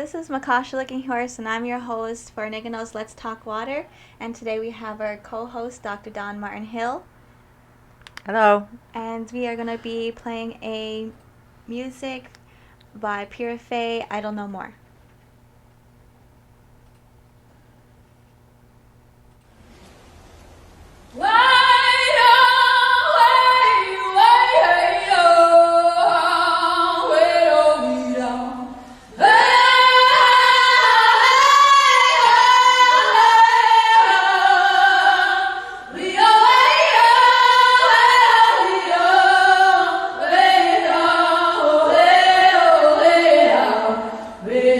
this is Makasa Looking Horse, and I'm your host for Indigenous Let's Talk Water. And today we have our co-host, Dr. Dawn Martin-Hill. Hello. And we are going to be playing a music by Pure Faye, I Don't Know More. Yeah.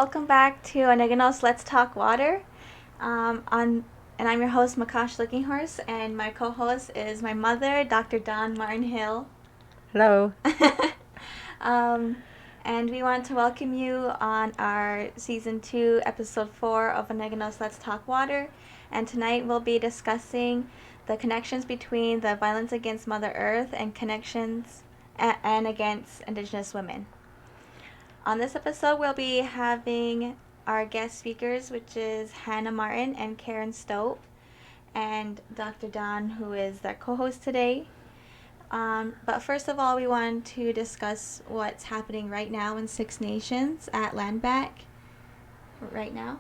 welcome back to Indigenous Let's Talk Water. And I'm your host, Makasa and my co-host is my mother, Dr. Dawn Martin Hill. Hello. And we want to welcome you on our Season 2, Episode 4 of Indigenous Let's Talk Water. And tonight we'll be discussing the connections between the violence against Mother Earth and connections and against Indigenous women. On this episode, we'll be having our guest speakers, which is Hannah Martin and Karen Stote, and Dr. Dawn, who is their co-host today. But first of all, we want to discuss what's happening right now in Six Nations at Land Back right now.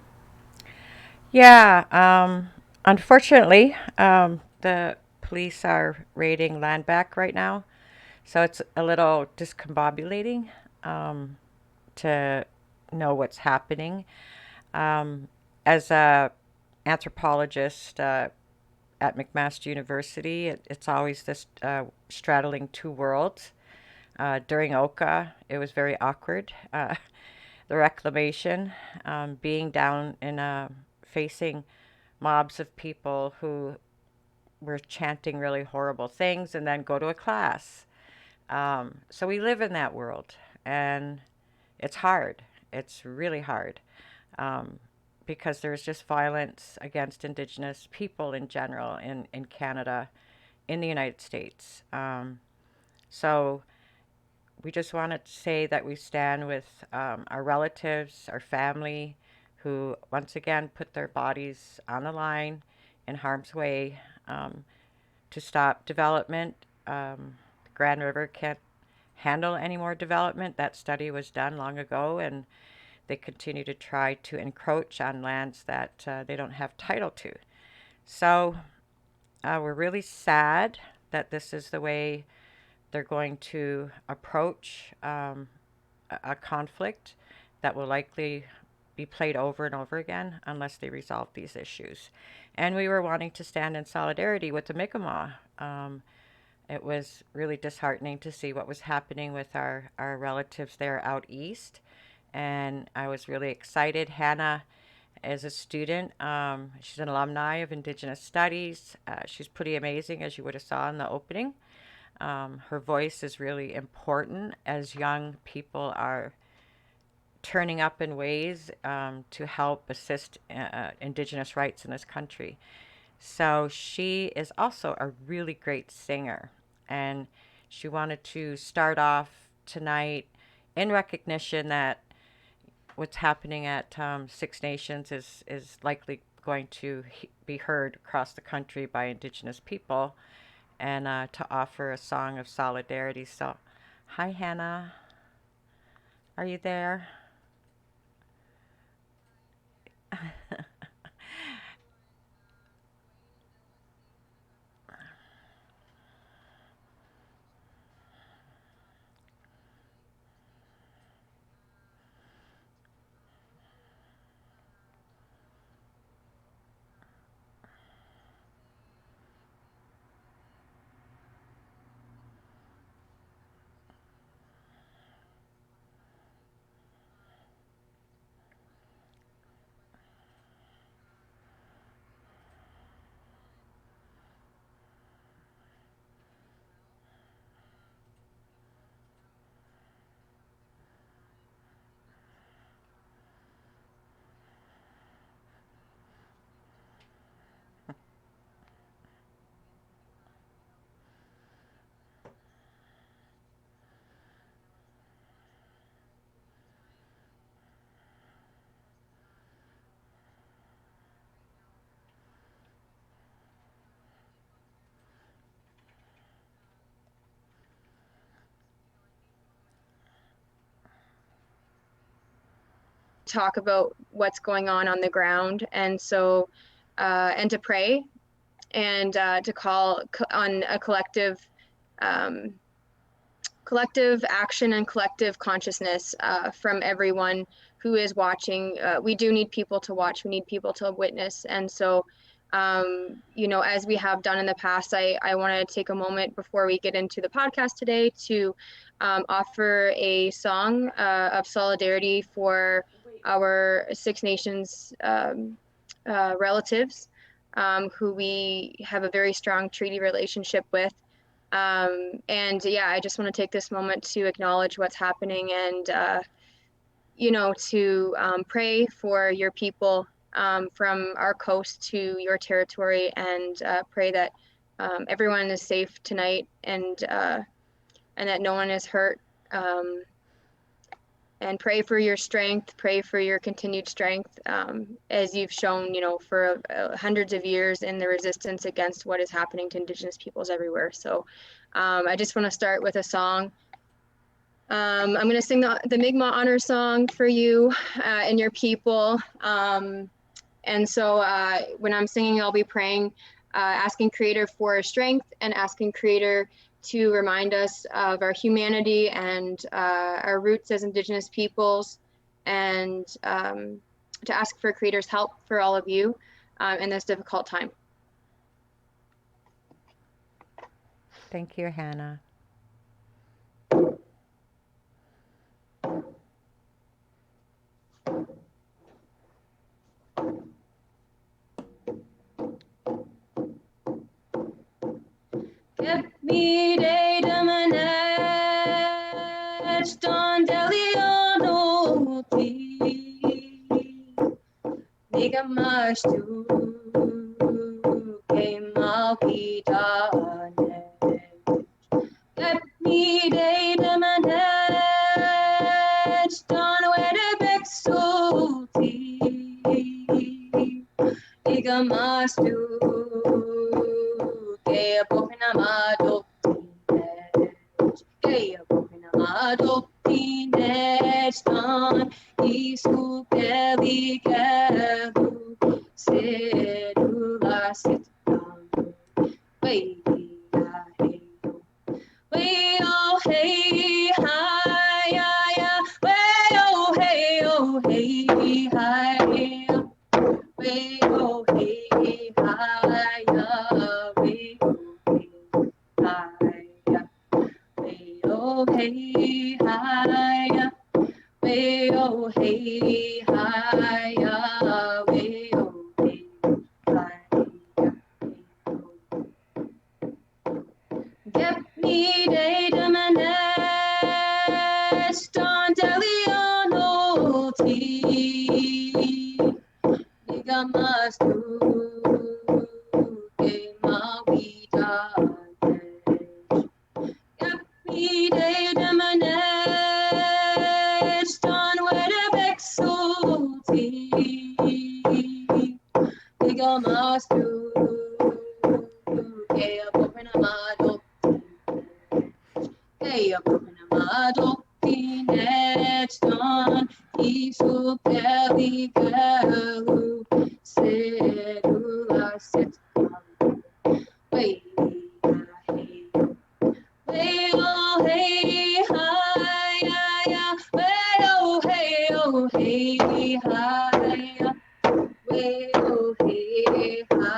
Yeah, unfortunately, the police are raiding Land Back right now, so it's a little discombobulating to know what's happening. As a anthropologist at McMaster University, it's always this straddling two worlds. During Oka, it was very awkward. The reclamation, being down in facing mobs of people who were chanting really horrible things and then go to a class. So we live in that world, and it's hard. It's really hard because there's just violence against Indigenous people in general in Canada, in the United States. So we just wanted to say that we stand with our relatives, our family, who once again put their bodies on the line in harm's way to stop development. The Grand River can't handle any more development. That study was done long ago, and they continue to try to encroach on lands that they don't have title to. So we're really sad that this is the way they're going to approach a conflict that will likely be played over and over again unless they resolve these issues. And we were wanting to stand in solidarity with the Mi'kmaq. It was really disheartening to see what was happening with our relatives there out east. And I was really excited. Hannah is a student. She's an alumni of Indigenous Studies. She's pretty amazing, as you would have saw in the opening. Her voice is really important as young people are turning up in ways to help assist Indigenous rights in this country. So she is also a really great singer, and she wanted to start off tonight in recognition that what's happening at Six Nations is likely going to be heard across the country by Indigenous people, and to offer a song of solidarity. So, hi, Hannah. Are you there? talk about what's going on the ground, and so and to pray and to call on a collective action and collective consciousness from everyone who is watching. We do need people to watch, we need people to witness, and so as we have done in the past, I want to take a moment before we get into the podcast today to offer a song of solidarity for our Six Nations relatives, who we have a very strong treaty relationship with. And yeah, I just want to take this moment to acknowledge what's happening and, you know, to pray for your people from our coast to your territory, and pray that everyone is safe tonight, and that no one is hurt. And pray for your strength, pray for your continued strength, as you've shown, you know, for hundreds of years in the resistance against what is happening to Indigenous peoples everywhere. So I just want to start with a song. I'm going to sing the Mi'kmaq honor song for you and your people. And so when I'm singing, I'll be praying, asking Creator for strength, and asking Creator to remind us of our humanity and our roots as Indigenous peoples, and to ask for Creator's help for all of you in this difficult time. Thank you, Hannah. Get me day damanet don deliono ti niga mastu ke mawidane. Get me day damanet don wede bexulti niga mastu que bokina madoptinet, que bokina madoptinet, tan isu keli kelu, sedula sit down, way oh hey hi ya, way oh hey hi, way oh hey hi ya. Oh hey hi, way oh hey hi, way oh hey hi. Get me day damanet don deliono ti niga mastu ke mawida. Day damanet don wede bexulti niga mastu ke bokina madoptinet don isu keli kelu sedula sit way oh hey hi ya, way oh hey hi ya, way oh hey hi ya,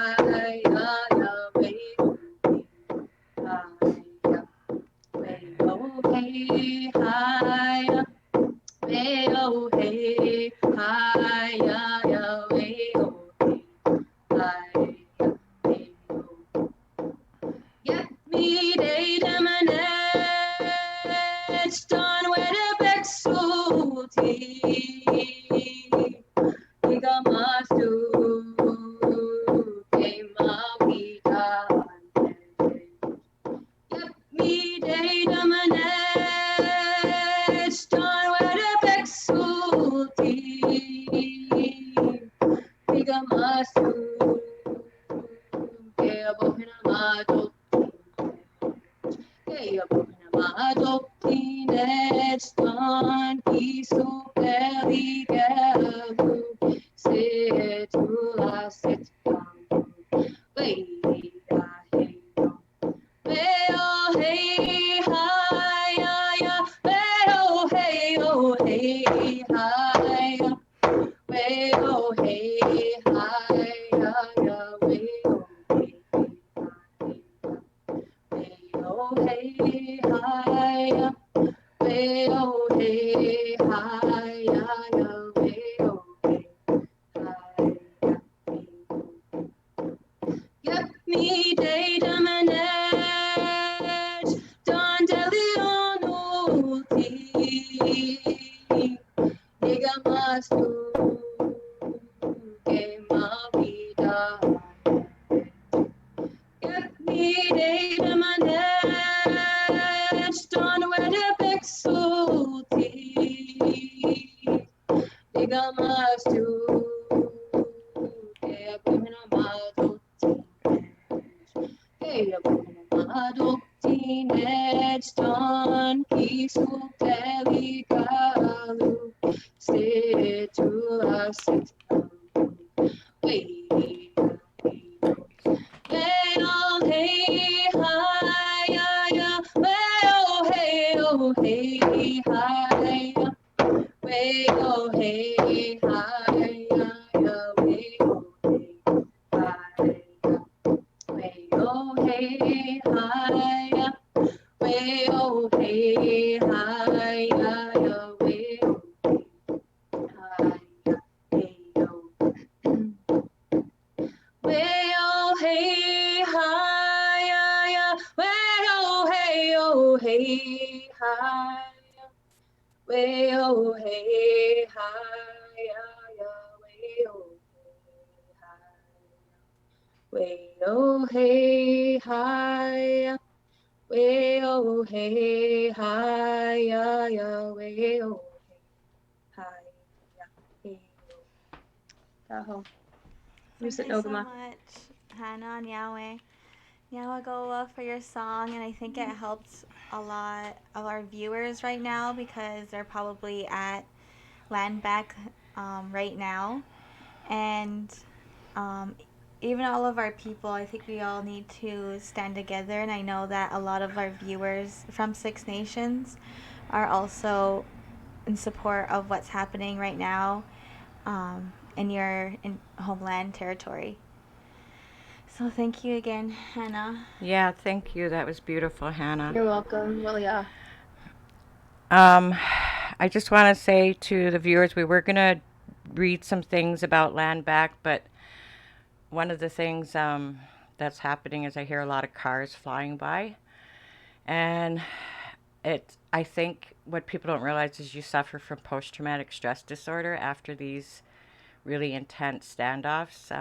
way oh hey hi ya, way oh hey hi ya, way oh hey hi ya. Get me day damanet don wede bexulti niga mastu ke mawida. Get me day damanet don wede bexulti niga mastu ke bokina madoptinet. Adoptinet don isu keli kelu sedula sit down, way oh hey hi ya, way oh hey hi ya, way oh hey hi ya, way oh hey hi, way oh hey hi, way Get me data manage, Don Deleon Nigga must do game my vida. Get me data manage, Don where the pixel Nigga must do game teenage Don Kisu Telikalu stay to us way oh hey hi ya way oh hey hi way oh hey hi ya way oh hey hi way oh hey hi way oh hey hi ya way oh hi hey oh way oh hey hi ya way oh hey hi way oh hey hi ya way oh hey hi way oh hey hi way oh hey hi ya way oh hey hi ya hey oh taho Thank Lucid you so Nogama. much, Hannah and Yahweh. Yahweh for your song, and I think it helped a lot of our viewers right now because they're probably at land back right now. And um, even all of our people, I think we all need to stand together. And I know that a lot of our viewers from Six Nations are also in support of what's happening right now in your homeland territory. So thank you again, Hannah. Yeah, thank you. That was beautiful, Hannah. You're welcome. Well, yeah. I just want to say to the viewers, we were going to read some things about land back, but one of the things that's happening is I hear a lot of cars flying by. And I think what people don't realize is you suffer from post-traumatic stress disorder after these really intense standoffs.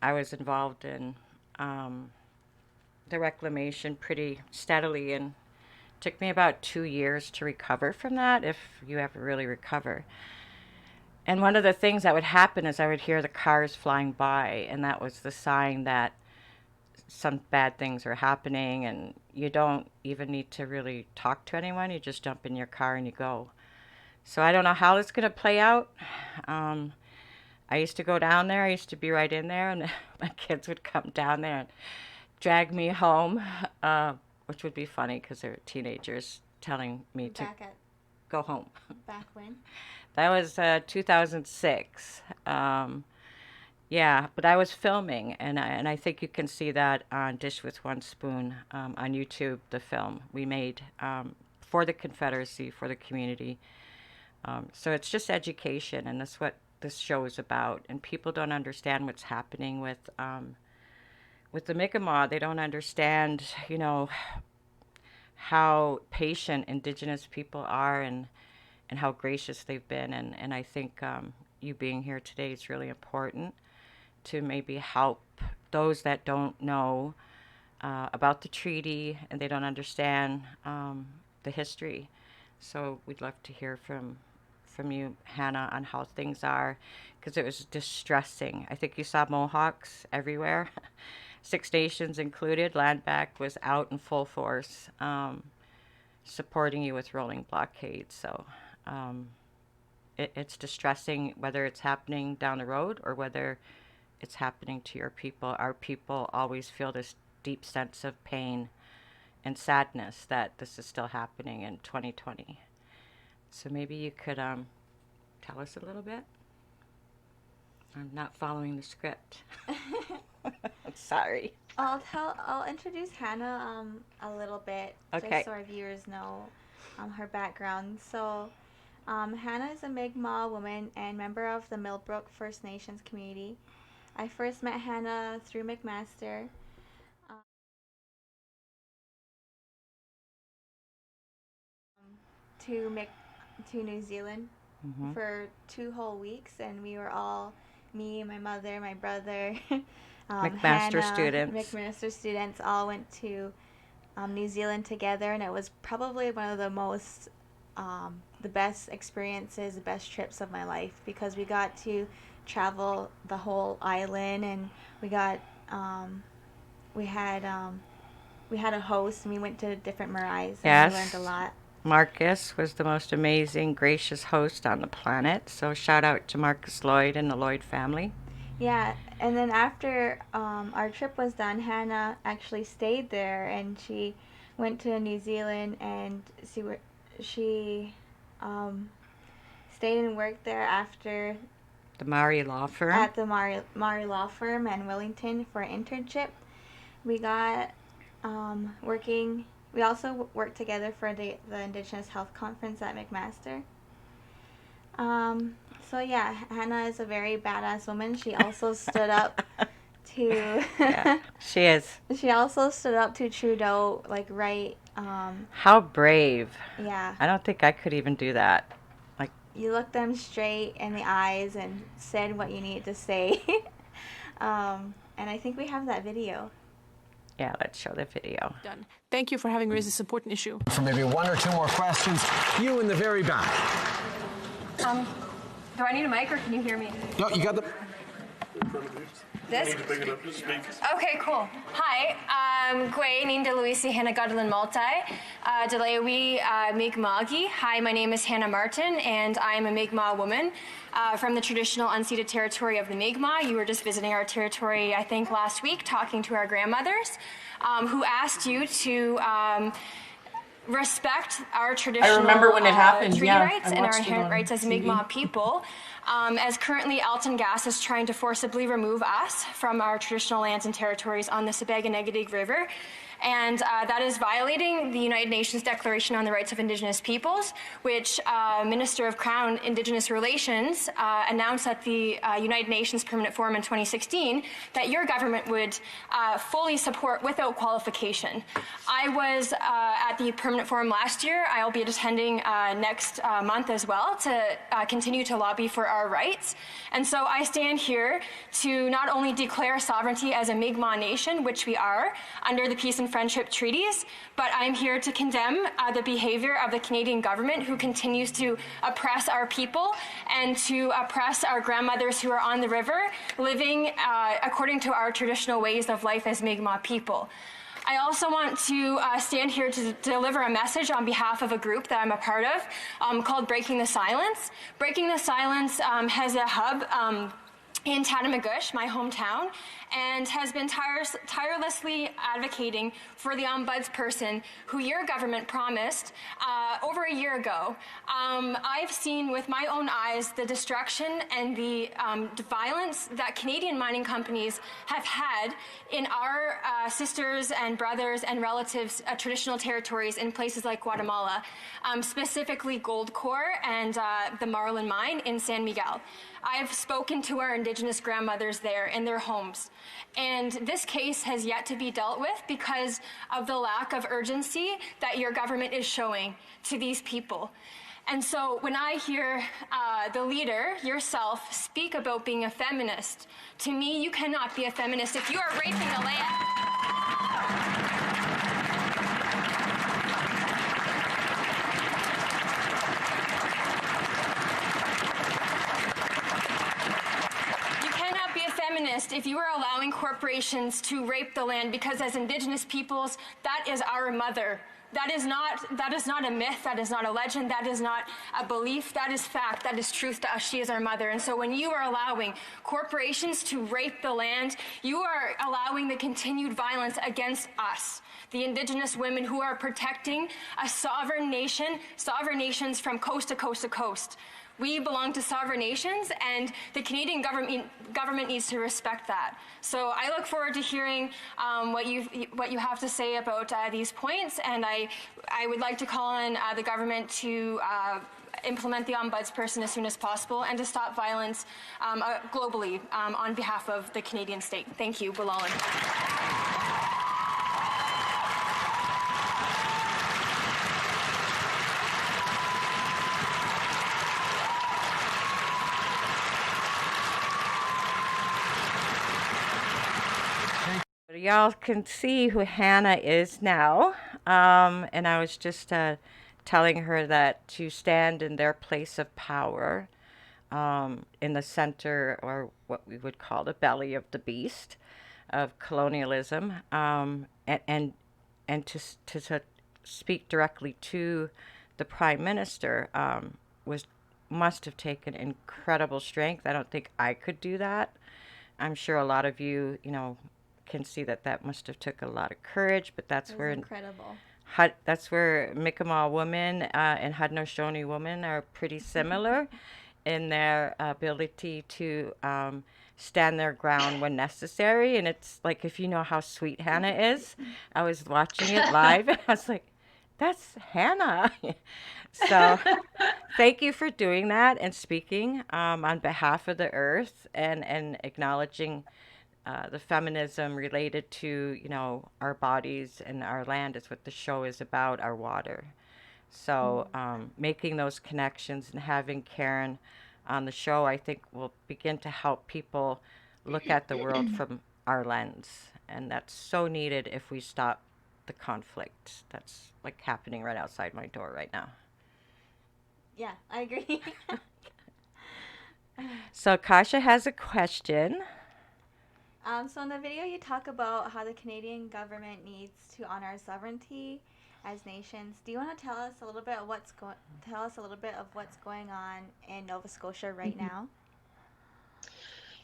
I was involved in the reclamation pretty steadily, and it took me about 2 years to recover from that, if you ever really recover. And one of the things that would happen is I would hear the cars flying by, and that was the sign that some bad things are happening, and you don't even need to really talk to anyone. You just jump in your car and you go. So I don't know how it's going to play out. Um, I used to go down there. I used to be right in there, and my kids would come down there and drag me home, which would be funny because they're teenagers telling me to Back at go home. back when? That was 2006. Yeah, but I was filming, and I think you can see that on Dish with One Spoon on YouTube, the film we made for the Confederacy, for the community. So it's just education, and that's what this show is about. And people don't understand what's happening with the Mi'kmaq. They don't understand, how patient Indigenous people are, and how gracious they've been. And I think you being here today is really important to maybe help those that don't know about the treaty and they don't understand the history. So we'd love to hear from you, Hannah, on how things are, because it was distressing. I think you saw Mohawks everywhere, Six Nations included. Land back was out in full force, supporting you with rolling blockades. So um, it's distressing whether it's happening down the road or whether it's happening to your people. Our people always feel this deep sense of pain and sadness that this is still happening in 2020. So maybe you could tell us a little bit. I'm not following the script. I'm sorry. I'll introduce Hannah a little bit Okay. just so our viewers know her background. So Hannah is a Mi'kmaq woman and member of the Millbrook First Nations community. I first met Hannah through McMaster. Um, to New Zealand for 2 whole weeks, and we were all, me, my mother, my brother, McMaster Hannah, students. McMaster students all went to New Zealand together, and it was probably one of the best experiences, the best trips of my life, because we got to travel the whole island, and we got we had a host, and we went to different maraes, and we learned a lot. Marcus was the most amazing, gracious host on the planet. So shout out to Marcus Lloyd and the Lloyd family. Yeah, and then after our trip was done, Hannah actually stayed there, and she went to New Zealand, and she stayed and worked there after the Mari Law Firm. At the Mari Law Firm in Wellington for an internship. We got working. We also worked together for the Indigenous Health Conference at McMaster. So yeah, Hannah is a very badass woman. She also stood up to. Yeah, she is. She also stood up to Trudeau, like right. How brave. Yeah. I don't think I could even do that. Like, you looked them straight in the eyes and said what you needed to say. And I think we have that video. Yeah, let's show the video. Done. Thank you for having raised this important issue. For maybe 1 or 2 more questions, you in the very back. Do I need a mic or can you hear me? No, you got the... This? Okay, cool. Hi, Gwe Ninda Luisi Hannah Godlin Maltai. Delewi Mi'kma'ki. Hi, my name is Hannah Martin, and I'm a Mi'kmaq woman from the traditional unceded territory of the Mi'kmaq. You were just visiting our territory, I think, last week, talking to our grandmothers, who asked you to respect our traditional treaty rights and our inherent rights as Mi'kmaq people. As currently Alton Gas is trying to forcibly remove us from our traditional lands and territories on the Sebeganegedig River. And that is violating the United Nations Declaration on the Rights of Indigenous Peoples, which Minister of Crown Indigenous Relations announced at the United Nations Permanent Forum in 2016 that your government would fully support without qualification. I was at the Permanent Forum last year. I'll be attending next month as well to continue to lobby for our rights. And so I stand here to not only declare sovereignty as a Mi'kmaq nation, which we are, under the Peace and Friendship treaties, but I'm here to condemn the behavior of the Canadian government, who continues to oppress our people and to oppress our grandmothers who are on the river, living according to our traditional ways of life as Mi'kmaq people. I also want to stand here to deliver a message on behalf of a group that I'm a part of called Breaking the Silence. Breaking the Silence has a hub in Tatamagouche, my hometown, and has been tirelessly advocating for the ombudsperson who your government promised over a year ago. I've seen with my own eyes the destruction and the violence that Canadian mining companies have had in our sisters and brothers and relatives' traditional territories in places like Guatemala, specifically Goldcorp and the Marlin mine in San Miguel. I've spoken to our Indigenous grandmothers there in their homes, and this case has yet to be dealt with because of the lack of urgency that your government is showing to these people. And so when I hear the leader, yourself, speak about being a feminist, to me, you cannot be a feminist if you are raping the land. If you are allowing corporations to rape the land, because as Indigenous peoples, that is our mother. That is not a myth, that is not a legend, that is not a belief, that is fact, that is truth to us. She is our mother. And so when you are allowing corporations to rape the land, you are allowing the continued violence against us, the Indigenous women who are protecting a sovereign nation, sovereign nations from coast to coast to coast. We belong to sovereign nations, and the Canadian government needs to respect that. So I look forward to hearing what you have to say about these points, and I would like to call on the government to implement the ombudsperson as soon as possible and to stop violence globally on behalf of the Canadian state. Thank you, Willalin. Y'all can see who Hannah is now. And I was just telling her that to stand in their place of power, in the center, or what we would call the belly of the beast of colonialism, and to speak directly to the Prime Minister, must have taken incredible strength. I don't think I could do that. I'm sure a lot of you, can see that must have took a lot of courage, but that's where incredible. That's where Mi'kmaq women and Haudenosaunee women are pretty similar in their ability to stand their ground when necessary. And it's like, if you know how sweet Hannah is, I was watching it live and I was like, that's Hannah. So thank you for doing that and speaking on behalf of the earth, and acknowledging the feminism related to, our bodies and our land is what the show is about, our water. So making those connections and having Karen on the show, I think, will begin to help people look at the world from our lens. And that's so needed if we stop the conflict that's like happening right outside my door right now. Yeah, I agree. So Kasha has a question. So in the video, you talk about how the Canadian government needs to honor our sovereignty as nations. Do you want to tell us a little bit of what's going on in Nova Scotia right now?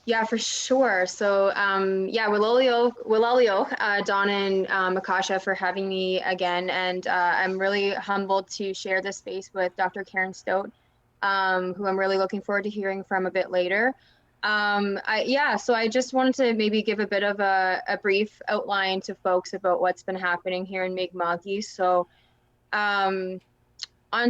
Yeah, for sure. So, Wilalio, Dawn and Makasa for having me again. And I'm really humbled to share this space with Dr. Karen Stote, who I'm really looking forward to hearing from a bit later. So I just wanted to maybe give a bit of a brief outline to folks about what's been happening here in Mi'kmaq. So on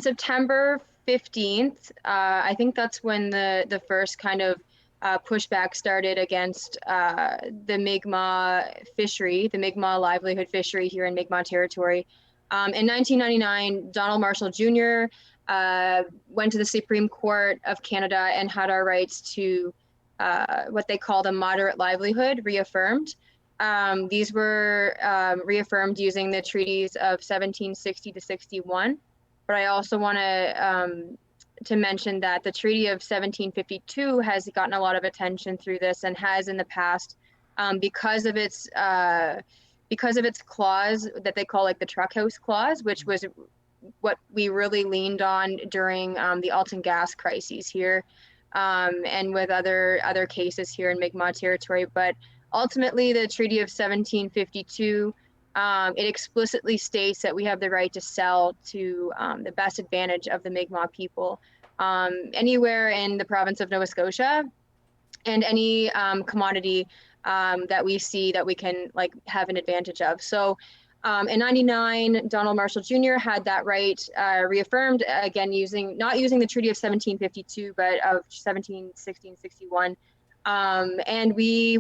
September 15th, I think that's when the first kind of pushback started against the Mi'kmaq fishery, the Mi'kmaq livelihood fishery here in Mi'kmaq territory. In 1999, Donald Marshall Jr. Went to the Supreme Court of Canada and had our rights to what they called a moderate livelihood reaffirmed. These were reaffirmed using the treaties of 1760 to 61. But I also want to mention that the Treaty of 1752 has gotten a lot of attention through this, and has in the past, because of its clause that they call like the truck house clause, which was what we really leaned on during the Alton gas crises here, and with other cases here in Mi'kmaq territory. But ultimately, the Treaty of 1752, it explicitly states that we have the right to sell to the best advantage of the Mi'kmaq people anywhere in the province of Nova Scotia, and any commodity that we see that we can like have an advantage of. So in 99, Donald Marshall Jr. had that right reaffirmed, again, not using the Treaty of 1752, but of 1760 and 61. And we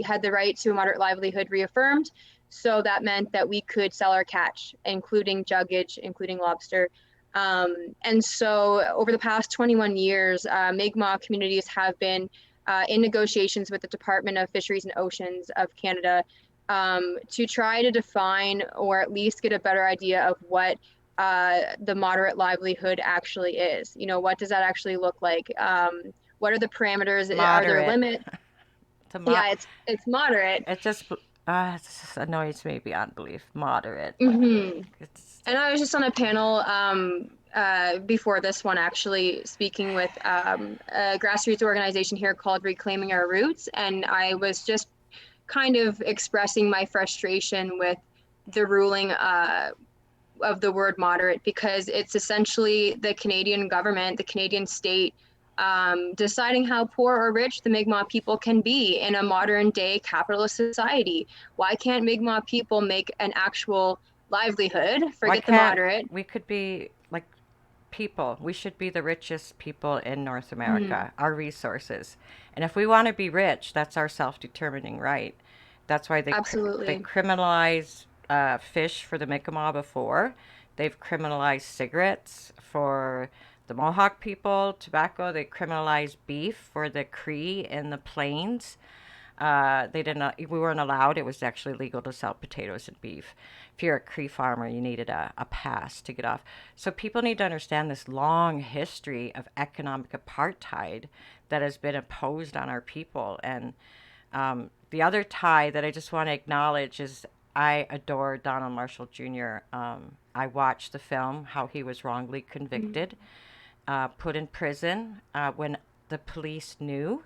had the right to a moderate livelihood reaffirmed. So that meant that we could sell our catch, including juggage, including lobster. And so over the past 21 years, Mi'kmaq communities have been in negotiations with the Department of Fisheries and Oceans of Canada to try to define, or at least get a better idea of what the moderate livelihood actually is. What does that actually look like? What are the parameters? Are there limits? It's moderate. It just annoys me beyond belief. Moderate. Mm-hmm. And I was just on a panel before this one, actually, speaking with a grassroots organization here called Reclaiming Our Roots. And I was just kind of expressing my frustration with the ruling of the word moderate, because it's essentially the Canadian government, the Canadian state, deciding how poor or rich the Mi'kmaq people can be in a modern day capitalist society. Why can't Mi'kmaq people make an actual livelihood? Forget the moderate. We could be like people. We should be the richest people in North America, our resources. And if we want to be rich, that's our self-determining right. That's why they Absolutely. criminalize fish for the Mi'kmaq before. They've criminalized cigarettes for the Mohawk people, tobacco. They criminalized beef for the Cree in the plains. They didn't. We weren't allowed. It was actually legal to sell potatoes and beef. If you're a Cree farmer, you needed a pass to get off. So people need to understand this long history of economic apartheid that has been imposed on our people. And the other tie that I just want to acknowledge is I adore Donald Marshall Jr. I watched the film, how he was wrongly convicted, put in prison when the police knew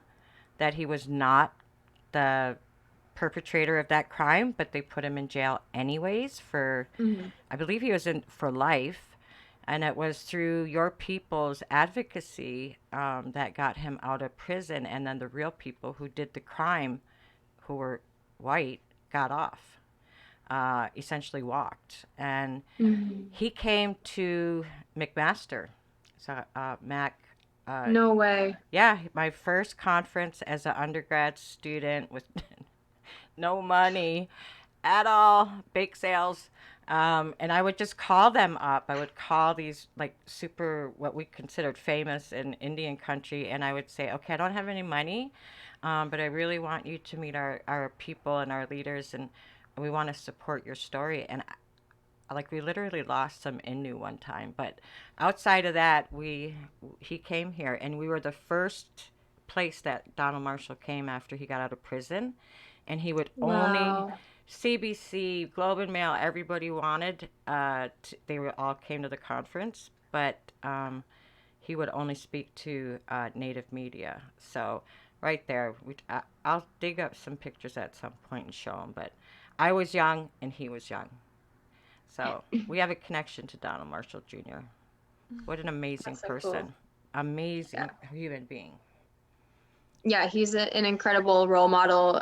that he was not the perpetrator of that crime, but they put him in jail anyways for, I believe he was in for life. And it was through your people's advocacy that got him out of prison. And then the real people who did the crime, who were white, got off, essentially walked. And he came to McMaster. So Mac. No way. Yeah, my first conference as an undergrad student with no money at all, bake sales. And I would just call them up. I would call these like super, what we considered famous in Indian country. And I would say, okay, I don't have any money, but I really want you to meet our people and our leaders. And we want to support your story. And like we literally lost some Innu one time, but outside of that, he came here, and we were the first place that Donald Marshall came after he got out of prison, and he would only CBC, Globe and Mail, everybody wanted. They were all came to the conference, but he would only speak to Native media. So right there, I'll dig up some pictures at some point and show them. But I was young, and he was young. So we have a connection to Donald Marshall Jr. What an amazing person. Cool. Amazing human being. Yeah, he's an incredible role model,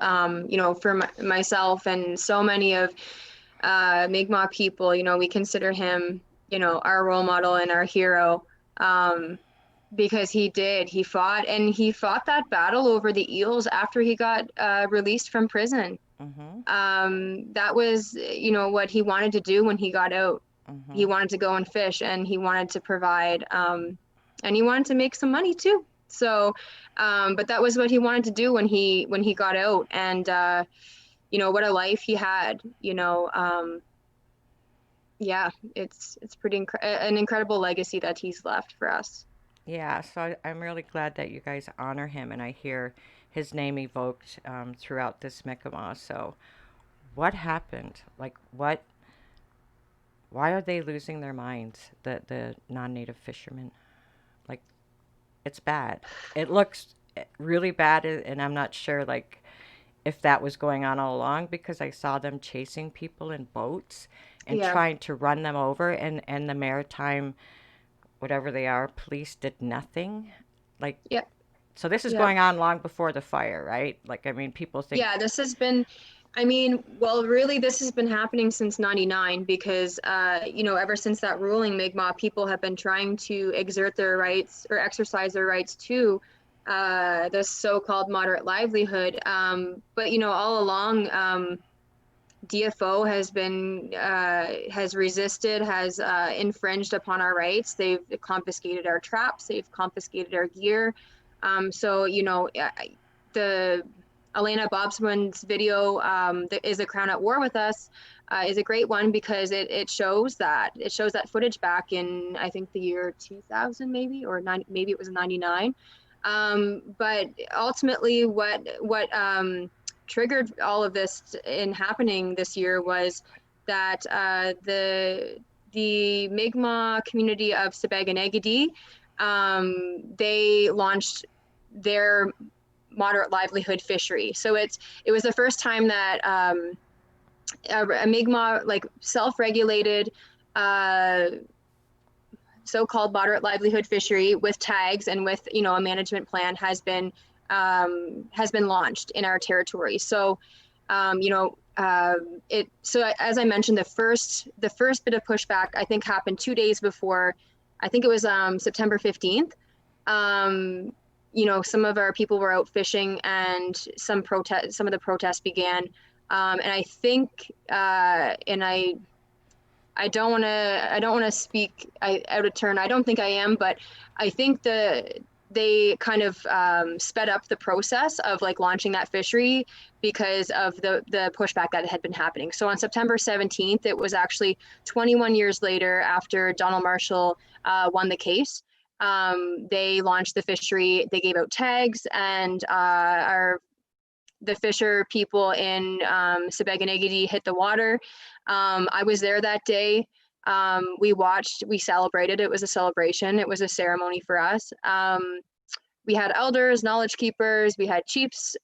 for myself and so many of Mi'kmaq people. We consider him, our role model and our hero, because he fought that battle over the eels after he got released from prison. That was, what he wanted to do when he got out. He wanted to go and fish, and he wanted to provide, and he wanted to make some money too. So, but that was what he wanted to do when he got out, and what a life he had. It's pretty an incredible legacy that he's left for us. Yeah, so I'm really glad that you guys honor him, and I hear his name evoked throughout this Mi'kmaq. So what happened? Like, why are they losing their minds, the non-native fishermen? Like, it's bad. It looks really bad, and I'm not sure, like, if that was going on all along, because I saw them chasing people in boats and trying to run them over, and the maritime, whatever they are, police did nothing. Like, so this is going on long before the fire, right? Like, I mean, people think... Yeah, this has been, really, this has been happening since 99, because, ever since that ruling, Mi'kmaq people have been trying to exert their rights or exercise their rights to this so-called moderate livelihood. But, all along, DFO has resisted, has infringed upon our rights. They've confiscated our traps. They've confiscated our gear. So, the Elena Bobsman's video, that is a Crown at War with Us, is a great one, because it shows that footage back in, I think, the year 2000, maybe, or maybe it was 99. But ultimately what triggered all of this in happening this year was that the Mi'kmaq community of Sebaganegedi, they launched their moderate livelihood fishery. So it was the first time that a Mi'kmaq, like, self-regulated so-called moderate livelihood fishery with tags and with a management plan has been launched in our territory. So so as I mentioned, the first bit of pushback, I think, happened 2 days before I think it was September 15th. You know, some of our people were out fishing, and some of the protests began. And I think, and I don't want to speak out of turn. I don't think I am, but I think they kind of sped up the process of like launching that fishery because of the pushback that had been happening. So on September 17th, it was actually 21 years later after Donald Marshall won the case. They launched the fishery. They gave out tags, and the fisher people in Sebeganegidi hit the water. I was there that day. We watched, we celebrated. It was a celebration. It was a ceremony for us. We had elders, knowledge keepers, we had chiefs,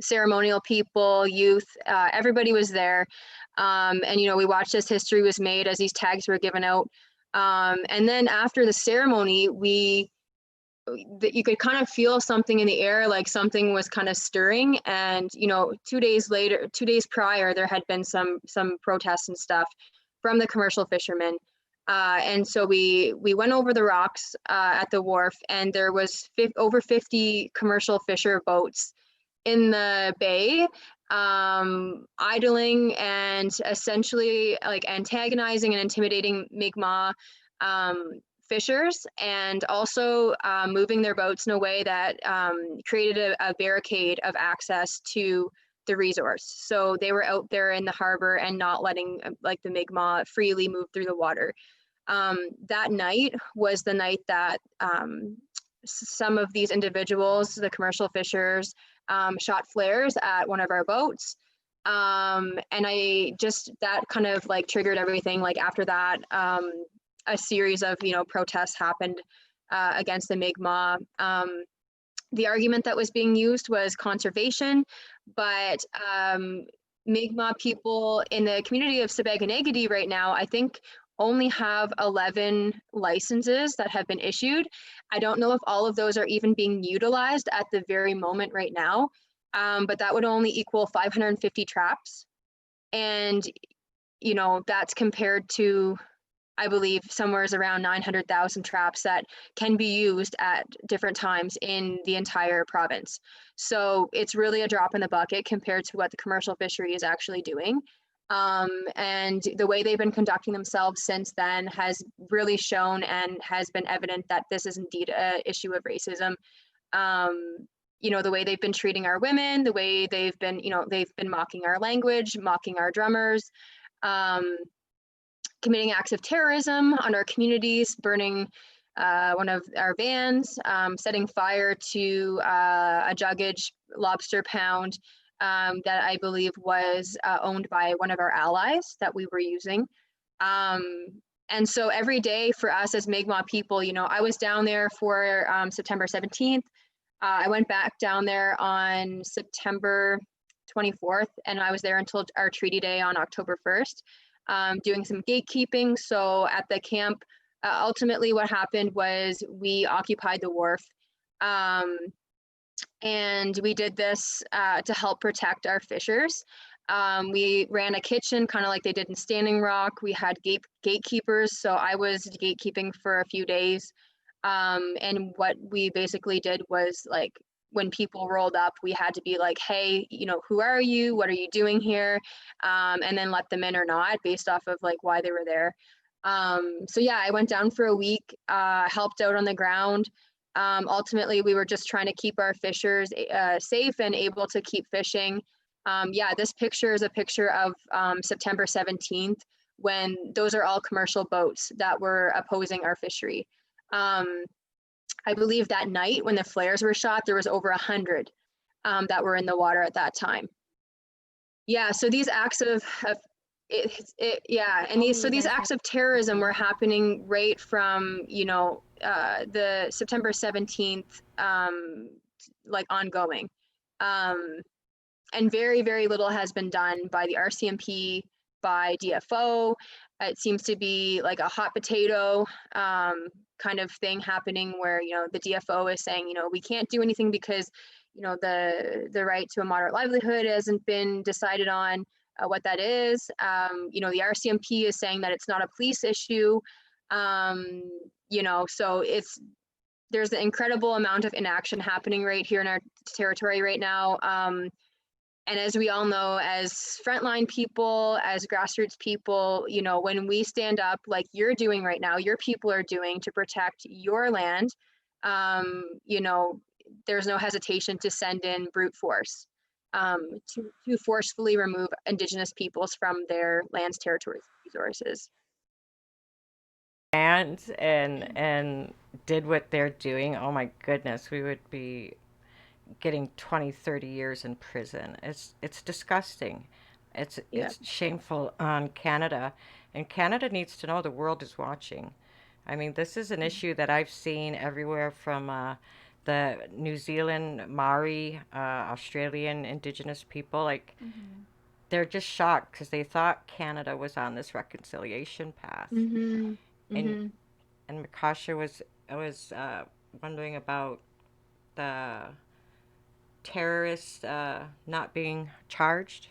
ceremonial people, youth, everybody was there. And, you know, we watched as history was made, as these tags were given out. And then after the ceremony, you could kind of feel something in the air, like something was kind of stirring. And, you know, 2 days prior, there had been some protests and stuff from the commercial fishermen. And so we went over the rocks at the wharf, and there was over 50 commercial fisher boats in the bay, idling and essentially like antagonizing and intimidating Mi'kmaq fishers, and also moving their boats in a way that created a barricade of access to the resource. So they were out there in the harbor and not letting like the Mi'kmaq freely move through the water. That night was the night that some of these individuals, the commercial fishers, shot flares at one of our boats. And that kind of like triggered everything. Like after that, a series of, you know, protests happened against the Mi'kmaq. The argument that was being used was conservation, but Mi'kmaq people in the community of Sebeganegidi right now, I think, only have 11 licenses that have been issued. I don't know if all of those are even being utilized at the very moment right now, but that would only equal 550 traps. And, you know, that's compared to, I believe, somewhere around 900,000 traps that can be used at different times in the entire province. So it's really a drop in the bucket compared to what the commercial fishery is actually doing. And the way they've been conducting themselves since then has really shown and has been evident that this is indeed an issue of racism. You know, the way they've been treating our women, the way they've been, you know, they've been mocking our language, mocking our drummers, committing acts of terrorism on our communities, burning one of our vans, setting fire to a juggage lobster pound that I believe was owned by one of our allies that we were using. And so every day for us as Mi'kmaq people, you know, I was down there for September 17th. I went back down there on September 24th, and I was there until our treaty day on October 1st, doing some gatekeeping. So at the camp, ultimately what happened was we occupied the wharf. And we did this to help protect our fishers. We ran a kitchen, kind of like they did in Standing Rock. We had gatekeepers, so I was gatekeeping for a few days. And what we basically did was, like, when people rolled up, we had to be like, hey, you know, who are you? What are you doing here? And then let them in or not, based off of like why they were there. So yeah, I went down for a week, helped out on the ground. Ultimately, we were just trying to keep our fishers safe and able to keep fishing. Yeah, this picture is a picture of September 17th, when those are all commercial boats that were opposing our fishery. I believe that night when the flares were shot, there was over 100 that were in the water at that time. Yeah, so these acts of these acts of terrorism were happening right from, you know, the September 17th, like ongoing. And very, very little has been done by the RCMP, by DFO. It seems to be like a hot potato kind of thing happening where, you know, the DFO is saying, you know, we can't do anything because, you know, the right to a moderate livelihood hasn't been decided on. what that is. You know, the RCMP is saying that it's not a police issue. You know, so there's an incredible amount of inaction happening right here in our territory right now. And as we all know, as frontline people, as grassroots people, you know, when we stand up like you're doing right now, your people are doing to protect your land, you know, there's no hesitation to send in brute force to forcefully remove Indigenous peoples from their lands, territories, resources. And did what they're doing, oh my goodness, we would be getting 20, 30 years in prison. It's disgusting. It's shameful on Canada, and Canada needs to know the world is watching. I mean, this is an issue that I've seen everywhere from the New Zealand Maori, Australian Indigenous people. Like, they're just shocked because they thought Canada was on this reconciliation path. Mm-hmm. And Mm-hmm. and Makasha was wondering about the terrorists not being charged.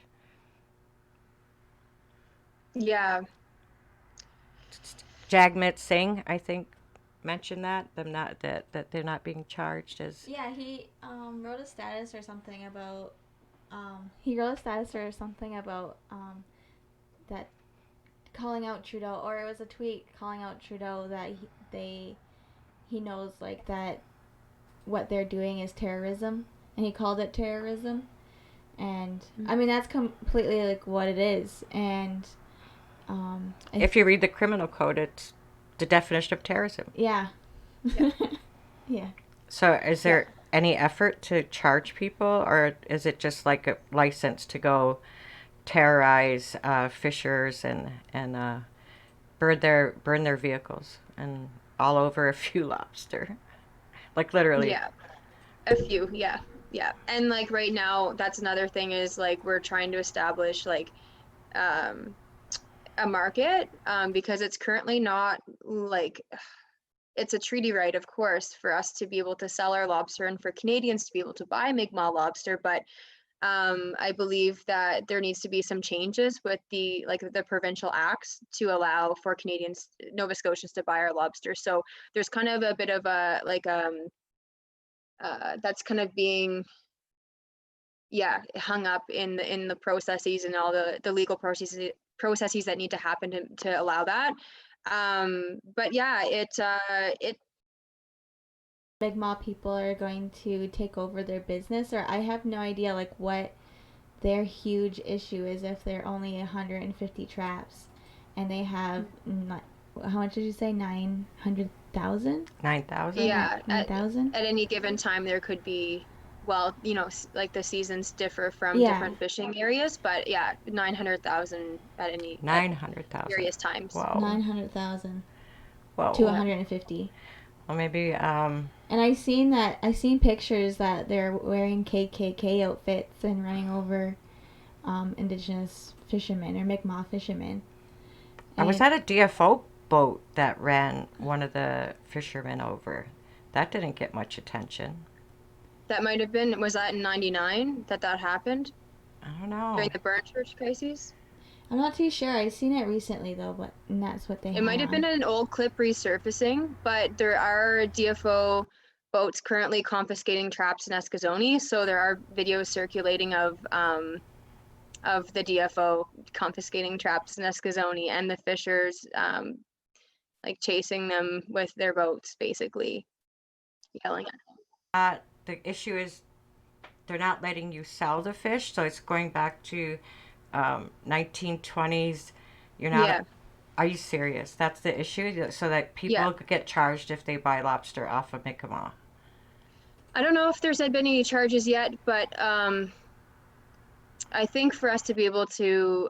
Yeah. Jagmeet Singh, I think, mentioned that they're not being charged as. Yeah, he wrote a status or something about he wrote a status or something about that calling out Trudeau, or it was a tweet calling out Trudeau that he knows like that what they're doing is terrorism, and he called it terrorism. And I mean, that's completely like what it is. And if you read the criminal code, it's the definition of terrorism. Yeah. Yeah. So is there any effort to charge people, or is it just like a license to go terrorize fishers and burn their vehicles and all over a few lobster? Like, literally. Yeah, a few. Yeah. And like right now, that's another thing is like we're trying to establish like a market because it's currently not like, it's a treaty right, of course, for us to be able to sell our lobster and for Canadians to be able to buy Mi'kmaq lobster. But I believe that there needs to be some changes with the provincial acts to allow for Canadians, Nova Scotians, to buy our lobster. So there's kind of a bit of a like that's kind of being hung up in the processes and all the legal processes that need to happen to allow that. But yeah, it Mi'kmaq people are going to take over their business, or I have no idea like what their huge issue is if they're only 150 traps and they have how much did you say, 900,000? 9,000. Yeah, 9,000 at any given time there could be, well, you know, like the seasons differ from different fishing areas, but yeah, 900,000 at any 900,000 various times. Wow. 900,000 Whoa. to 150. Well, maybe And I seen pictures that they're wearing KKK outfits and running over Indigenous fishermen or Mi'kmaq fishermen. I was at a DFO boat that ran one of the fishermen over. That didn't get much attention. That might have been, was that in 99 that happened? I don't know. During the Burn Church crises? I'm not too sure. I've seen it recently though, but and that's what they. It might have been an old clip resurfacing, but there are DFO boats currently confiscating traps in Eskasoni, so there are videos circulating of the DFO confiscating traps in Eskasoni and the fishers like chasing them with their boats, basically yelling at them. The issue is they're not letting you sell the fish, so it's going back to 1920s. You're not. Yeah. Are you serious? That's the issue, so that people get charged if they buy lobster off of Mi'kmaq. I don't know if there's been any charges yet, but I think for us to be able to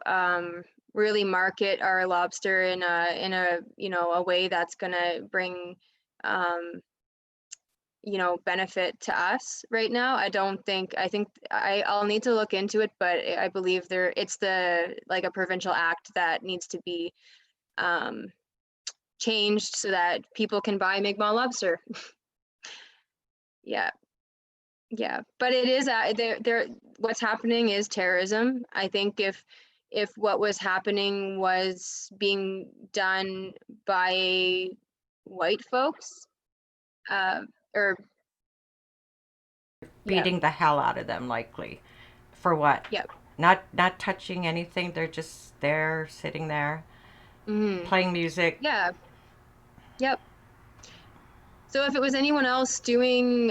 really market our lobster in a you know, a way that's gonna bring you know, benefit to us right now, I think I'll need to look into it, but I believe it's like a provincial act that needs to be changed so that people can buy Mi'kmaq lobster. Yeah, but it is what's happening is terrorism. I think if if what was happening was being done by white folks, or beating the hell out of them, likely. For what? Yep. Not touching anything. They're just there, sitting there, playing music. Yeah. Yep. So if it was anyone else doing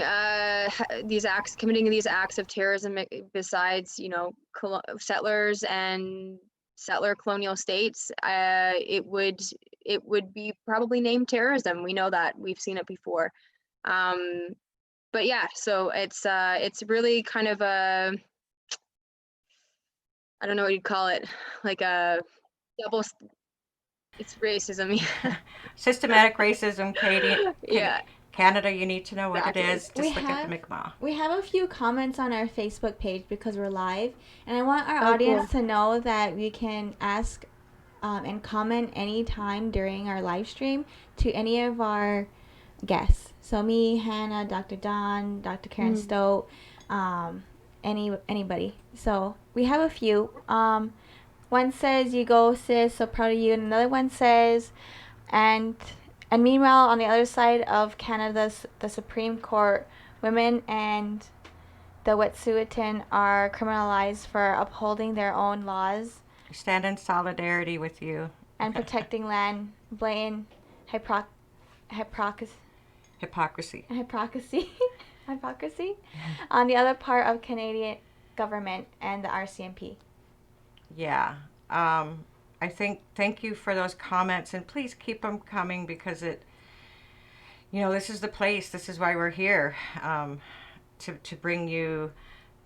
these acts, committing these acts of terrorism, besides, you know, settlers and settler colonial states, it would be probably named terrorism. We know that, we've seen it before. But yeah, so it's really kind of a, I don't know what you'd call it, like a double. It's racism. Systematic racism, Canadian. Yeah. Canada, you need to know what Exactly. it is. Just look at the Mi'kmaq. We have a few comments on our Facebook page because we're live, and I want our audience to know that we can ask and comment anytime during our live stream to any of our guests. So me, Hannah, Dr. Dawn, Dr. Karen Stote, anybody. So we have a few. One says, "You go, sis, so proud of you," and another one says, and meanwhile, on the other side of Canada, the Supreme Court, women and the Wet'suwet'en are criminalized for upholding their own laws. We stand in solidarity with you. And protecting land, blatant hypocrisy on the other part of Canadian government and the RCMP. Yeah. I think, thank you for those comments, and please keep them coming, because this is the place, this is why we're here, to bring you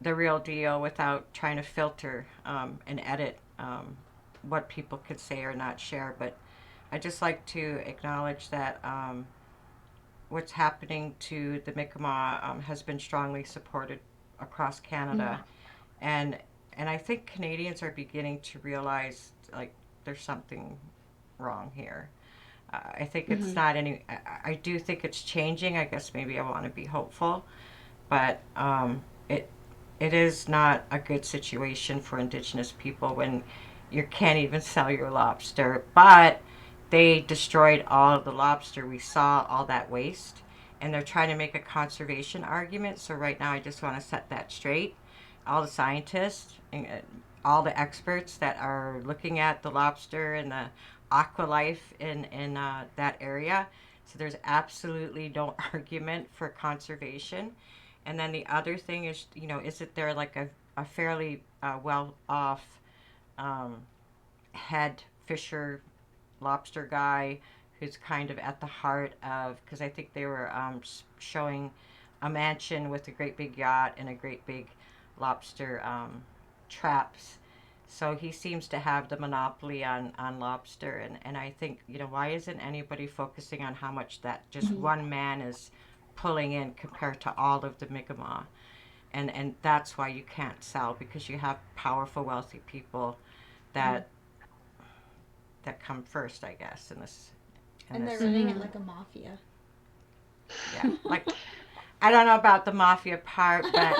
the real deal without trying to filter and edit what people could say or not share. But I just like to acknowledge that what's happening to the Mi'kmaq has been strongly supported across Canada. And I think Canadians are beginning to realize, like, there's something wrong here. I think it's not any. I do think it's changing. I guess maybe I want to be hopeful, but it is not a good situation for Indigenous people when you can't even sell your lobster. But they destroyed all of the lobster. We saw all that waste, and they're trying to make a conservation argument. So right now, I just want to set that straight. All the scientists and all the experts that are looking at the lobster and the aqua life in that area. So there's absolutely no argument for conservation. And then the other thing is, is there like a fairly well-off head fisher lobster guy who's kind of at the heart of, because I think they were showing a mansion with a great big yacht and a great big lobster traps. So he seems to have the monopoly on lobster. And I think, why isn't anybody focusing on how much that just one man is pulling in compared to all of the Mi'kmaq? And that's why you can't sell, because you have powerful, wealthy people that come first, I guess, in this. And they're running it like a mafia. Yeah, like, I don't know about the mafia part, but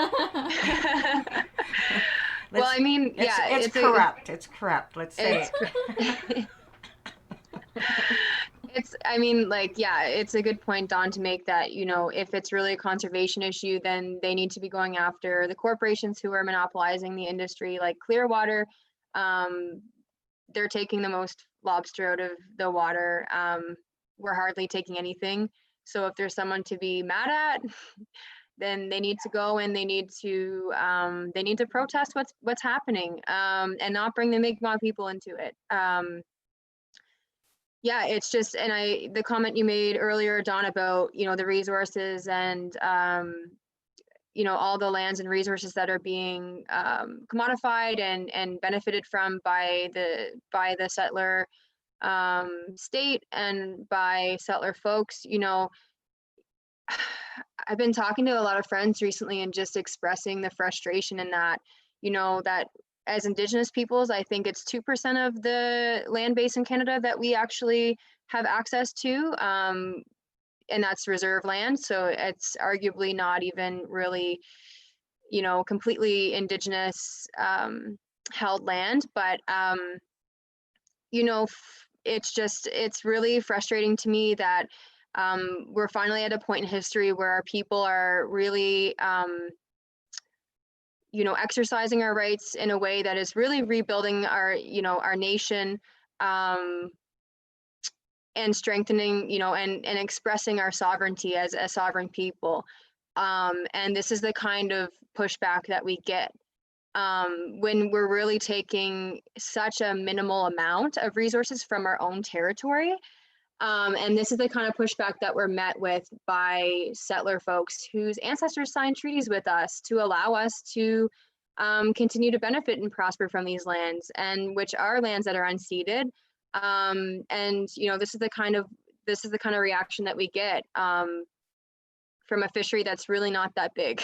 well, I mean, it's corrupt. It's corrupt. Let's say it. It's a good point, Dawn, to make that, if it's really a conservation issue, then they need to be going after the corporations who are monopolizing the industry, like Clearwater. They're taking the most lobster out of the water. We're hardly taking anything. So if there's someone to be mad at, then they need to go and they need to protest what's happening, and not bring the Mi'kmaq people into it. It's just, and the comment you made earlier, Dawn, about the resources and all the lands and resources that are being commodified and benefited from by the settler state and by settler folks. I've been talking to a lot of friends recently and just expressing the frustration in that, that as Indigenous peoples, I think it's 2% of the land base in Canada that we actually have access to, and that's reserve land. So it's arguably not even really, completely Indigenous held land, but it's really frustrating to me that we're finally at a point in history where our people are really exercising our rights in a way that is really rebuilding our nation, um, and strengthening, and expressing our sovereignty as a sovereign people. And this is the kind of pushback that we get when we're really taking such a minimal amount of resources from our own territory. And this is the kind of pushback that we're met with by settler folks whose ancestors signed treaties with us to allow us to continue to benefit and prosper from these lands, and which are lands that are unceded. And this is the kind of reaction that we get from a fishery that's really not that big.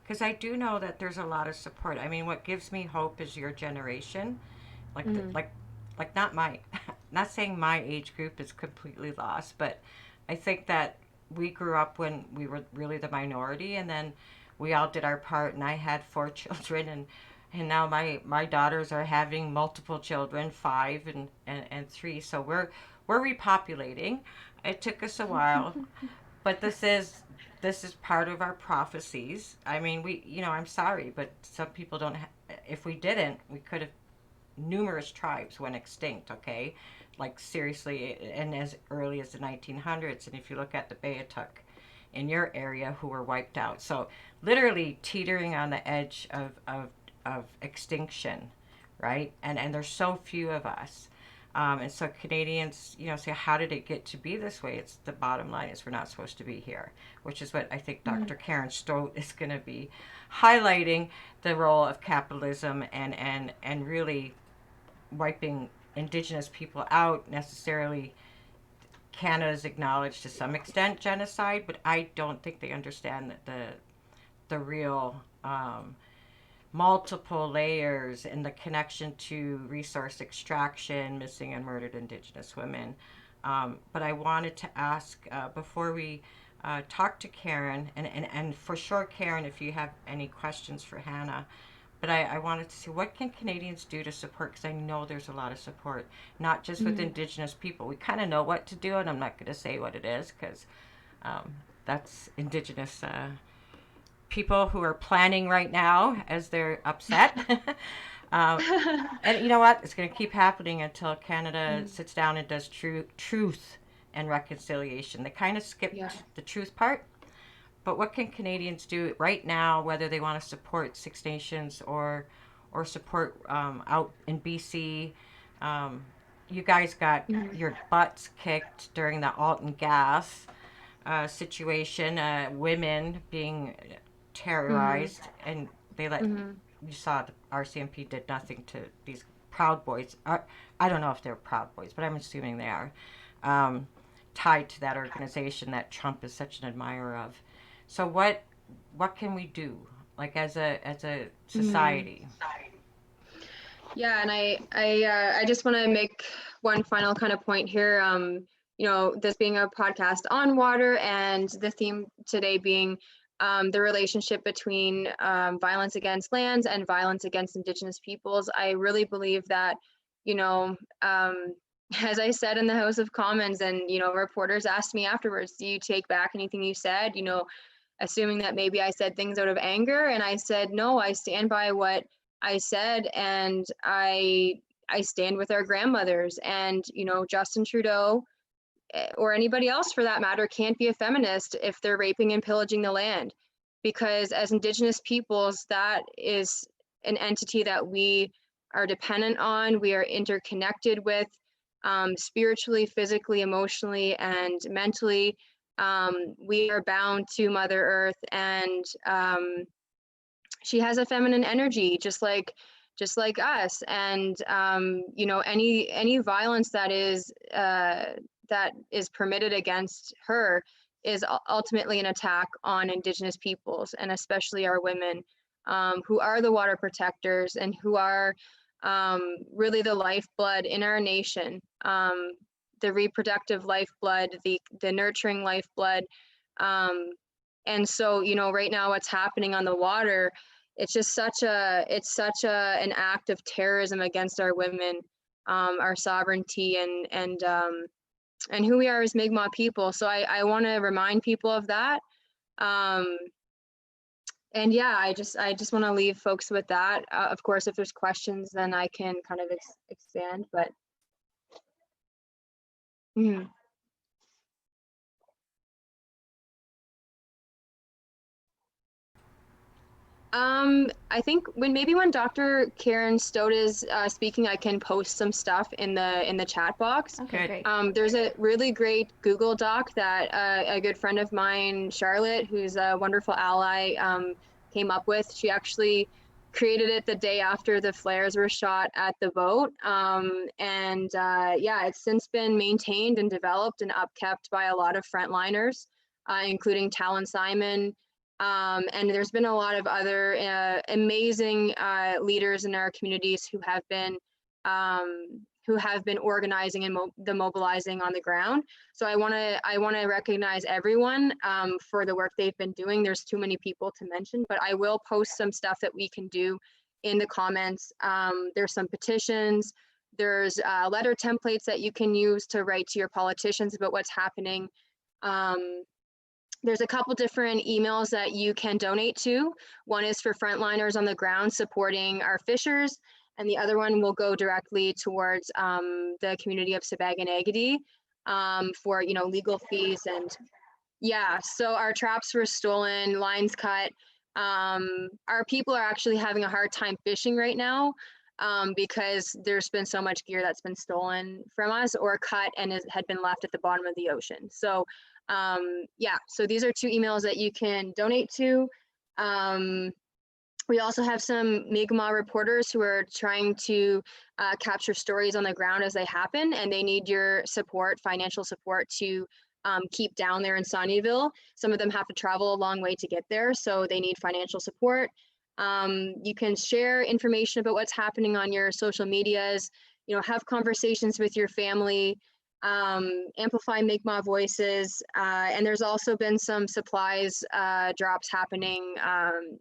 Because I do know that there's a lot of support. I mean, what gives me hope is your generation, like not my, not saying my age group is completely lost, but I think that we grew up when we were really the minority, and then we all did our part. And I had 4 children, and now my daughters are having multiple children, 5 and 3. So we're repopulating. It took us a while, but this is part of our prophecies. I mean, I'm sorry, but some people don't. If we didn't, we could have. Numerous tribes went extinct. Okay, like seriously, and as early as the 1900s. And if you look at the Beothuk in your area, who were wiped out, so literally teetering on the edge of extinction, right? And there's so few of us. And so Canadians, say, how did it get to be this way? It's the bottom line is we're not supposed to be here, which is what I think Dr. Karen Stote is going to be highlighting, the role of capitalism and really wiping Indigenous people out. Necessarily, Canada's acknowledged to some extent genocide, but I don't think they understand the real multiple layers and the connection to resource extraction, missing and murdered Indigenous women. But I wanted to ask before we talk to Karen, and for sure, Karen, if you have any questions for Hannah, but I wanted to see what can Canadians do to support, because I know there's a lot of support, not just with Indigenous people. We kind of know what to do, and I'm not going to say what it is, because that's Indigenous people who are planning right now as they're upset. And you know what? It's going to keep happening until Canada sits down and does truth and reconciliation. They kind of skipped the truth part. But what can Canadians do right now, whether they want to support Six Nations or support out in BC? You guys got your butts kicked during the Alton gas situation, women being terrorized, and they let you saw the RCMP did nothing to these Proud Boys. I don't know if they're Proud Boys, but I'm assuming they are tied to that organization that Trump is such an admirer of. So what can we do, like as a society? Yeah, and I just want to make one final kind of point here. This being a podcast on water, and the theme today being the relationship between violence against lands and violence against Indigenous peoples. I really believe that, as I said in the House of Commons, and reporters asked me afterwards, do you take back anything you said? Assuming that maybe I said things out of anger, and I said, no, I stand by what I said, and I stand with our grandmothers. And Justin Trudeau, or anybody else for that matter, can't be a feminist if they're raping and pillaging the land, because as Indigenous peoples, that is an entity that we are dependent on. We are interconnected with, spiritually, physically, emotionally, and mentally. We are bound to Mother Earth, and she has a feminine energy, just like us. And any violence that is permitted against her is ultimately an attack on Indigenous peoples, and especially our women, who are the water protectors and who are really the lifeblood in our nation, the reproductive lifeblood, the nurturing lifeblood. And so, you know, right now what's happening on the water, it's just such an act of terrorism against our women, our sovereignty, and who we are as Mi'kmaq people. So I want to remind people of that. And yeah, I just want to leave folks with that. Of course, if there's questions, then I can kind of expand, but. Mm. I think when Dr. Karen Stote is speaking, I can post some stuff in the chat box. Okay, great. There's a really great Google Doc that a good friend of mine, Charlotte, who's a wonderful ally, came up with. She actually created it the day after the flares were shot at the boat. Yeah, it's since been maintained and developed and upkept by a lot of frontliners, including Talon Simon. And there's been a lot of other amazing leaders in our communities who have been organizing and mobilizing on the ground. So I want to recognize everyone for the work they've been doing. There's too many people to mention, but I will post some stuff that we can do in the comments. There's some petitions. There's letter templates that you can use to write to your politicians about what's happening. There's a couple different emails that you can donate to. One is for frontliners on the ground supporting our fishers, and the other one will go directly towards the community of Sipekne'katik for, you know, legal fees. And yeah, so our traps were stolen, lines cut. Our people are actually having a hard time fishing right now because there's been so much gear that's been stolen from us or cut and had been left at the bottom of the ocean. So yeah, so these are two emails that you can donate to. We also have some Mi'kmaq reporters who are trying to capture stories on the ground as they happen, and they need your support, financial support, to keep down there in Saunieville. Some of them have to travel a long way to get there, so they need financial support. You can share information about what's happening on your social medias, you know, have conversations with your family, amplify Mi'kmaq voices, and there's also been some supplies drops happening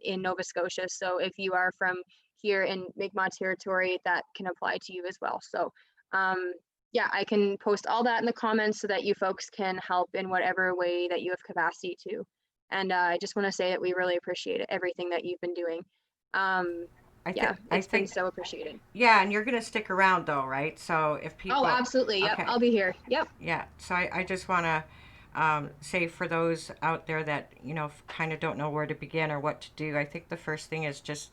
in Nova Scotia. So if you are from here in Mi'kmaq territory, that can apply to you as well. So yeah, I can post all that in the comments so that you folks can help in whatever way that you have capacity to. And I just want to say that we really appreciate it, everything that you've been doing. It's been so appreciated. Yeah, and you're going to stick around though, right? So if people... Oh, absolutely. Yep, okay. I'll be here. Yep. Yeah, so I just want to say for those out there that, you know, kind of don't know where to begin or what to do, I think the first thing is just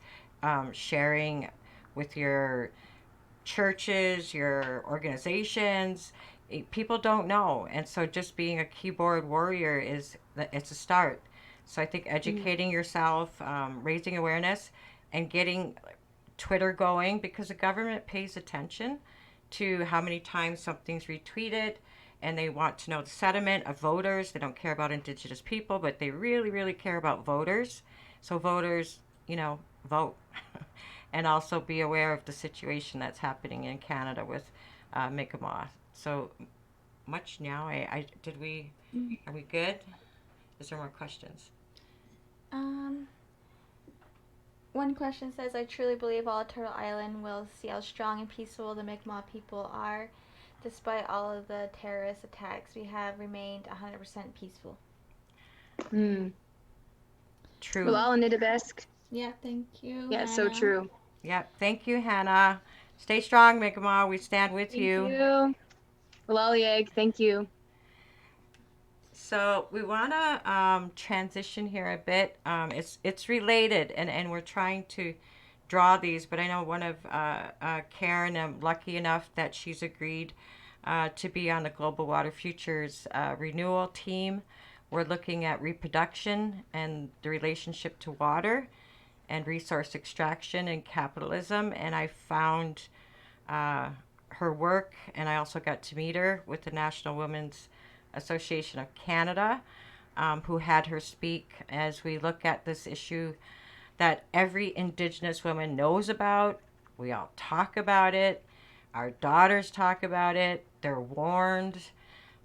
sharing with your churches, your organizations. People don't know, and so just being a keyboard warrior it's a start. So I think educating yourself, raising awareness, and getting Twitter going, because the government pays attention to how many times something's retweeted, and they want to know the sentiment of voters. They don't care about Indigenous people, but they really, really care about voters. So voters, you know, vote. And also be aware of the situation that's happening in Canada with Mi'kmaq. So much now. Are we good? Is there more questions? One question says, I truly believe all of Turtle Island will see how strong and peaceful the Mi'kmaq people are. Despite all of the terrorist attacks, we have remained 100% peaceful. True. Well, all in Nitabesk. Yeah, thank you. Yeah, Hannah. So true. Yeah, thank you, Hannah. Stay strong, Mi'kmaq. We stand with you. Thank you. Laurier, thank you. So we want to transition here a bit. It's related, and we're trying to draw these, but I know one of Karen, I'm lucky enough that she's agreed to be on the Global Water Futures renewal team. We're looking at reproduction and the relationship to water and resource extraction and capitalism, and I found her work, and I also got to meet her with the National Women's Association of Canada, who had her speak as we look at this issue that every Indigenous woman knows about. We all talk about it. Our daughters talk about it. They're warned.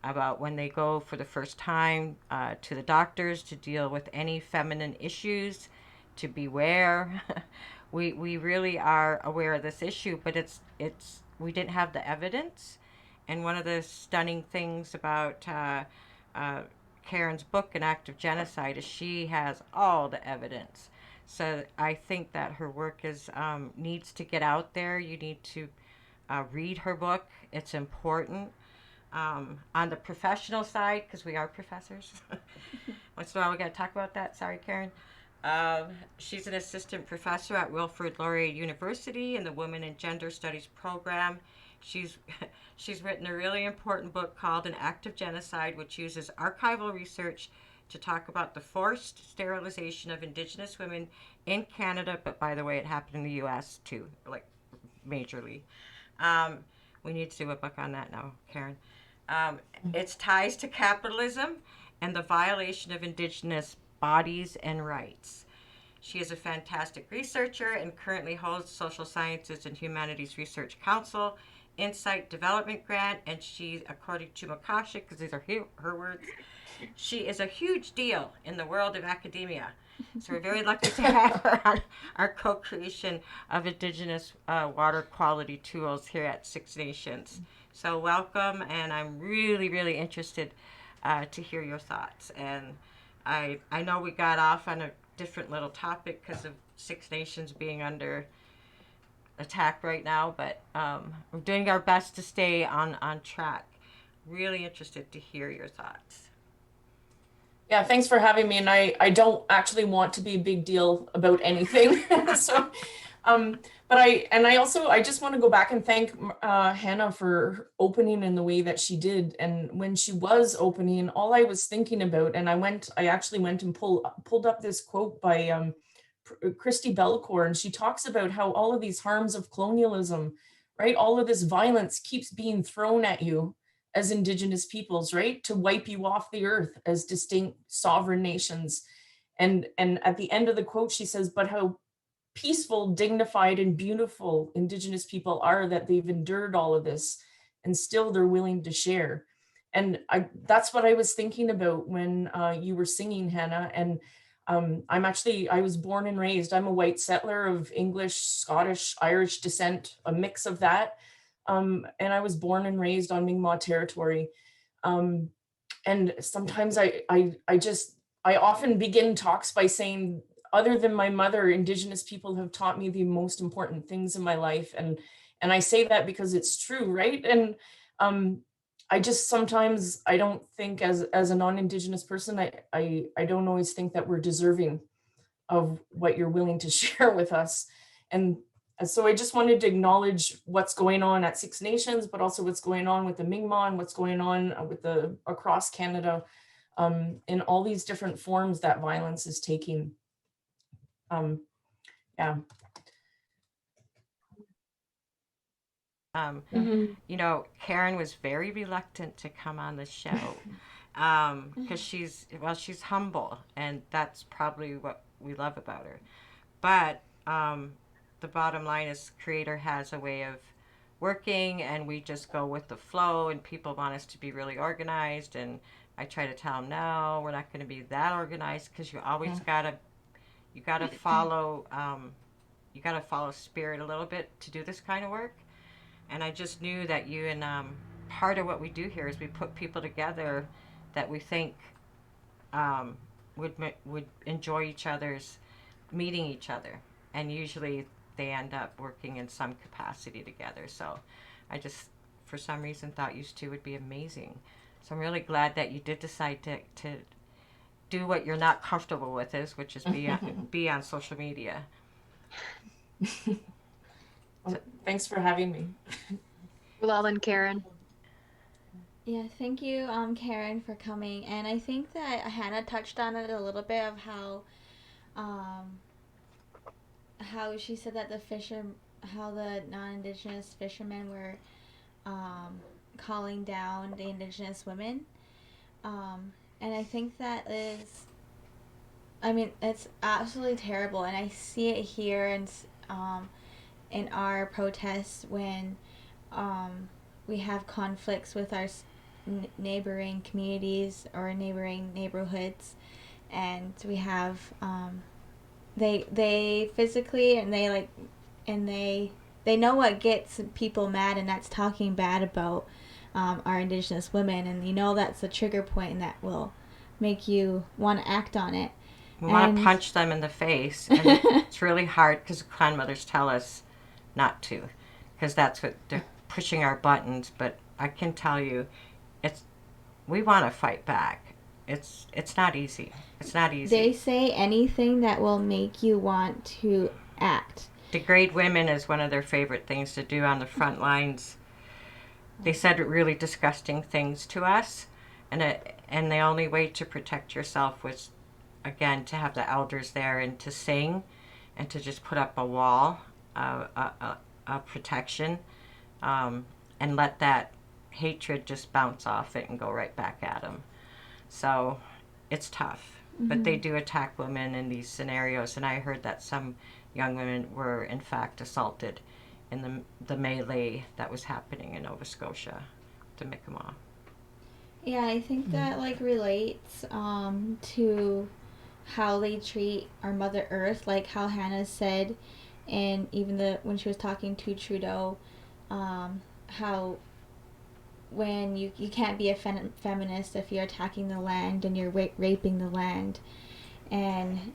about when they go for the first time to the doctors to deal with any feminine issues, to beware. We really are aware of this issue, but it's we didn't have the evidence. And one of the stunning things about Karen's book, An Act of Genocide, is she has all the evidence. So I think that her work is needs to get out there. You need to read her book. It's important. On the professional side, because we are professors, once in a while we got to talk about that. Sorry, Karen. She's an assistant professor at Wilfrid Laurier University in the Women and Gender Studies program. She's she's written a really important book called An Act of Genocide, which uses archival research to talk about the forced sterilization of Indigenous women in Canada, but by the way, it happened in the U.S. too, like majorly. We need to do a book on that now, Karen. Its ties to capitalism and the violation of Indigenous bodies and rights. She is a fantastic researcher and currently holds Social Sciences and Humanities Research Council Insight Development Grant, and she, according to Makasa, because these are her words, she is a huge deal in the world of academia. So we're very lucky to have her on our co-creation of Indigenous water quality tools here at Six Nations. So welcome, and I'm really, really interested to hear your thoughts. And I know we got off on a different little topic because of Six Nations being under attack right now, but we're doing our best to stay on track. Really interested to hear your thoughts. Yeah, thanks for having me. And I don't actually want to be a big deal about anything. So, but I just want to go back and thank Hannah for opening in the way that she did. And when she was opening, all I was thinking about, and I actually went and pulled up this quote by Christy Belcourt, and she talks about how all of these harms of colonialism, right? All of this violence keeps being thrown at you as Indigenous peoples, right? To wipe you off the earth as distinct sovereign nations. And at the end of the quote, she says, but how peaceful, dignified, and beautiful Indigenous people are, that they've endured all of this and still they're willing to share. And that's what I was thinking about when you were singing, Hannah. And I was born and raised, I'm a white settler of English, Scottish, Irish descent, a mix of that. And I was born and raised on Mi'kmaq territory. And sometimes I often begin talks by saying, other than my mother, Indigenous people have taught me the most important things in my life. And I say that because it's true, right? And I just sometimes, I don't think as a non-Indigenous person, I don't always think that we're deserving of what you're willing to share with us. And so I just wanted to acknowledge what's going on at Six Nations, but also what's going on with the Mi'kmaq and what's going on with across Canada in all these different forms that violence is taking. Yeah. You know, Karen was very reluctant to come on the show because she's humble, and that's probably what we love about her. But the bottom line is, Creator has a way of working, and we just go with the flow, and people want us to be really organized, and I try to tell them, no, we're not going to be that organized, because you always gotta follow spirit a little bit to do this kind of work. And I just knew that you and part of what we do here is we put people together that we think would enjoy each other's meeting each other, and usually they end up working in some capacity together. So I just, for some reason, thought you two would be amazing. So I'm really glad that you did decide to do what you're not comfortable with, which is be on social media. Well, thanks for having me. Well then, Karen. Yeah, thank you, Karen, for coming. And I think that Hannah touched on it a little bit of how she said that how the non-Indigenous fishermen were calling down the Indigenous women. And I think that is, I mean, it's absolutely terrible. And I see it here in our protests when we have conflicts with neighboring communities or neighboring neighborhoods, and we have they physically and they know what gets people mad, and that's talking bad about our Indigenous women, and that's a trigger point, and that will make you want to act on it. We want to punch them in the face, and it's really hard because grandmothers tell us not to, because that's what they're pushing our buttons. But I can tell you, we want to fight back. It's not easy. It's not easy. They say anything that will make you want to act. Degrade women is one of their favorite things to do on the front lines. They said really disgusting things to us, and the only way to protect yourself was, again, to have the elders there and to sing and to just put up a wall of protection, and let that hatred just bounce off it and go right back at them. So it's tough, but they do attack women in these scenarios, and I heard that some young women were in fact assaulted in the melee that was happening in Nova Scotia, the Mi'kmaq. Yeah, I think that relates to how they treat our Mother Earth, like how Hannah said, and even when she was talking to Trudeau, how when you can't be a feminist if you're attacking the land and you're raping the land, and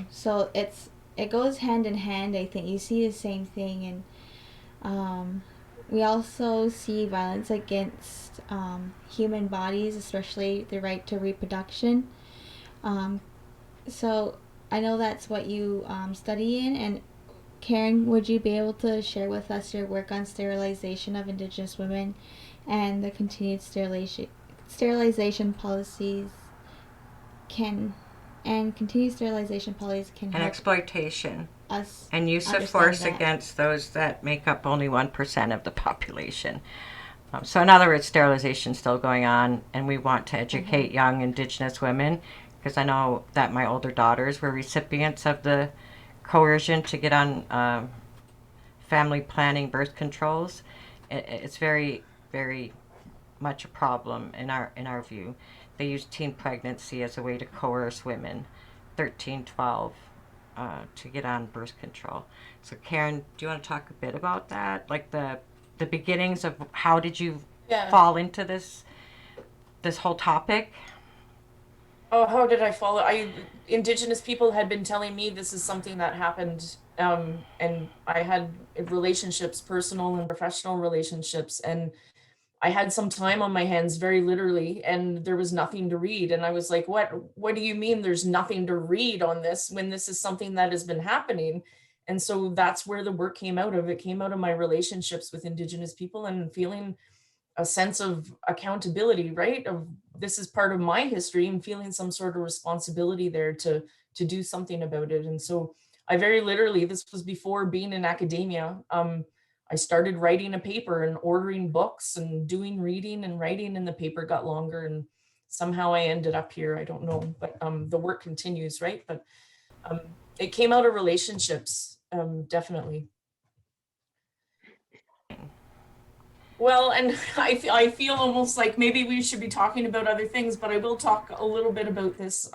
so it goes hand in hand. I think you see the same thing, and we also see violence against human bodies, especially the right to reproduction. So I know that's what you study in. And Karen, would you be able to share with us your work on sterilization of Indigenous women and the continued sterilization policies continued sterilization policies can and help exploitation us and use of force against those that make up only 1% of the population. So in other words, sterilization is still going on, and we want to educate young Indigenous women, because I know that my older daughters were recipients of the coercion to get on family planning birth controls. It's very, very much a problem in our view. They use teen pregnancy as a way to coerce women, 13, 12, to get on birth control. So Karen, do you want to talk a bit about that? Like the beginnings of how did you fall into this whole topic? Oh, how did I follow? Indigenous people had been telling me this is something that happened, and I had relationships, personal and professional relationships, and I had some time on my hands, very literally, and there was nothing to read. And I was like, what do you mean there's nothing to read on this when this is something that has been happening? And so that's where the work came out of. It came out of my relationships with Indigenous people and feeling a sense of accountability, right? Of this is part of my history, and feeling some sort of responsibility there to do something about it. And so I very literally, this was before being in academia, I started writing a paper and ordering books and doing reading and writing, and the paper got longer, and somehow I ended up here. I don't know, but the work continues, right? But it came out of relationships, definitely. Well, and I feel almost like maybe we should be talking about other things, but I will talk a little bit about this.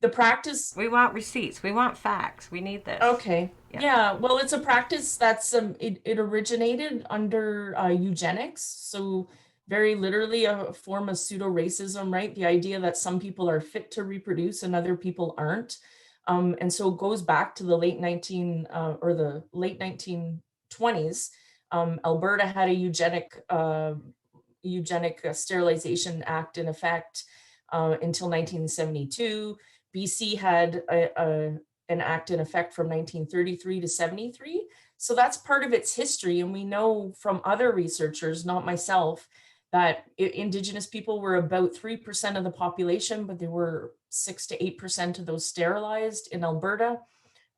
The practice. We want receipts. We want facts. We need this. Okay. Yeah. Well, it's a practice that's it originated under eugenics. So very literally a form of pseudo racism, right? The idea that some people are fit to reproduce and other people aren't. And so it goes back to the late 1920s. Alberta had a eugenic sterilization act in effect until 1972. BC had an act in effect from 1933 to 73. So that's part of its history. And we know from other researchers, not myself, that Indigenous people were about 3% of the population, but there were 6 to 8% of those sterilized in Alberta.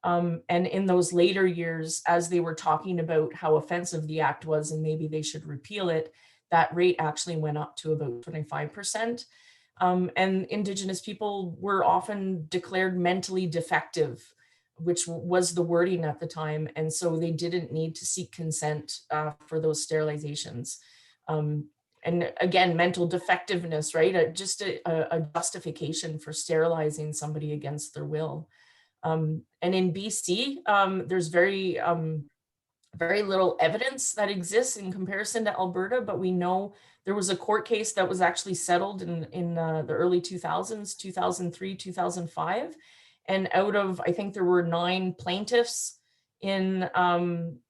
And in those later years, as they were talking about how offensive the act was and maybe they should repeal it, that rate actually went up to about 25%. And Indigenous people were often declared mentally defective, which was the wording at the time. And so they didn't need to seek consent for those sterilizations. and again, mental defectiveness, right? Just a justification for sterilizing somebody against their will. And in BC, there's very little evidence that exists in comparison to Alberta, but we know there was a court case that was actually settled in the early 2000s, 2003, 2005. And out of, I think there were 9 plaintiffs in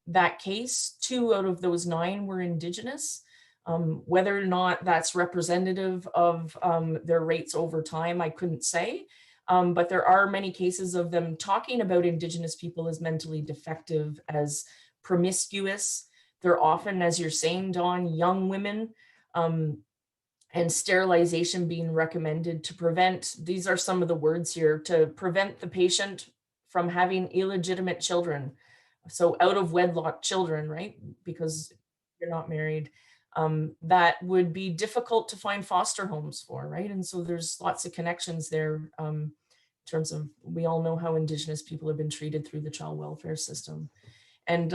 that case, 2 out of those 9 were Indigenous. Whether or not that's representative of their rates over time, I couldn't say. But there are many cases of them talking about Indigenous people as mentally defective, as promiscuous. They're often, as you're saying, Dawn, young women, and sterilization being recommended to prevent, these are some of the words here, to prevent the patient from having illegitimate children. So out of wedlock children, right? Because you're not married. That would be difficult to find foster homes for, right? And so there's lots of connections there in terms of, we all know how Indigenous people have been treated through the child welfare system. And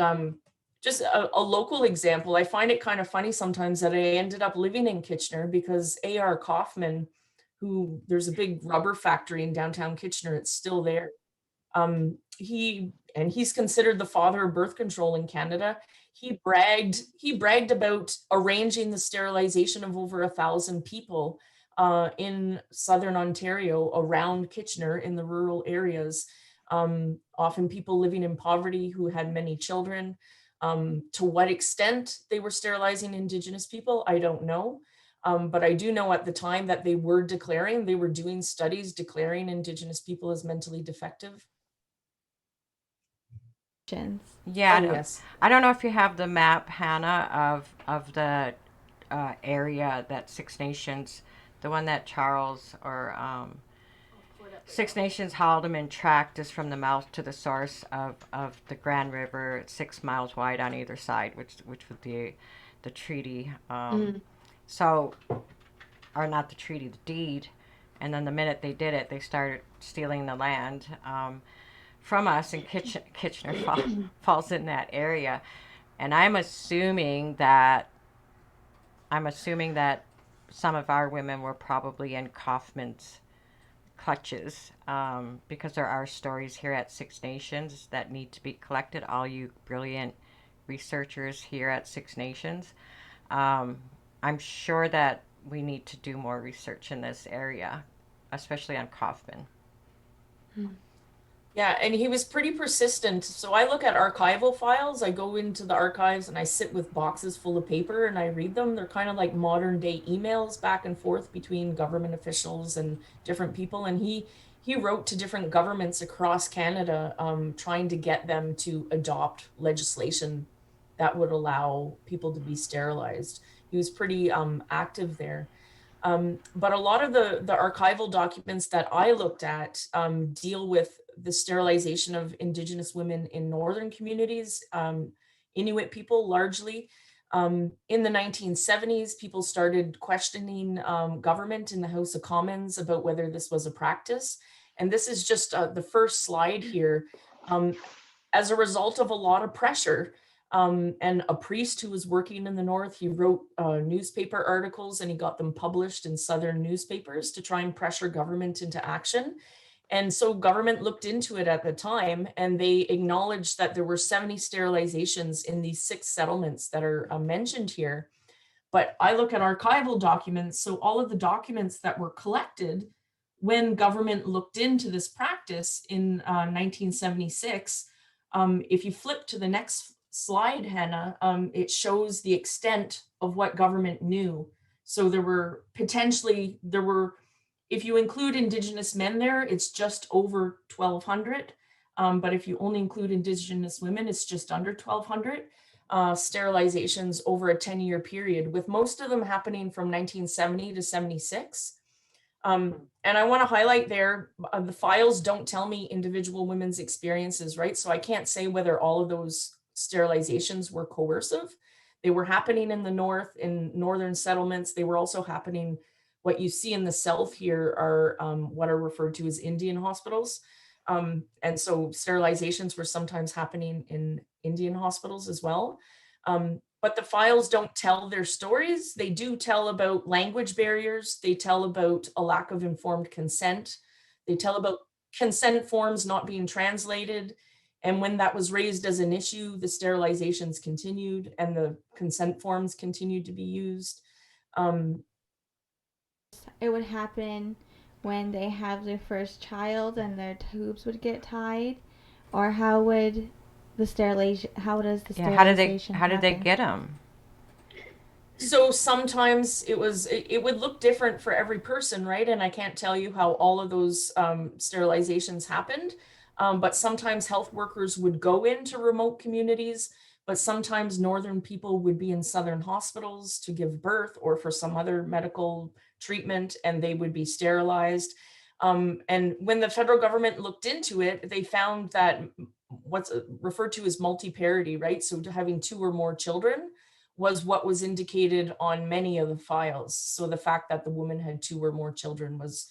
just a local example, I find it kind of funny sometimes that I ended up living in Kitchener because A.R. Kaufman, who, there's a big rubber factory in downtown Kitchener, it's still there. He's considered the father of birth control in Canada. He bragged about arranging the sterilization of over 1,000 people in Southern Ontario around Kitchener in the rural areas. Often people living in poverty who had many children. To what extent they were sterilizing Indigenous people, I don't know. But I do know at the time that they were doing studies declaring Indigenous people as mentally defective. Yeah, oh, yes. I don't know if you have the map, Hannah, of the area that Six Nations, the one that Charles or Six Nations Haldeman tract is from the mouth to the source of the Grand River. It's 6 miles wide on either side, which would be the treaty. So, or not the treaty, the deed. And then the minute they did it, they started stealing the land from us, and Kitchener falls in that area. And I'm assuming that some of our women were probably in Kaufman's clutches, because there are stories here at Six Nations that need to be collected. All you brilliant researchers here at Six Nations, I'm sure that we need to do more research in this area, especially on Kaufman. Yeah, and he was pretty persistent. So I look at archival files. I go into the archives and I sit with boxes full of paper and I read them. They're kind of like modern day emails back and forth between government officials and different people. And he wrote to different governments across Canada, trying to get them to adopt legislation that would allow people to be sterilized. He was pretty active there. But a lot of the archival documents that I looked at deal with the sterilization of Indigenous women in northern communities, Inuit people largely. In the 1970s, people started questioning government in the House of Commons about whether this was a practice. And this is just the first slide here. As a result of a lot of pressure, and a priest who was working in the north, he wrote newspaper articles and he got them published in southern newspapers to try and pressure government into action. And so government looked into it at the time, and they acknowledged that there were 70 sterilizations in these 6 settlements that are mentioned here. But I look at archival documents, so all of the documents that were collected when government looked into this practice in 1976, if you flip to the next slide, Hannah, it shows the extent of what government knew. So there were, if you include Indigenous men there, it's just over 1,200. But if you only include Indigenous women, it's just under 1,200 sterilizations over a 10-year period, with most of them happening from 1970 to 76. And I want to highlight there, the files don't tell me individual women's experiences, right? So I can't say whether all of those sterilizations were coercive. They were happening in the north, in northern settlements. They were also happening, what you see in the south here are what are referred to as Indian hospitals. And so sterilizations were sometimes happening in Indian hospitals as well. but the files don't tell their stories. They do tell about language barriers. They tell about a lack of informed consent. They tell about consent forms not being translated. And when that was raised as an issue, the sterilizations continued and the consent forms continued to be used. It would happen when they have their first child and their tubes would get tied, or how would the sterilization? How does the sterilization? How did they get them? So sometimes it would look different for every person, right? And I can't tell you how all of those sterilizations happened, but sometimes health workers would go into remote communities, but sometimes northern people would be in southern hospitals to give birth or for some other medical treatment, and they would be sterilized. And when the federal government looked into it, they found that what's referred to as multi-parity, right? So having 2 or more children was what was indicated on many of the files. So the fact that the woman had 2 or more children was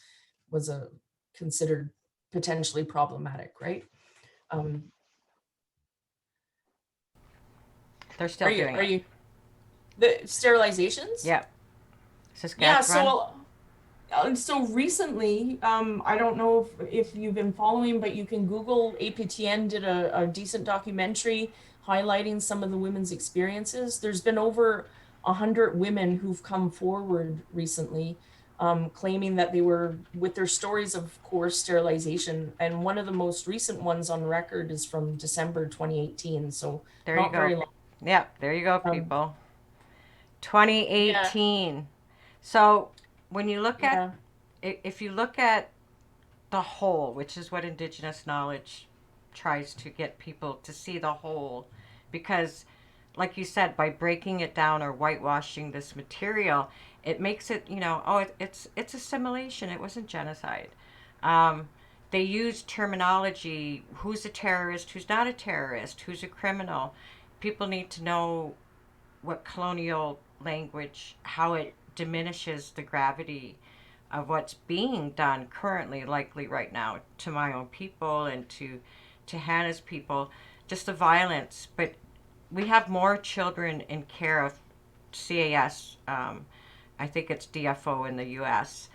a considered potentially problematic, right? They're still doing it. Are you the sterilizations? Yeah. Yeah. So recently, I don't know if you've been following, but you can Google. APTN did a decent documentary highlighting some of the women's experiences. There's been over 100 women who've come forward recently, claiming that they were with their stories of coerced sterilization. And one of the most recent ones on record is from December 2018. So there not you go. Very long. Yeah, there you go, people. 2018. Yeah. So when you look at, if you look at the whole, which is what Indigenous knowledge tries to get people to see the whole, because like you said, by breaking it down or whitewashing this material, it makes it, it's assimilation. It wasn't genocide. They use terminology, who's a terrorist, who's not a terrorist, who's a criminal. People need to know what colonial language, how it diminishes the gravity of what's being done currently, likely right now, to my own people and to Hannah's people, just the violence. But we have more children in care of CAS, I think it's DFO in the US,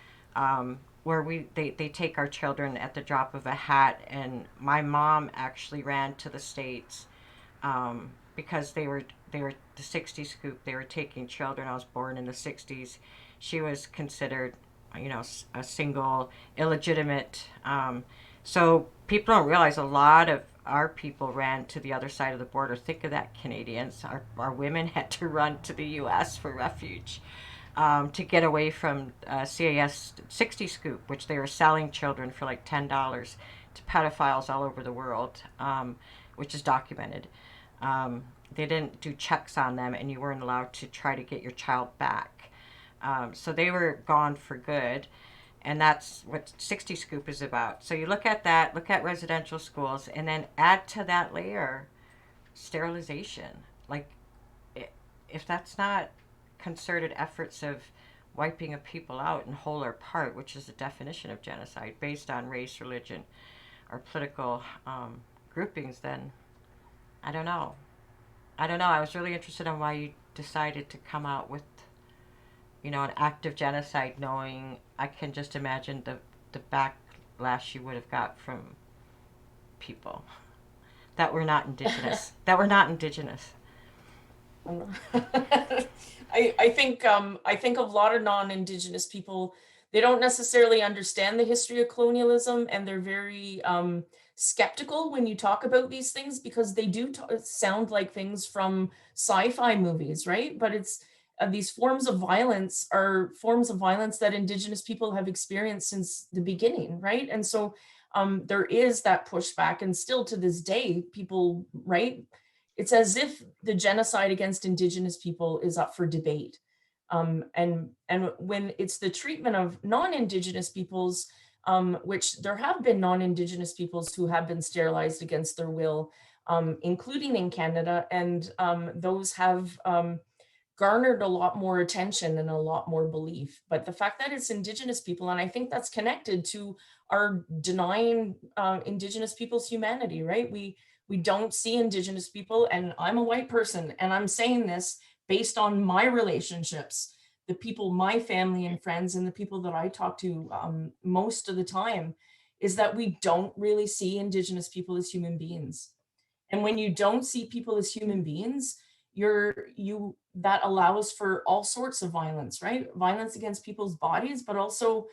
where they take our children at the drop of a hat. And my mom actually ran to the States because they were the 60s scoop. They were taking children. I was born in the 60s. She was considered, a single, illegitimate. So people don't realize a lot of our people ran to the other side of the border. Think of that, Canadians. Our women had to run to the U.S. for refuge to get away from CAS 60 scoop, which they were selling children for like $10 to pedophiles all over the world, which is documented. They didn't do checks on them, and you weren't allowed to try to get your child back. So they were gone for good, and that's what 60 Scoop is about. So you look at that, look at residential schools, and then add to that layer sterilization. Like, if that's not concerted efforts of wiping a people out in whole or part, which is the definition of genocide based on race, religion, or political groupings, then I don't know. I was really interested in why you decided to come out with, an act of genocide, knowing I can just imagine the backlash you would have got from people that were not Indigenous. I think a lot of non-Indigenous people, they don't necessarily understand the history of colonialism, and they're very skeptical when you talk about these things, because they do sound like things from sci-fi movies, right? But it's these forms of violence are forms of violence that Indigenous people have experienced since the beginning, right? And so there is that pushback, and still to this day, people, right? It's as if the genocide against Indigenous people is up for debate. And when it's the treatment of non-Indigenous peoples, which there have been non-Indigenous peoples who have been sterilized against their will, including in Canada, and those have garnered a lot more attention and a lot more belief. But the fact that it's Indigenous people, and I think that's connected to our denying Indigenous people's humanity, right? We don't see Indigenous people, and I'm a white person, and I'm saying this based on my relationships, the people, my family and friends, and the people that I talk to most of the time, is that we don't really see Indigenous people as human beings. And when you don't see people as human beings, that allows for all sorts of violence, right? Violence against people's bodies, but also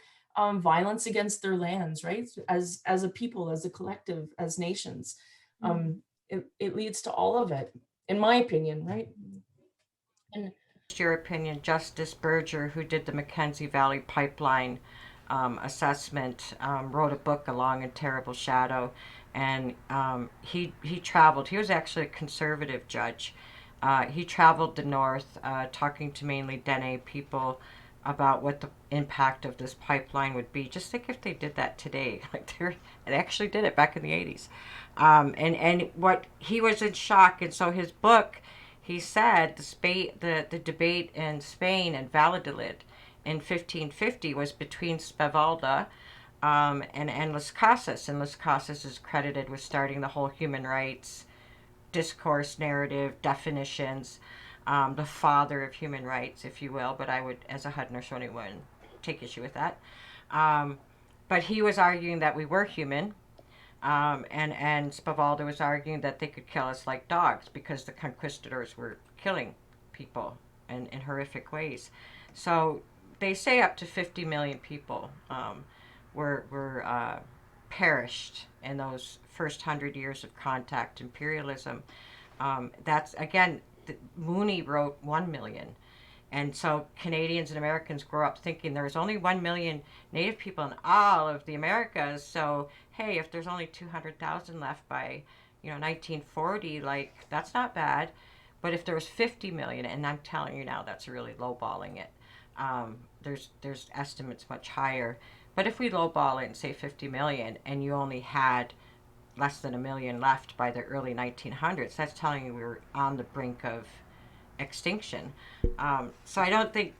violence against their lands, right? As a people, as a collective, as nations. It leads to all of it, in my opinion, right? And your opinion, Justice Berger, who did the Mackenzie Valley Pipeline assessment, wrote a book, A Long and Terrible Shadow, and he traveled. He was actually a conservative judge. He traveled the north, talking to mainly Dene people about what the impact of this pipeline would be. Just think if they did that today, like they actually did it back in the 80s. And what he was in shock, and so his book, he said the debate in Spain and Valladolid in 1550 was between Spavalda and Las Casas, and Las Casas is credited with starting the whole human rights discourse, narrative, definitions, the father of human rights, if you will, but I would, as a Haudenosaunee, wouldn't take issue with that. But he was arguing that we were human, and Spavalda was arguing that they could kill us like dogs because the conquistadors were killing people in horrific ways. So they say up to 50 million people were perished in those first 100 years of contact imperialism. That's, again, Mooney wrote 1 million. And so Canadians and Americans grow up thinking there's only 1 million Native people in all of the Americas. So, hey, if there's only 200,000 left by, 1940, like, that's not bad. But if there was 50 million, and I'm telling you now, that's really lowballing it. There's estimates much higher. But if we lowball it and say 50 million, and you only had less than 1 million left by the early 1900s, that's telling you we were on the brink of extinction. So I don't think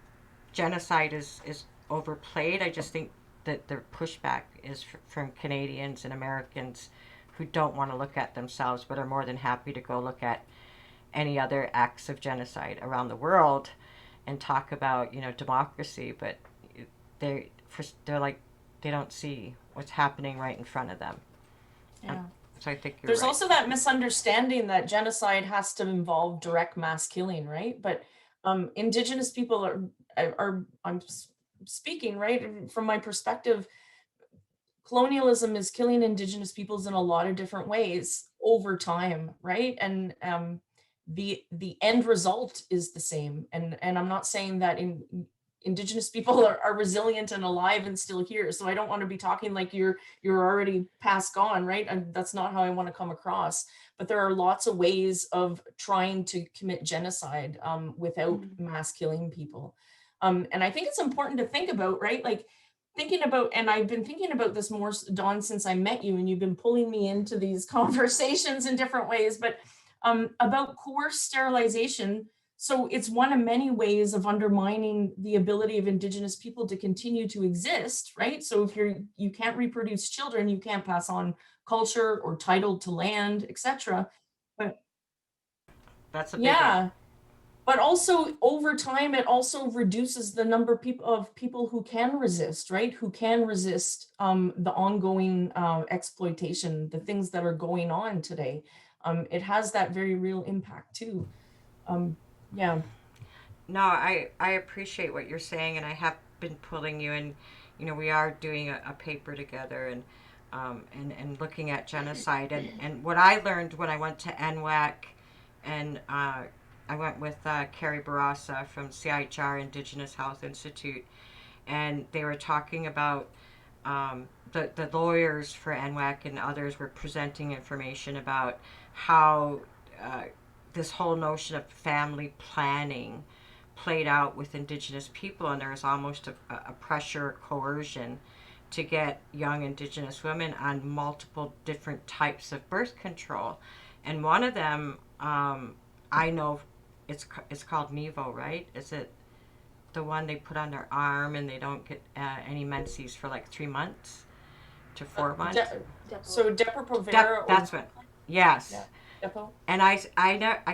genocide is overplayed. I just think that the pushback is from Canadians and Americans who don't want to look at themselves but are more than happy to go look at any other acts of genocide around the world and talk about democracy, but they're like, they don't see what's happening right in front of them. Yeah. So I think there's right. also that misunderstanding that genocide has to involve direct mass killing, right? But Indigenous people are I'm speaking right from my perspective. Colonialism is killing Indigenous peoples in a lot of different ways over time, right? And the end result is the same. And I'm not saying that Indigenous people are resilient and alive and still here. So I don't want to be talking like you're already past gone, right? And that's not how I want to come across. But there are lots of ways of trying to commit genocide without mass killing people. And I think it's important to think about, right? Like thinking about, and I've been thinking about this more, Dawn, since I met you, and you've been pulling me into these conversations in different ways, but about coerced sterilization. So it's one of many ways of undermining the ability of Indigenous people to continue to exist, right? So if you can't reproduce children, you can't pass on culture or title to land, etc. But that's a big one. But also over time, it also reduces the number of people who can resist, right? Who can resist the ongoing exploitation, the things that are going on today. It has that very real impact too. Yeah. No, I appreciate what you're saying, and I have been pulling you, and we are doing a paper together, and looking at genocide, and what I learned when I went to NWAC, and I went with Carrie Barassa from CIHR Indigenous Health Institute, and they were talking about the lawyers for NWAC and others were presenting information about how this whole notion of family planning played out with Indigenous people, and there was almost a pressure, coercion to get young Indigenous women on multiple different types of birth control. And one of them, I know, it's called Nevo, right? Is it the one they put on their arm and they don't get any menses for like 3 months to 4 months? So Depo-Provera. That's what. Yes. Yeah. Depot. And I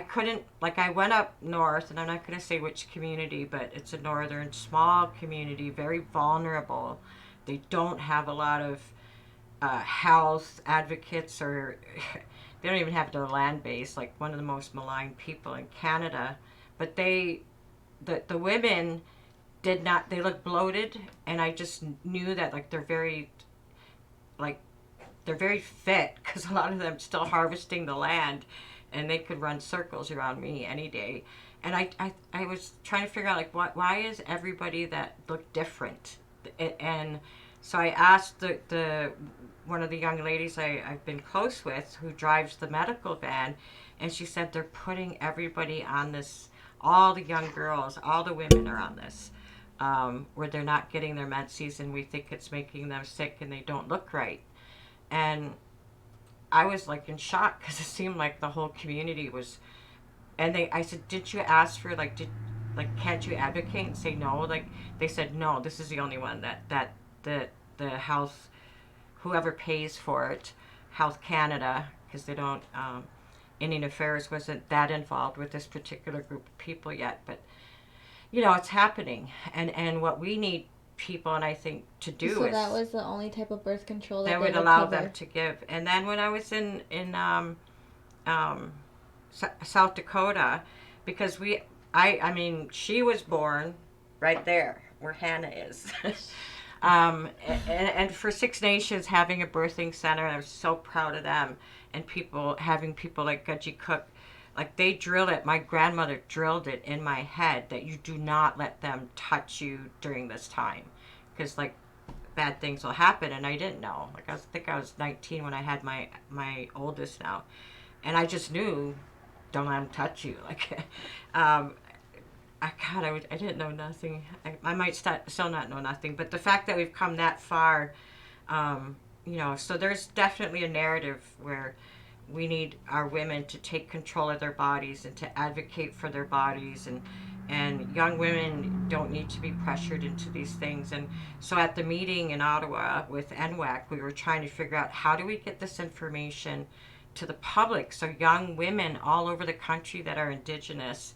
couldn't, like, I went up north, and I'm not going to say which community, but it's a northern small community, very vulnerable. They don't have a lot of health advocates, or they don't even have their land base, like one of the most maligned people in Canada. But the women did not, they look bloated, and I just knew that, like, like, they're very fit, because a lot of them still harvesting the land, and they could run circles around me any day. And I was trying to figure out, like, why is everybody that look different? And so I asked the one of the young ladies I've been close with, who drives the medical van, and she said they're putting everybody on this, all the young girls, all the women are on this, where they're not getting their menses, and we think it's making them sick, and they don't look right. And I was, like, in shock, because it seemed like the whole community was. And I said, did you ask for, like, can't you advocate and say no? Like, they said no. This is the only one that the health, whoever pays for it, Health Canada, because they don't. Indian Affairs wasn't that involved with this particular group of people yet, but it's happening, and what we need people, and I think, to do So is, that was the only type of birth control that that they would would allow cover. them to give. And then when I was in South Dakota, because I mean, she was born right there where Hannah is. And for Six Nations having a birthing center, and I was so proud of them, and having people like Gudgy Cook, like, they drill it. My grandmother drilled it in my head that you do not let them touch you during this time, because, like, bad things will happen. And I didn't know. Like, I think I was 19 when I had my oldest now, and I just knew, don't let them touch you. Like, I didn't know nothing. I might still not know nothing, but the fact that we've come that far, so there's definitely a narrative where we need our women to take control of their bodies and to advocate for their bodies, and young women don't need to be pressured into these things. And so at the meeting in Ottawa with NWAC, we were trying to figure out, how do we get this information to the public, so young women all over the country that are Indigenous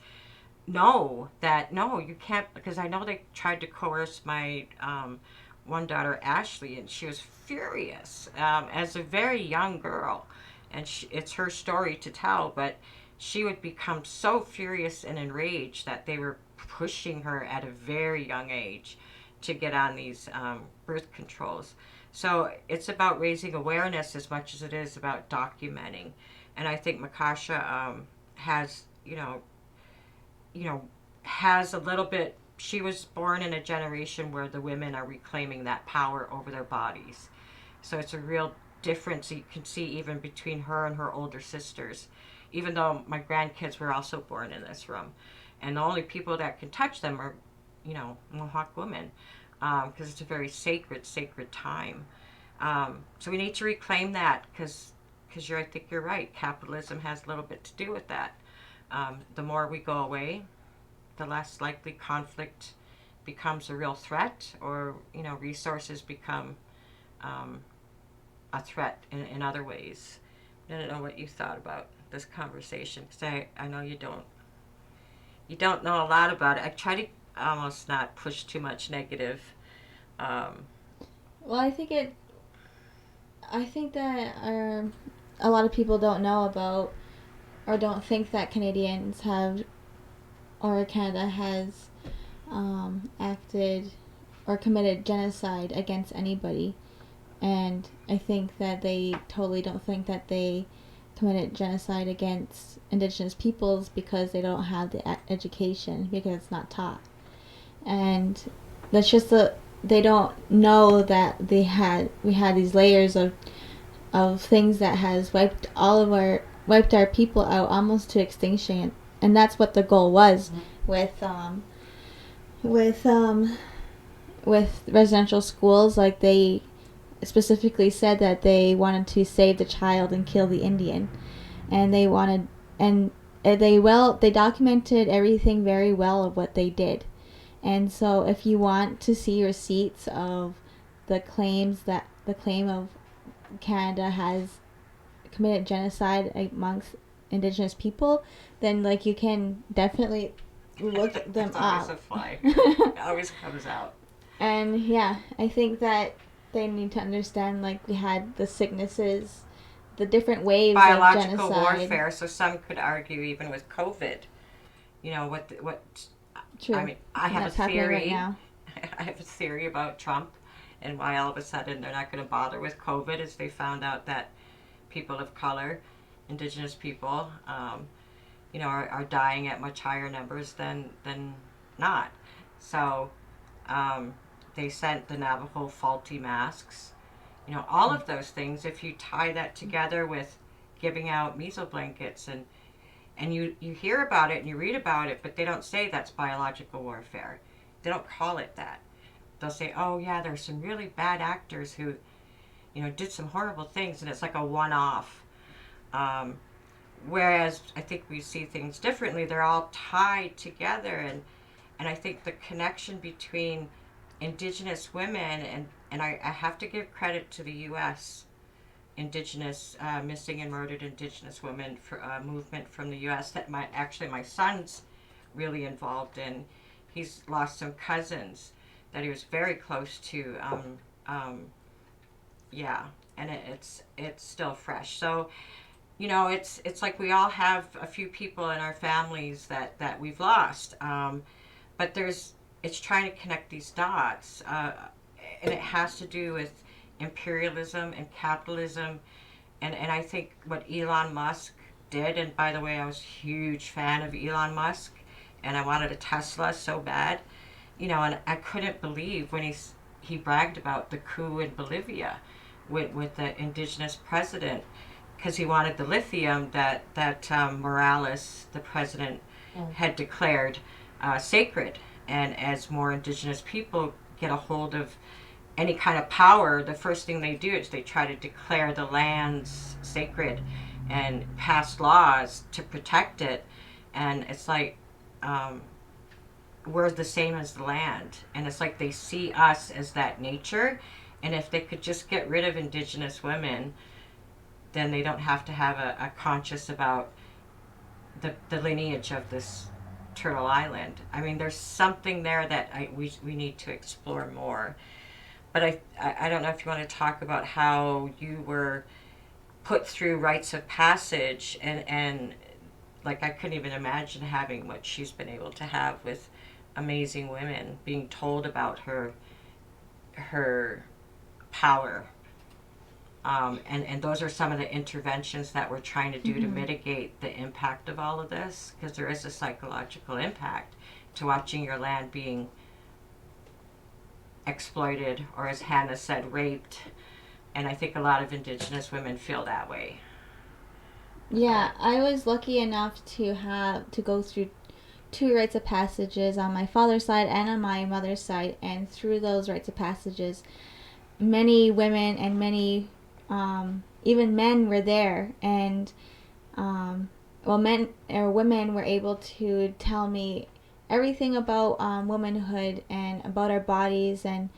know that, no, you can't, because I know they tried to coerce my one daughter, Ashley, and she was furious as a very young girl, and it's her story to tell, but she would become so furious and enraged that they were pushing her at a very young age to get on these birth controls. So it's about raising awareness as much as it is about documenting. And I think Makasa has, has a little bit. She was born in a generation where the women are reclaiming that power over their bodies. So it's a real difference you can see even between her and her older sisters, even though my grandkids were also born in this room. And the only people that can touch them are, Mohawk women, because it's a very sacred time. So we need to reclaim that, because I think you're right. Capitalism has a little bit to do with that. The more we go away, the less likely conflict becomes a real threat, or resources become a threat in other ways. I don't know what you thought about this conversation, because I know you don't know a lot about it. I try to almost not push too much negative. Well, I think that a lot of people don't know about, or don't think that Canadians have, or Canada has acted or committed genocide against anybody. And I think that they totally don't think that they committed genocide against Indigenous peoples, because they don't have the education, because it's not taught. And that's just they don't know that we had these layers of things that has wiped our people out almost to extinction. And that's what the goal was. Mm-hmm. with residential schools. Like, they specifically said that they wanted to save the child and kill the Indian, and they documented everything very well of what they did. And so if you want to see receipts of the claim of Canada has committed genocide amongst Indigenous people, then like you can definitely look them It's always up. a fly. It always comes out. And yeah, I think that they need to understand like we had the sicknesses, the different waves Biological of genocide. warfare. So some could argue even with COVID. You know what? True. I mean, I have That's a happening theory. right now. I have a theory about Trump and why all of a sudden they're not going to bother with COVID is they found out that people of color, Indigenous people, are dying at much higher numbers than not. So they sent the Navajo faulty masks. All of those things, if you tie that together with giving out measles blankets and you hear about it and you read about it, but they don't say that's biological warfare. They don't call it that. They'll say, oh yeah, there's some really bad actors who, did some horrible things, and it's like a one-off. Whereas I think we see things differently. They're all tied together, and I think the connection between Indigenous women and I have to give credit to the U.S. Indigenous missing and murdered Indigenous women for movement from the U.S. that my son's really involved in. He's lost some cousins that he was very close to. And it's still fresh. So, it's like we all have a few people in our families that we've lost. But it's trying to connect these dots, and it has to do with imperialism and capitalism, and I think what Elon Musk did. And by the way, I was a huge fan of Elon Musk, and I wanted a Tesla so bad, and I couldn't believe when he bragged about the coup in Bolivia with the indigenous president, because he wanted the lithium that Morales, the president, had declared sacred. And as more indigenous people get a hold of any kind of power, the first thing they do is they try to declare the lands sacred and pass laws to protect it. And it's like we're the same as the land, and it's like they see us as that nature. And if they could just get rid of Indigenous women, then they don't have to have a conscious about the lineage of this Turtle Island. I mean, there's something there that we need to explore more. But I don't know if you want to talk about how you were put through rites of passage, and like I couldn't even imagine having what she's been able to have with amazing women, being told about her power. And those are some of the interventions that we're trying to do to mitigate the impact of all of this, because there is a psychological impact to watching your land being exploited, or as Hannah said, raped. And I think a lot of Indigenous women feel that way. Yeah, I was lucky enough to go through 2 rites of passages on my father's side and on my mother's side, and through those rites of passages, many women and many even men were there, and men or women were able to tell me everything about womanhood and about our bodies, and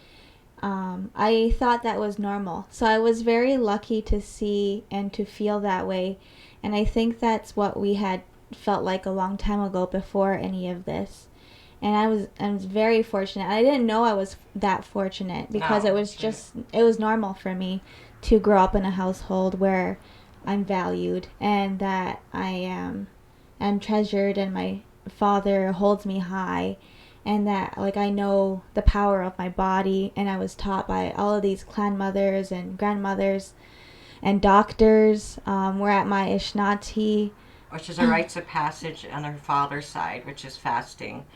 I thought that was normal. So I was very lucky to see and to feel that way, and I think that's what we had felt like a long time ago before any of this. And I was very fortunate. I didn't know I was that fortunate, because it was normal for me to grow up in a household where I'm valued and that I am treasured, and my father holds me high, and that like I know the power of my body. And I was taught by all of these clan mothers and grandmothers and doctors. We're at my Ishnati, Which is a rites of passage on her father's side, which is fasting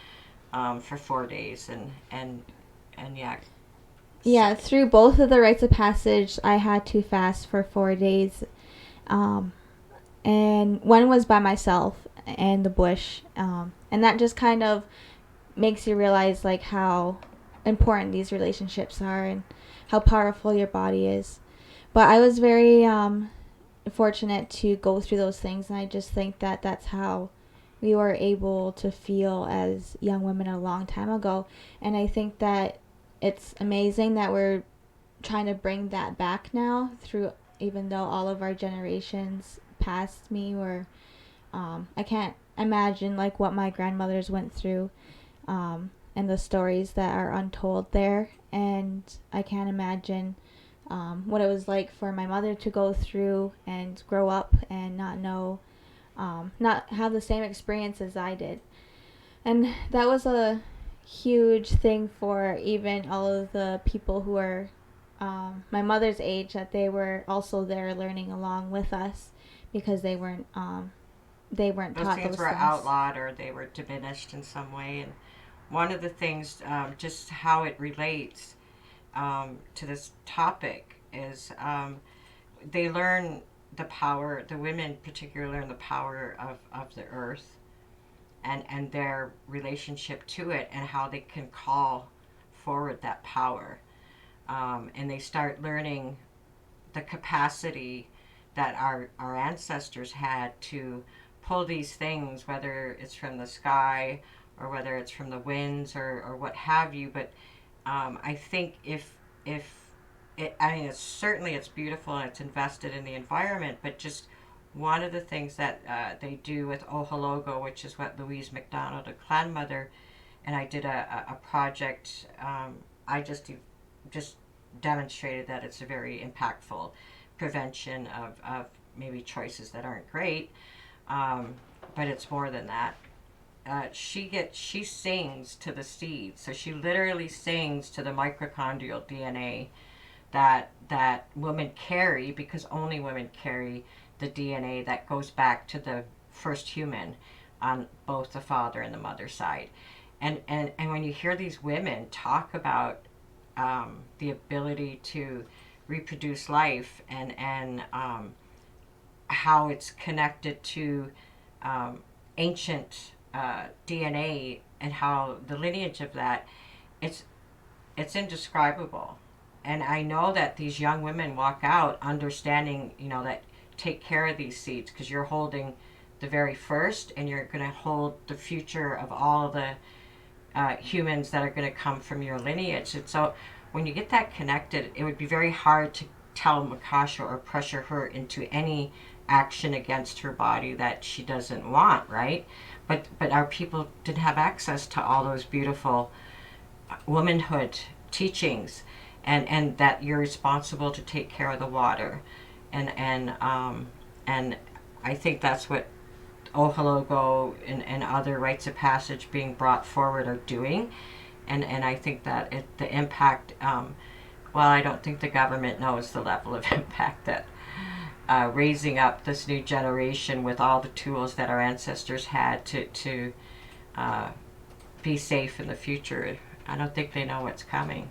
for 4 days, and yeah. Yeah, through both of the rites of passage, I had to fast for 4 days. And one was by myself in the bush. And that just kind of makes you realize like how important these relationships are and how powerful your body is. But I was very fortunate to go through those things, and I just think that that's how we were able to feel as young women a long time ago. And I think that it's amazing that we're trying to bring that back now through even though all of our generations past me were, I can't imagine like what my grandmothers went through, and the stories that are untold there. And I can't imagine what it was like for my mother to go through and grow up and not know, not have the same experience as I did. And that was a huge thing for even all of the people who are my mother's age, that they were also there learning along with us, because they weren't Those taught things those were things. outlawed or they were diminished in some way. And one of the things, just how it relates to this topic, is they learn the power, the women particularly learn the power of the earth, and their relationship to it, and how they can call forward that power. And they start learning the capacity that our ancestors had to pull these things, whether it's from the sky or whether it's from the winds or what have you. But I think if it, I mean, it's beautiful and it's invested in the environment, but just one of the things that they do with Ohologo, which is what Louise MacDonald, a clan mother, and I did a project. I just demonstrated that it's a very impactful prevention of maybe choices that aren't great, but it's more than that. She sings to the seeds, so she literally sings to the mitochondrial DNA that women carry, because only women carry the DNA that goes back to the first human on both the father and the mother side. And when you hear these women talk about the ability to reproduce life, and how it's connected to ancient DNA, and how the lineage of that, it's it's indescribable. And I know that these young women walk out understanding, that take care of these seeds, because you're holding the very first, and you're going to hold the future of all the humans that are going to come from your lineage. And so when you get that connected, it would be very hard to tell Makasha or pressure her into any action against her body that she doesn't want, right? But our people didn't have access to all those beautiful womanhood teachings, and that you're responsible to take care of the water, and I think that's what Ohologo and other rites of passage being brought forward are doing, and I think that the impact. Well, I don't think the government knows the level of impact that raising up this new generation with all the tools that our ancestors had to be safe in the future. I don't think they know what's coming.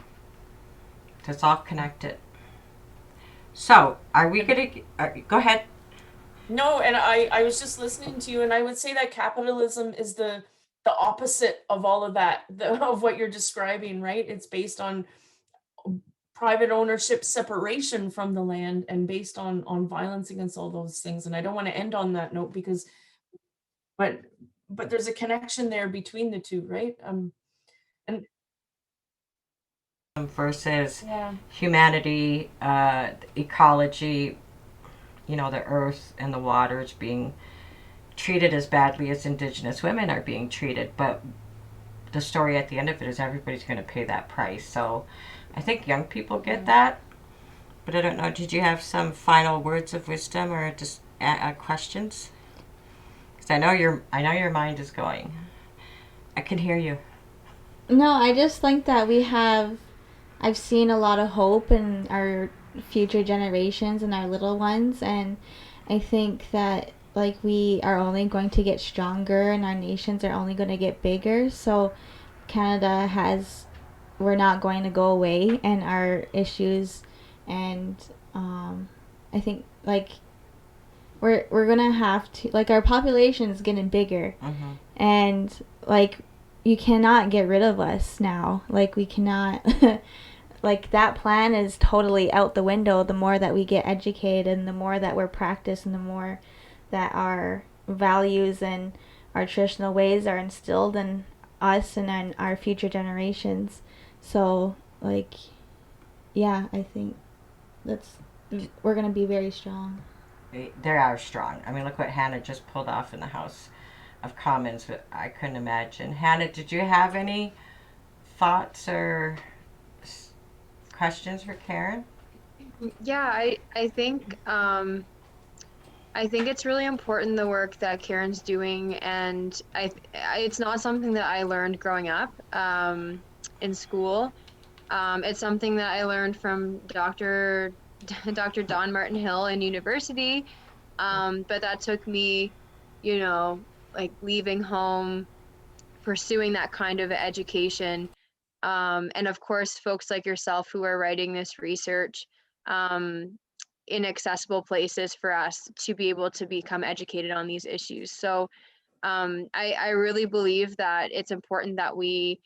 It's all connected. So, are we going to... Go ahead. No, and I was just listening to you, and I would say that capitalism is the opposite of all of that, of what you're describing, right? It's based on private ownership separation from the land, and based on violence against all those things. And I don't want to end on that note, because but there's a connection there between the two, right? And versus yeah, humanity, ecology, the earth and the waters being treated as badly as Indigenous women are being treated. But the story at the end of it is everybody's going to pay that price. So I think young people get that. But I don't know, did you have some final words of wisdom or just questions? Because I know your mind is going. I can hear you. No, I just think that I've seen a lot of hope in our future generations and our little ones, and I think that like we are only going to get stronger and our nations are only going to get bigger. So we're not going to go away, and our issues, and I think like we're gonna have to, like, our population is getting bigger, and like you cannot get rid of us now. Like we cannot like that plan is totally out the window the more that we get educated, and the more that we're practiced, and the more that our values and our traditional ways are instilled in us and in our future generations. So like, yeah, I think that's we're going to be very strong. They are strong. I mean, look what Hannah just pulled off in the House of Commons. I couldn't imagine. Hannah, did you have any thoughts or questions for Karen? Yeah, I think it's really important, the work that Karen's doing, and it's not something that I learned growing up in school. It's something that I learned from Dr. Dawn Martin Hill in university, but that took me, you know, like leaving home, pursuing that kind of education, and of course, folks like yourself who are writing this research. In accessible places for us to be able to become educated on these issues. So I really believe that it's important that we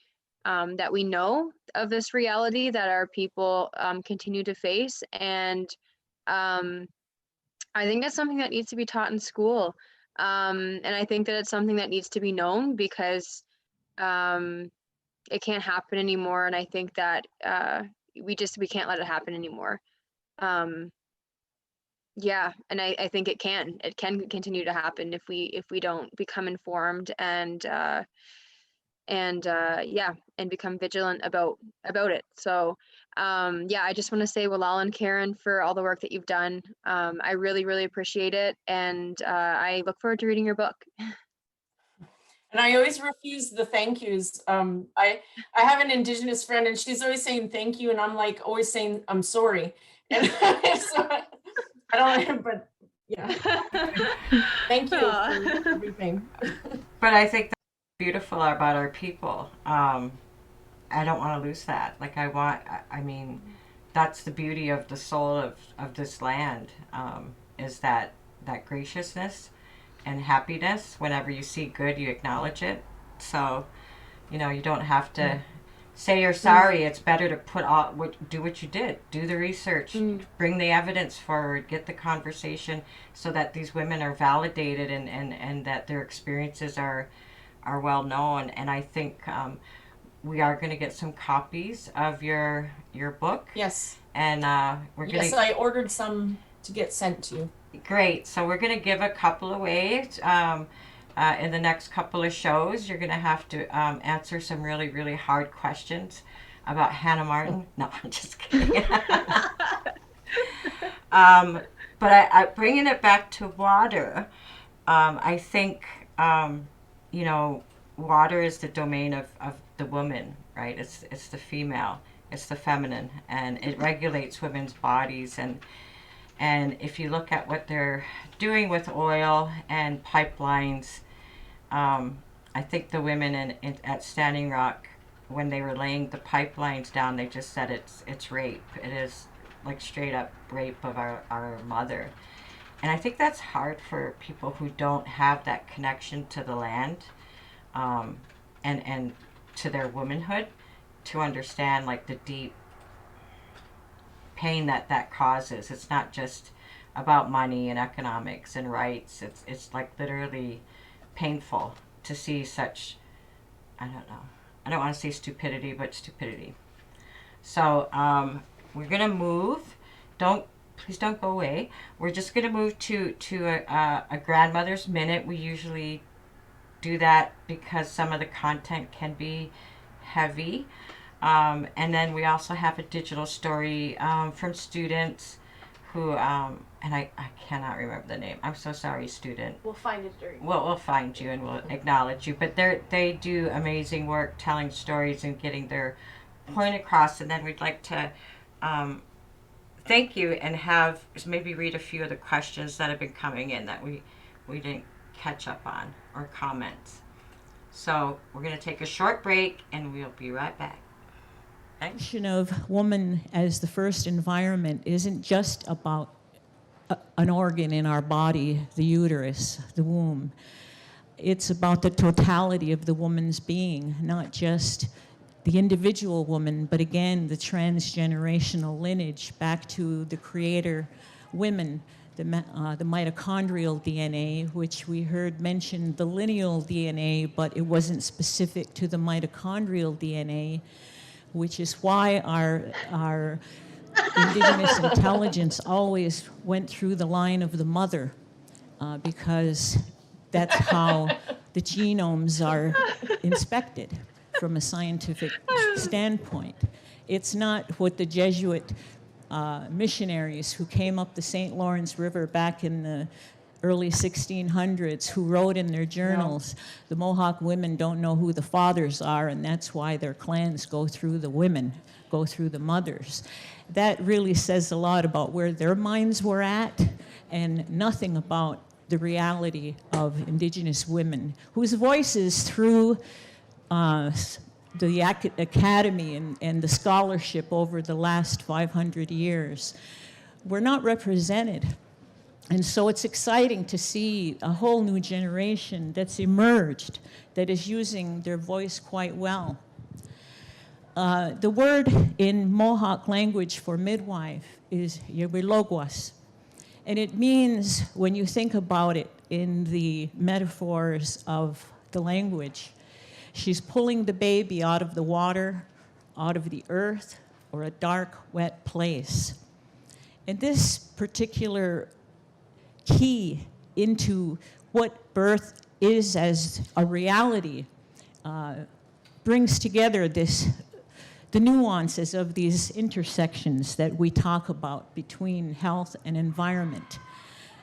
know of this reality that our people continue to face, and I think it's something that needs to be taught in school, and I think that it's something that needs to be known, because it can't happen anymore, and I think that we can't let it happen anymore. Yeah, and I think it can continue to happen if we don't become informed and yeah, and become vigilant about it. So yeah, I just want to say Walal and Karen for all the work that you've done. I really appreciate it, and I look forward to reading your book. And I always refuse the thank yous. I have an Indigenous friend, and she's always saying thank you, and I'm like always saying I'm sorry. And so I don't, but yeah. Thank you for everything. But I think that's beautiful about our people. I don't want to lose that. Like I mean, that's the beauty of the soul of this land, is that graciousness and happiness. Whenever you see good, you acknowledge it. So, you know, you don't have to say you're sorry. It's better to do what you did. Do the research, bring the evidence forward, get the conversation, so that these women are validated and that their experiences are well known. And I think we are going to get some copies of your book. Yes. And we're going to. Yes, I ordered some to get sent to you. Great. So we're going to give a couple away. In the next couple of shows, you're going to have to answer some really hard questions about Hannah Martin. No, I'm just kidding. But I bringing it back to water, I think, you know, water is the domain of the woman, right? It's the female, it's the feminine, and it regulates women's bodies. And if you look at what they're doing with oil and pipelines, I think the women at Standing Rock, when they were laying the pipelines down, they just said it's rape. It is like straight up rape of our mother. And I think that's hard for people who don't have that connection to the land, and to their womanhood, to understand like the deep pain that causes. It's not just about money and economics and rights. It's like literally painful to see such, I don't know, I don't want to say stupidity, but stupidity. So we're gonna move. Please don't go away. We're just gonna move to a grandmother's minute. We usually do that because some of the content can be heavy. And then we also have a digital story from students who, and I cannot remember the name. I'm so sorry, student. We'll find it during. We'll find you and we'll acknowledge you. But they do amazing work telling stories and getting their point across. And then we'd like to thank you and have maybe read a few of the questions that have been coming in that we didn't catch up on, or comments. So we're going to take a short break and we'll be right back. The question of woman as the first environment isn't just about an organ in our body, the uterus, the womb. It's about the totality of the woman's being, not just the individual woman, but again, the transgenerational lineage back to the creator women, the mitochondrial DNA, which we heard mentioned the lineal DNA, but it wasn't specific to the mitochondrial DNA, which is why our Indigenous intelligence always went through the line of the mother because that's how the genomes are inspected from a scientific standpoint. It's not what the Jesuit missionaries who came up the St. Lawrence River back in the early 1600s who wrote in their journals, the Mohawk women don't know who the fathers are, and that's why their clans go through the women, go through the mothers. That really says a lot about where their minds were at, and nothing about the reality of Indigenous women, whose voices through the academy and the scholarship over the last 500 years were not represented. And so it's exciting to see a whole new generation that's emerged that is using their voice quite well. The word in Mohawk language for midwife is yewilogwas. And it means, when you think about it in the metaphors of the language, she's pulling the baby out of the water, out of the earth, or a dark, wet place. And this particular key into what birth is as a reality brings together the nuances of these intersections that we talk about between health and environment.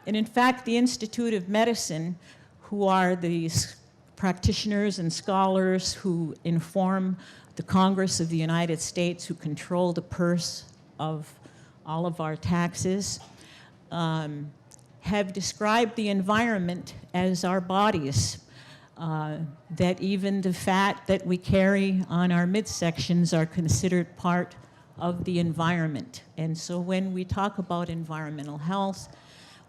And in fact, the Institute of Medicine, who are these practitioners and scholars who inform the Congress of the United States, who control the purse of all of our taxes, have described the environment as our bodies. That even the fat that we carry on our midsections are considered part of the environment. And so when we talk about environmental health,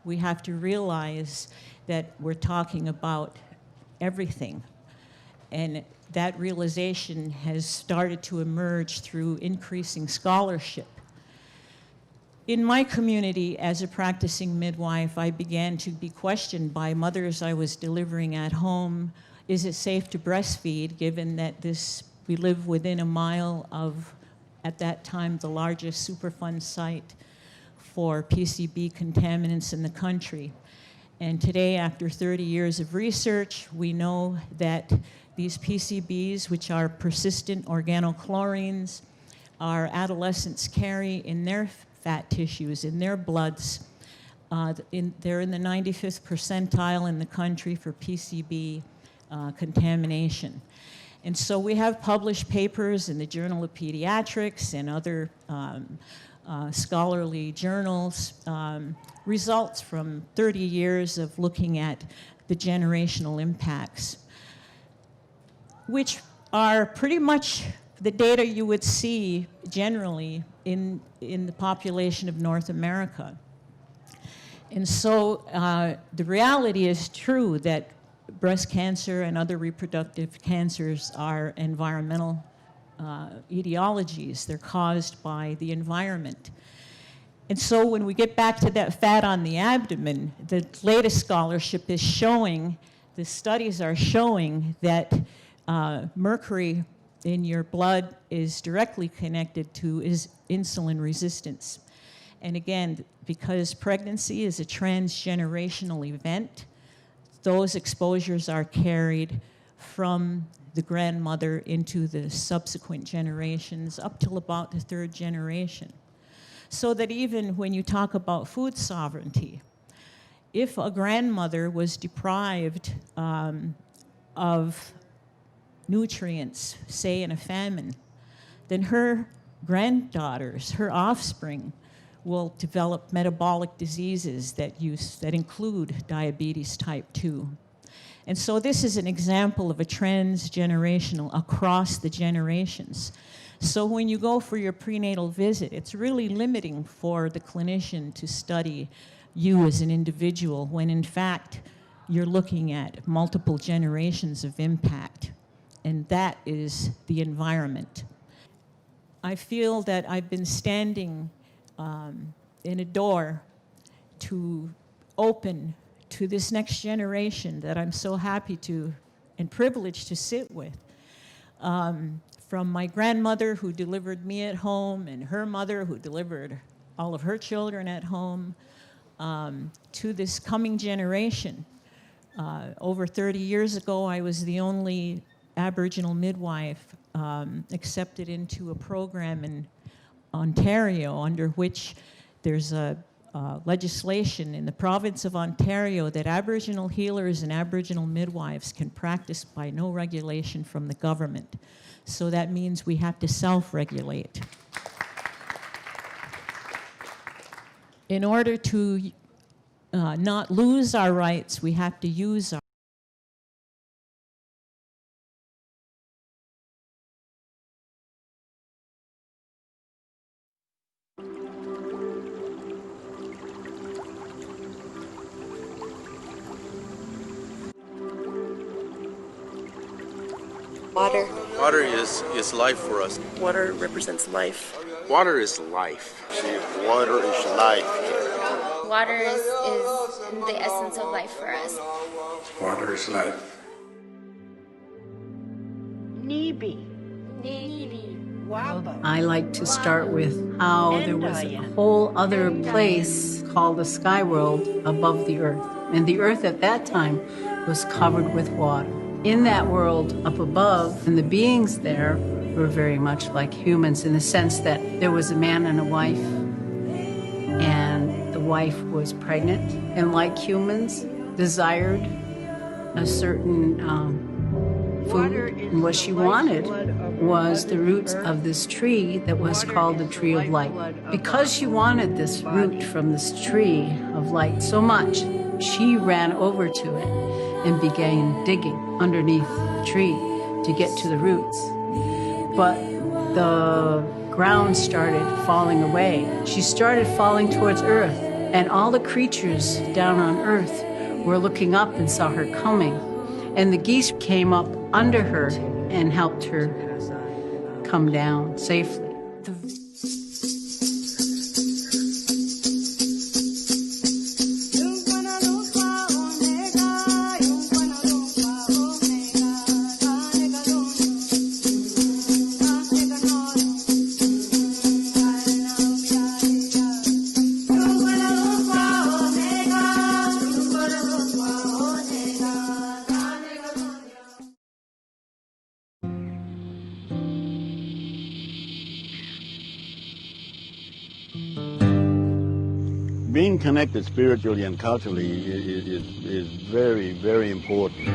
we have to realize that we're talking about everything. And that realization has started to emerge through increasing scholarship. In my community, as a practicing midwife, I began to be questioned by mothers I was delivering at home. Is it safe to breastfeed, given that we live within a mile of, at that time, the largest Superfund site for PCB contaminants in the country? And today, after 30 years of research, we know that these PCBs, which are persistent organochlorines, our adolescents carry in their fat tissues, in their bloods. They're in the 95th percentile in the country for PCB contamination. And so we have published papers in the Journal of Pediatrics and other scholarly journals, results from 30 years of looking at the generational impacts, which are pretty much the data you would see generally in the population of North America. And so the reality is true that breast cancer and other reproductive cancers are environmental etiologies. They're caused by the environment. And so when we get back to that fat on the abdomen, the latest scholarship is showing, the studies are showing that mercury in your blood is directly connected to insulin resistance. And again, because pregnancy is a transgenerational event, those exposures are carried from the grandmother into the subsequent generations up till about the third generation. So that even when you talk about food sovereignty, if a grandmother was deprived of nutrients, say in a famine, then her granddaughters, her offspring, will develop metabolic diseases that include diabetes type 2. And so this is an example of a transgenerational, across the generations. So when you go for your prenatal visit, it's really limiting for the clinician to study you as an individual when in fact you're looking at multiple generations of impact. And that is the environment. I feel that I've been standing in a door to open to this next generation that I'm so happy to and privileged to sit with. from my grandmother who delivered me at home and her mother who delivered all of her children at home, to this coming generation. Over 30 years ago, I was the only Aboriginal midwife accepted into a program in Ontario under which there's a legislation in the province of Ontario that Aboriginal healers and Aboriginal midwives can practice by no regulation from the government. So that means we have to self-regulate. In order to not lose our rights, we have to use our water. Water is life for us. Water represents life. Water is life. Water is life. Water is the essence of life for us. Water is life. Nibi. I like to start with how there was a whole other place called the sky world above the earth. And the earth at that time was covered with water. In that world up above, and the beings there were very much like humans in the sense that there was a man and a wife, and the wife was pregnant, and like humans, desired a certain food, and what she wanted was the roots of this tree that was called the tree of light. Because she wanted this root from this tree of light so much, she ran over to it and began digging underneath the tree to get to the roots. But the ground started falling away. She started falling towards earth, and all the creatures down on earth were looking up and saw her coming. And the geese came up under her and helped her come down safely. Being connected spiritually and culturally is very, very important.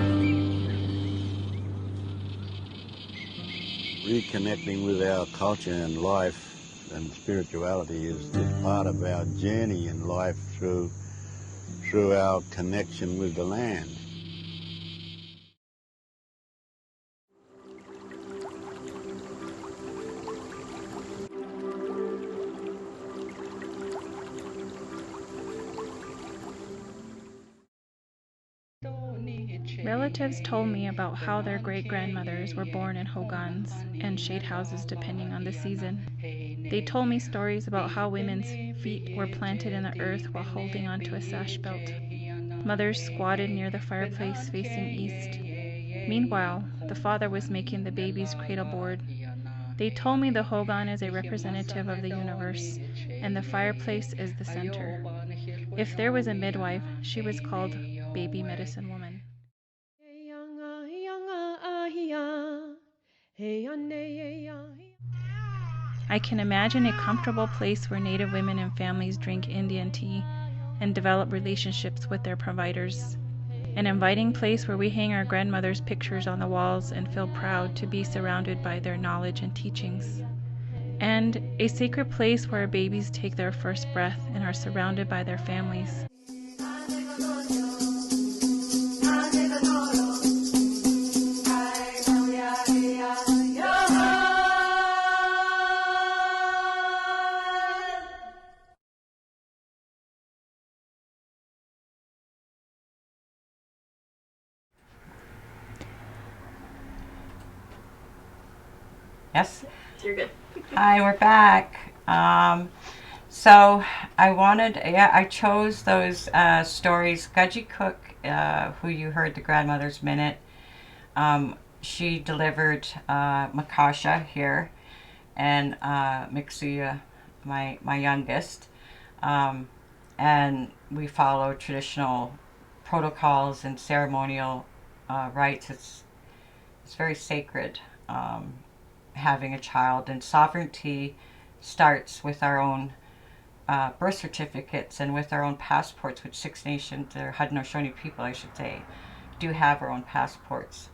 Reconnecting with our culture and life and spirituality is part of our journey in life through our connection with the land. Relatives told me about how their great-grandmothers were born in hogans and shade houses depending on the season. They told me stories about how women's feet were planted in the earth while holding onto a sash belt. Mothers squatted near the fireplace facing east. Meanwhile, the father was making the baby's cradle board. They told me the hogan is a representative of the universe, and the fireplace is the center. If there was a midwife, she was called Baby Medicine Woman. I can imagine a comfortable place where Native women and families drink Indian tea and develop relationships with their providers. An inviting place where we hang our grandmothers' pictures on the walls and feel proud to be surrounded by their knowledge and teachings. And a sacred place where our babies take their first breath and are surrounded by their families. Yes? You're good. Hi, we're back. So I chose those stories. Gudgie Cook, who you heard the Grandmother's Minute, she delivered Makasa here, and Mixia, my youngest, and we follow traditional protocols and ceremonial rites. It's very sacred, having a child, and sovereignty starts with our own birth certificates and with our own passports, which Six Nations, or Haudenosaunee people, I should say, do have our own passports.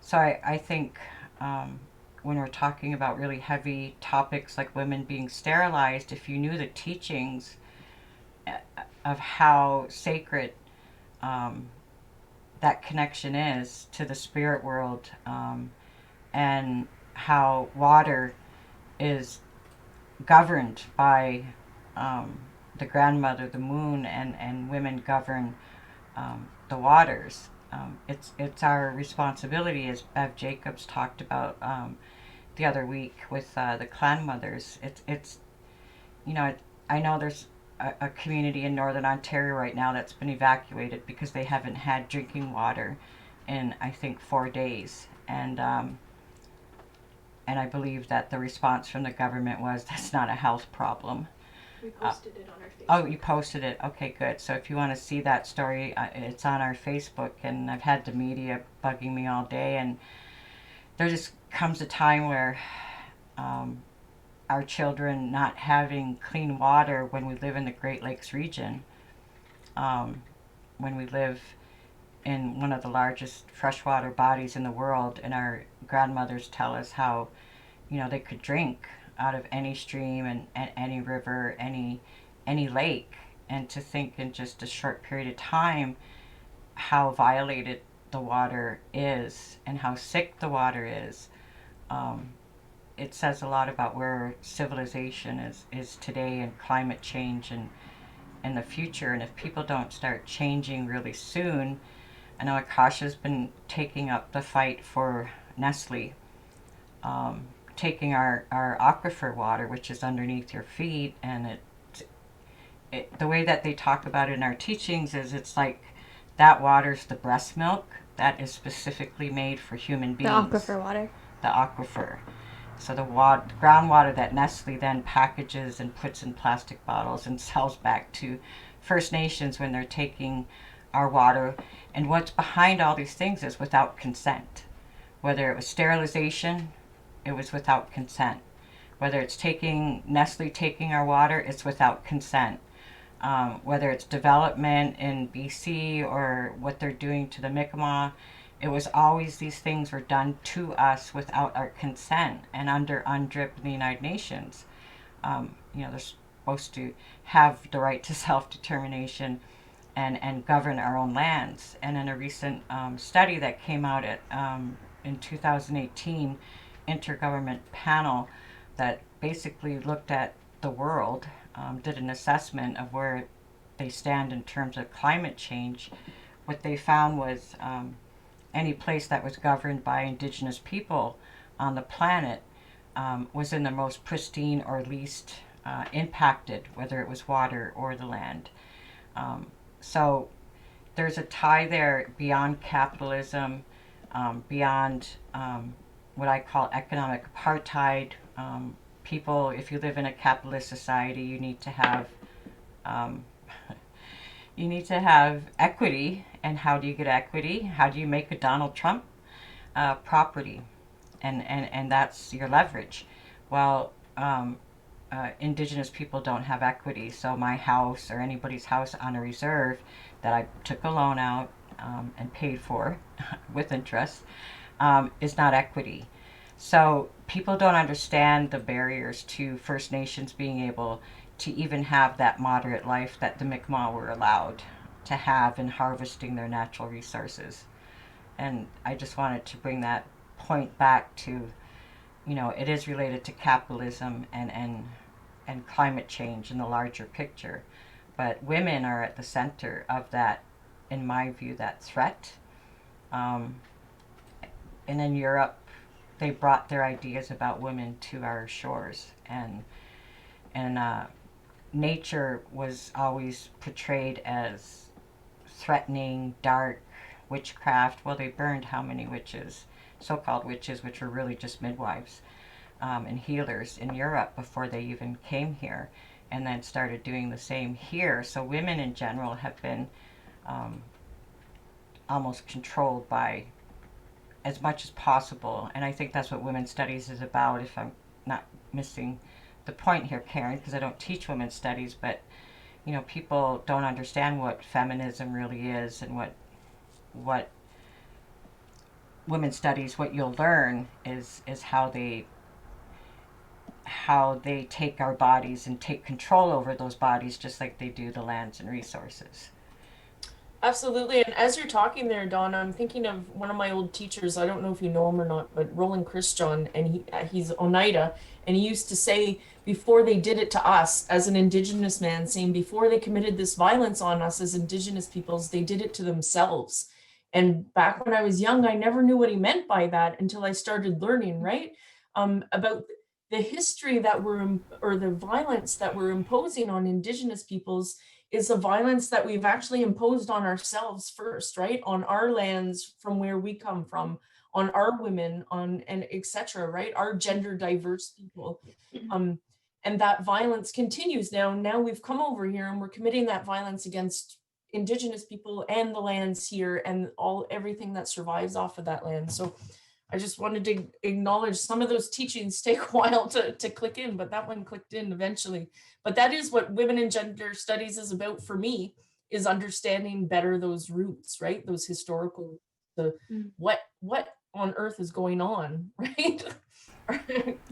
So I think when we're talking about really heavy topics like women being sterilized, if you knew the teachings of how sacred that connection is to the spirit world, and how water is governed by the grandmother, the moon, and women govern the waters. It's our responsibility, as Bev Jacobs talked about the other week with the clan mothers. It's I know there's a community in Northern Ontario right now that's been evacuated because they haven't had drinking water in, I think, 4 days. And I believe that the response from the government was, that's not a health problem. We posted it on our Facebook. Oh, you posted it. Okay, good. So if you want to see that story, it's on our Facebook, and I've had the media bugging me all day, and there just comes a time where our children not having clean water when we live in the Great Lakes region, when we live in one of the largest freshwater bodies in the world, and our grandmothers tell us how, they could drink out of any stream and any river, any lake, and to think in just a short period of time how violated the water is and how sick the water is. It says a lot about where civilization is today, and climate change, and in the future. And if people don't start changing really soon, I know Akasha's been taking up the fight for Nestle, taking our aquifer water, which is underneath your feet, and the way that they talk about it in our teachings is it's like that water's the breast milk that is specifically made for human beings. The aquifer water. The aquifer. So the groundwater that Nestle then packages and puts in plastic bottles and sells back to First Nations when they're taking our water. And what's behind all these things is without consent. Whether it was sterilization, it was without consent. Whether it's Nestle taking our water, it's without consent. Whether it's development in BC or what they're doing to the Mi'kmaq, it was always these things were done to us without our consent and under UNDRIP in the United Nations. They're supposed to have the right to self-determination and govern our own lands. And in a recent study that came out in 2018, intergovernment panel that basically looked at the world, did an assessment of where they stand in terms of climate change. What they found was any place that was governed by Indigenous people on the planet was in the most pristine or least impacted, whether it was water or the land. So there's a tie there beyond capitalism, beyond what I call economic apartheid. People, if you live in a capitalist society, you need to have equity. And how do you get equity? How do you make a Donald Trump? Property, and that's your leverage. Well, Indigenous people don't have equity, so my house or anybody's house on a reserve that I took a loan out and paid for with interest is not equity. So people don't understand the barriers to First Nations being able to even have that moderate life that the Mi'kmaq were allowed to have in harvesting their natural resources. And I just wanted to bring that point back to, it is related to capitalism and climate change in the larger picture. But women are at the center of that, in my view, that threat. And in Europe, they brought their ideas about women to our shores, and nature was always portrayed as threatening, dark, witchcraft. Well, they burned how many witches? so-called witches, which were really just midwives and healers in Europe before they even came here, and then started doing the same here. So women in general have been almost controlled by as much as possible, and I think that's what women's studies is about, if I'm not missing the point here, Karen, because I don't teach women's studies, but you know, people don't understand what feminism really is, and what women's studies, what you'll learn is how they take our bodies and take control over those bodies, just like they do the lands and resources. Absolutely. And as you're talking there, Dawn, I'm thinking of one of my old teachers. I don't know if you know him or not, but Roland Christian, and he's Oneida. And he used to say, before they did it to us as an Indigenous man, saying before they committed this violence on us as Indigenous peoples, they did it to themselves. And back when I was young, I never knew what he meant by that until I started learning, right? About the history that or the violence that we're imposing on Indigenous peoples is a violence that we've actually imposed on ourselves first, right? On our lands from where we come from, on our women, on and etc., right? Our gender diverse people. And that violence continues now. Now we've come over here and we're committing that violence against Indigenous people and the lands here and everything that survives off of that land. So I just wanted to acknowledge some of those teachings take a while to click in, but that one clicked in eventually. But that is what women and gender studies is about for me, is understanding better those roots, right? Those historical, what on earth is going on, right?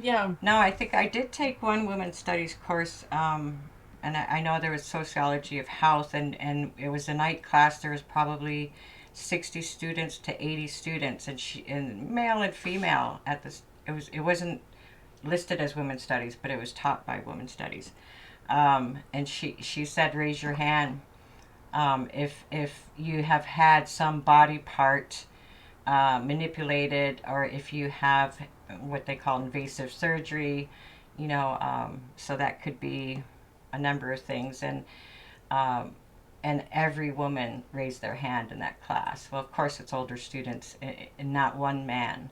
Yeah. No, I think I did take one women's studies course, and I know there was sociology of health, and it was a night class. There was probably 60 students to 80 students, and male and female at this. It wasn't listed as women's studies, but it was taught by women's studies. And she said, raise your hand if you have had some body part manipulated, or if you have what they call invasive surgery, you know, so that could be a number of things. And every woman raised their hand in that class. Well, of course, it's older students, and not one man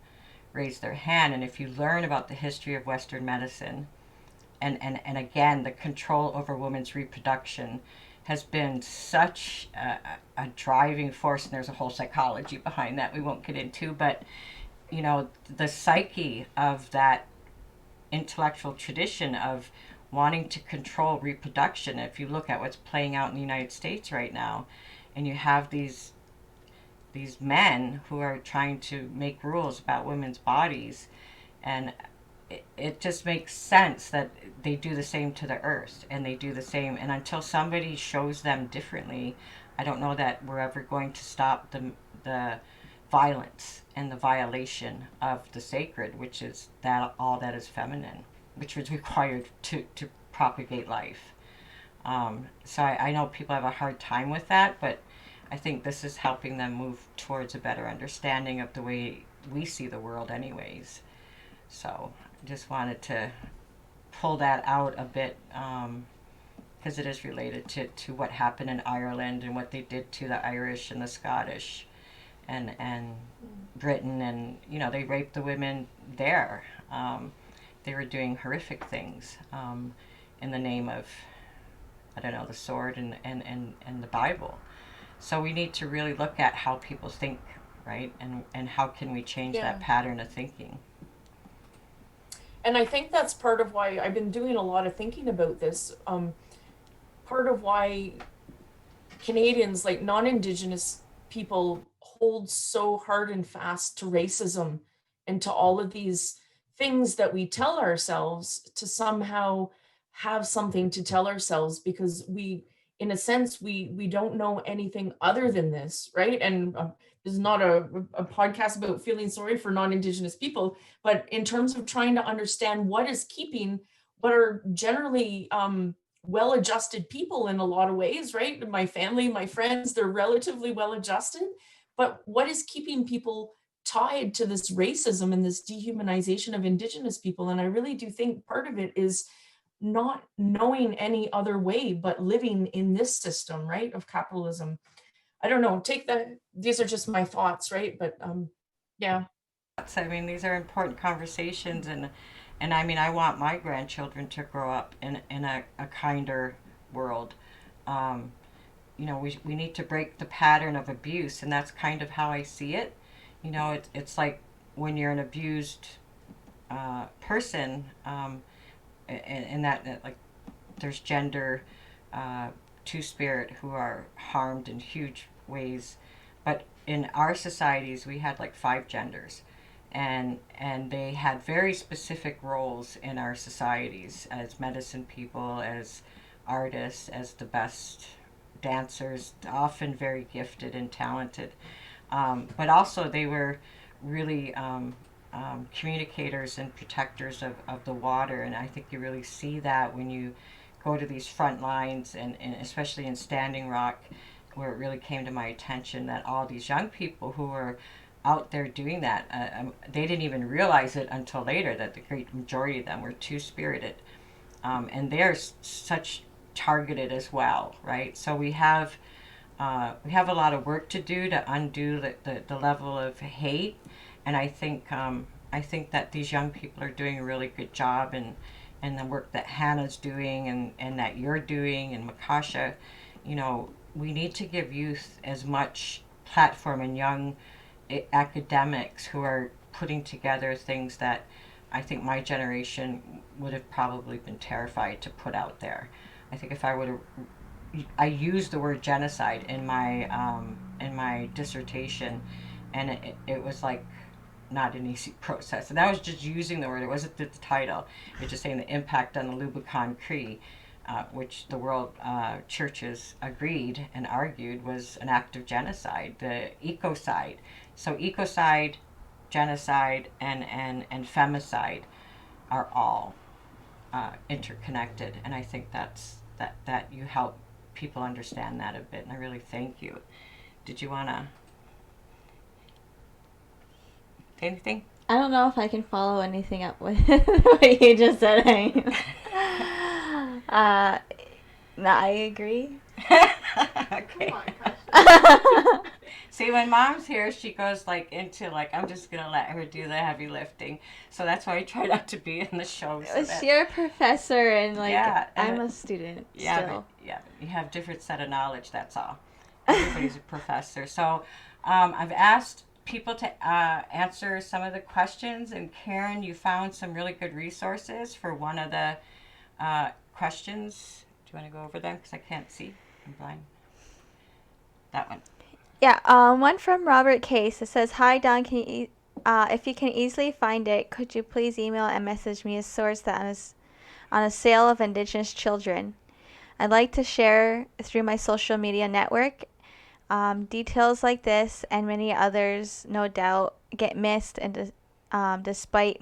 raised their hand. And if you learn about the history of Western medicine, and again, the control over women's reproduction has been such a driving force, and there's a whole psychology behind that we won't get into, but, you know, the psyche of that intellectual tradition of wanting to control reproduction. If you look at what's playing out in the United States right now, and you have these men who are trying to make rules about women's bodies, and it just makes sense that they do the same to the earth, and they do the same, and until somebody shows them differently, I don't know that we're ever going to stop the violence and the violation of the sacred, which is that all that is feminine, which was required to propagate life. So I know people have a hard time with that, but I think this is helping them move towards a better understanding of the way we see the world anyways. So I just wanted to pull that out a bit, because it is related to what happened in Ireland and what they did to the Irish and the Scottish and Britain, and, you know, they raped the women there. They were doing horrific things in the name of, I don't know, the sword and the Bible. So we need to really look at how people think, right? And how can we change that pattern of thinking? And I think that's part of why I've been doing a lot of thinking about this. Part of why Canadians, like non-Indigenous people, hold so hard and fast to racism and to all of these things that we tell ourselves to somehow have something to tell ourselves, because we, in a sense, we don't know anything other than this, right? And this is not a podcast about feeling sorry for non-Indigenous people, but in terms of trying to understand what is keeping what are generally well-adjusted people in a lot of ways, right? My family, my friends, they're relatively well-adjusted, but what is keeping people tied to this racism and this dehumanization of Indigenous people? And I really do think part of it is not knowing any other way but living in this system, right, of capitalism. I don't know, take that, these are just my thoughts, right? But yeah. I mean, these are important conversations, and I mean, I want my grandchildren to grow up in a kinder world. Um, we need to break the pattern of abuse, and that's kind of how I see it. It's like when you're an abused person, and that like there's gender, two-spirit who are harmed in huge ways, but in our societies we had like 5 genders, and they had very specific roles in our societies as medicine people, as artists, as the best dancers, often very gifted and talented, but also they were really communicators and protectors of the water. And I think you really see that when you go to these front lines, and especially in Standing Rock, where it really came to my attention that all these young people who were out there doing that, they didn't even realize it until later that the great majority of them were two-spirited. And they're such targeted as well, right? So we have a lot of work to do to undo the level of hate, and I think that these young people are doing a really good job, and the work that Hannah's doing and that you're doing, and Makasha, we need to give youth as much platform, and young academics who are putting together things that I think my generation would have probably been terrified to put out there. I think if I would have, I used the word genocide in my dissertation, and it was like not an easy process. And that was just using the word. It wasn't the title. It was just saying the impact on the Lubicon Cree, which the world churches agreed and argued was an act of genocide, the ecocide. So ecocide, genocide, and femicide are all interconnected, and I think that you help people understand that a bit, and I really thank you. Did you want to say anything? I don't know if I can follow anything up with what you just said. No, I agree. Okay. See, when Mom's here, she goes like into like, I'm just gonna let her do the heavy lifting. So that's why I try not to be in the show. So you're a professor, and like, yeah, I'm a student. Yeah, still. But you have different set of knowledge. That's all. Everybody's a professor. So I've asked people to answer some of the questions, and Karen, you found some really good resources for one of the questions. Do you want to go over them? Because I can't see. I'm blind. That one. Yeah, one from Robert Case. It says, "Hi Dawn, if you can easily find it, could you please email and message me a source that on a sale of Indigenous children? I'd like to share through my social media network. Details like this and many others, no doubt, get missed, and despite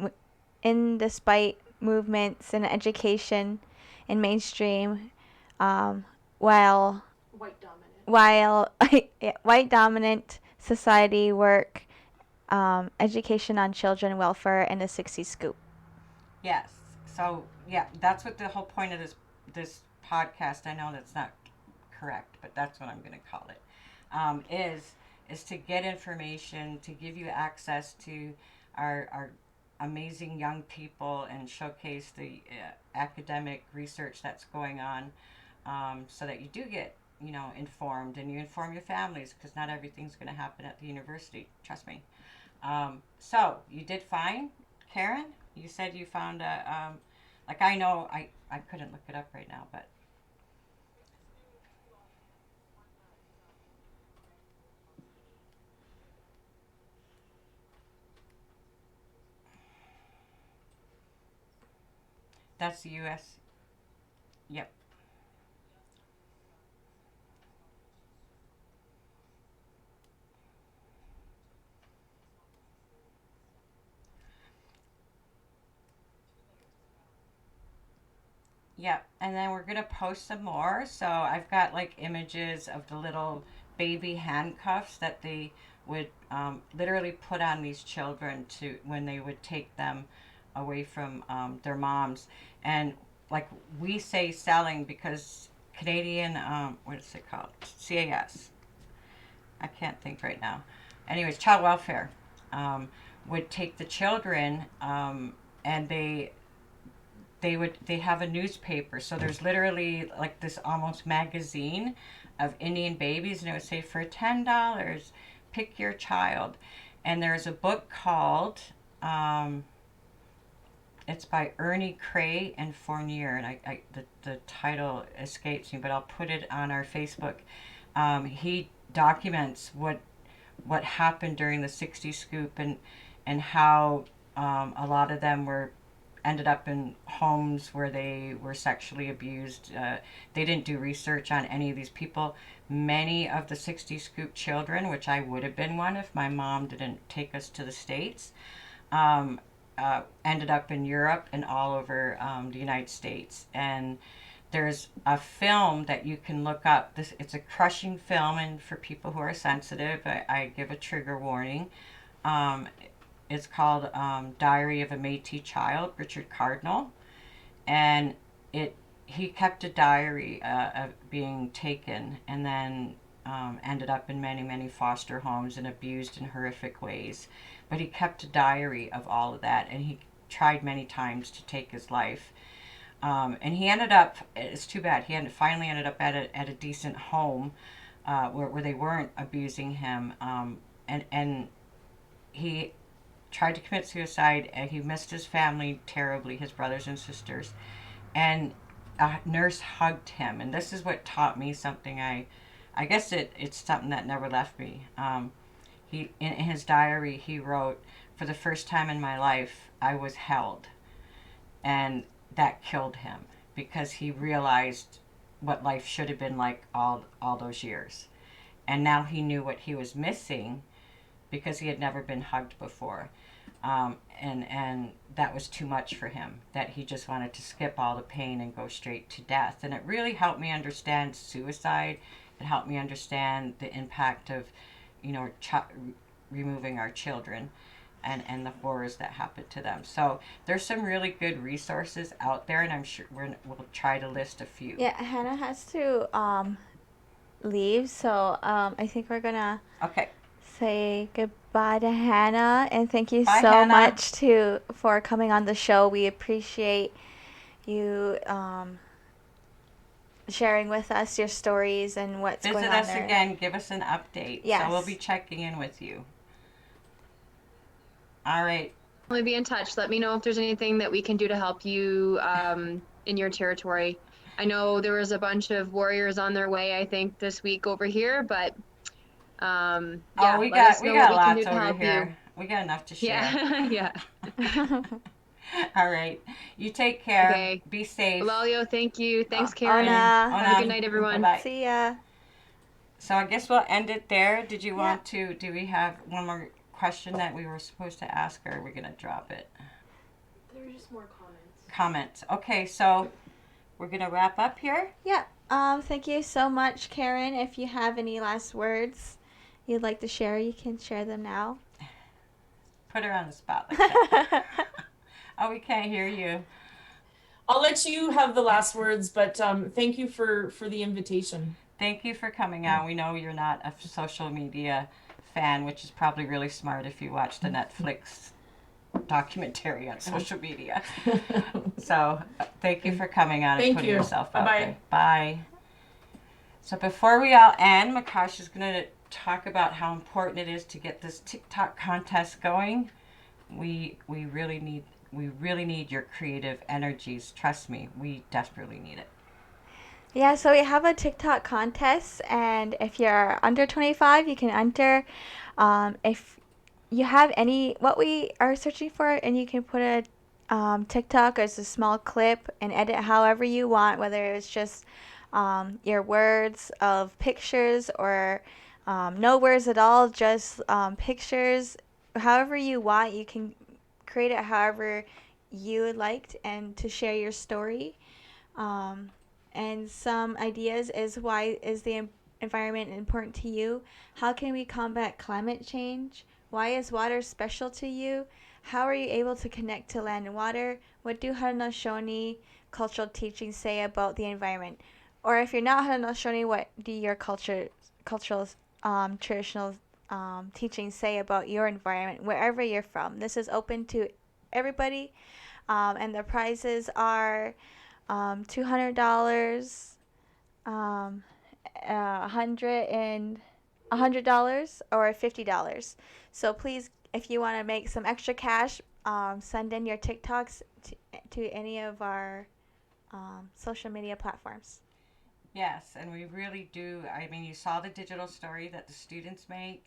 movements in education in mainstream, while white dominant society work, education on children welfare in the 60s scoop." Yes. So yeah, that's what the whole point of this podcast. I know that's not correct, but that's what I'm going to call it. Is to get information, to give you access to our amazing young people, and showcase the academic research that's going on, so that you do get informed, and you inform your families, because not everything's going to happen at the university, trust me. So you did fine, Karen. You said you found a like, I know I couldn't look it up right now, but that's the U.S. Yep. Yep. And then we're going to post some more. So I've got like images of the little baby handcuffs that they would literally put on these children to when they would take them away from their moms. And like we say selling, because Canadian, what is it called? CAS. I can't think right now. Anyways, child welfare would take the children, and they have a newspaper. So there's literally like this almost magazine of Indian babies, and it would say for $10, pick your child. And there's a book called, it's by Ernie Cray and Fournier, and the title escapes me, but I'll put it on our Facebook. He documents what happened during the 60s scoop, and how a lot of them ended up in homes where they were sexually abused. They didn't do research on any of these people. Many of the 60s scoop children, which I would have been one if my mom didn't take us to the States, ended up in Europe and all over the United States. And there's a film that you can look up. It's a crushing film, and for people who are sensitive, I give a trigger warning. It's called Diary of a Métis Child, Richard Cardinal. And he kept a diary of being taken, and then ended up in many, many foster homes and abused in horrific ways. But he kept a diary of all of that, and he tried many times to take his life. And he ended up, it's too bad, finally ended up at a decent home where they weren't abusing him. And he tried to commit suicide. He missed his family terribly, his brothers and sisters. And a nurse hugged him. And this is what taught me something. I guess it's something that never left me. In his diary, he wrote, "For the first time in my life, I was held." And that killed him, because he realized what life should have been like all those years. And now he knew what he was missing, because he had never been hugged before. And that was too much for him, that he just wanted to skip all the pain and go straight to death. And it really helped me understand suicide. It helped me understand the impact of, removing our children and the horrors that happened to them. So there's some really good resources out there, and I'm sure we'll try to list a few. Yeah, Hannah has to leave, so I think we're gonna say goodbye to Hannah, and thank you so much for coming on the show. We appreciate you sharing with us your stories and what's going on there. Visit us again, give us an update. Yes. So we'll be checking in with you. All right. We'll be in touch. Let me know if there's anything that we can do to help you in your territory. I know there was a bunch of warriors on their way, I think, this week over here, but we got lots over here. We got enough to share. Yeah. All right. You take care. Okay. Be safe. Lalio, thank you. Thanks, Karen. Ona. Have a good night, everyone. Bye-bye. See ya. So I guess we'll end it there. Did you want to, do we have one more question that we were supposed to ask, or are we going to drop it? There were just more comments. Comments. Okay, so we're going to wrap up here. Yeah. Thank you so much, Karen. If you have any last words you'd like to share, you can share them now. Put her on the spot like that. Oh, we can't hear you. I'll let you have the last words, but thank you for the invitation. Thank you for coming out. We know you're not a social media fan, which is probably really smart if you watch the Netflix documentary on social media. So thank you for coming on and putting yourself out there. Bye. So before we all end, Makasa is going to talk about how important it is to get this TikTok contest going. We really need your creative energies. Trust me, we desperately need it. Yeah, so we have a TikTok contest, and if you're under 25, you can enter. If you have what we are searching for, and you can put a TikTok as a small clip and edit however you want, whether it's just your words of pictures or no words at all, just pictures. However you want, you can create it however you would like, and to share your story. And some ideas is, why is the environment important to you? How can we combat climate change? Why is water special to you? How are you able to connect to land and water? What do Haudenosaunee cultural teachings say about the environment? Or if you're not Haudenosaunee, what do your cultural traditional teachings say about your environment, wherever you're from. This is open to everybody, and the prizes are $200, $100 or $50. So please, if you want to make some extra cash, send in your TikToks to any of our social media platforms. Yes, and we really do. I mean, you saw the digital story that the students make.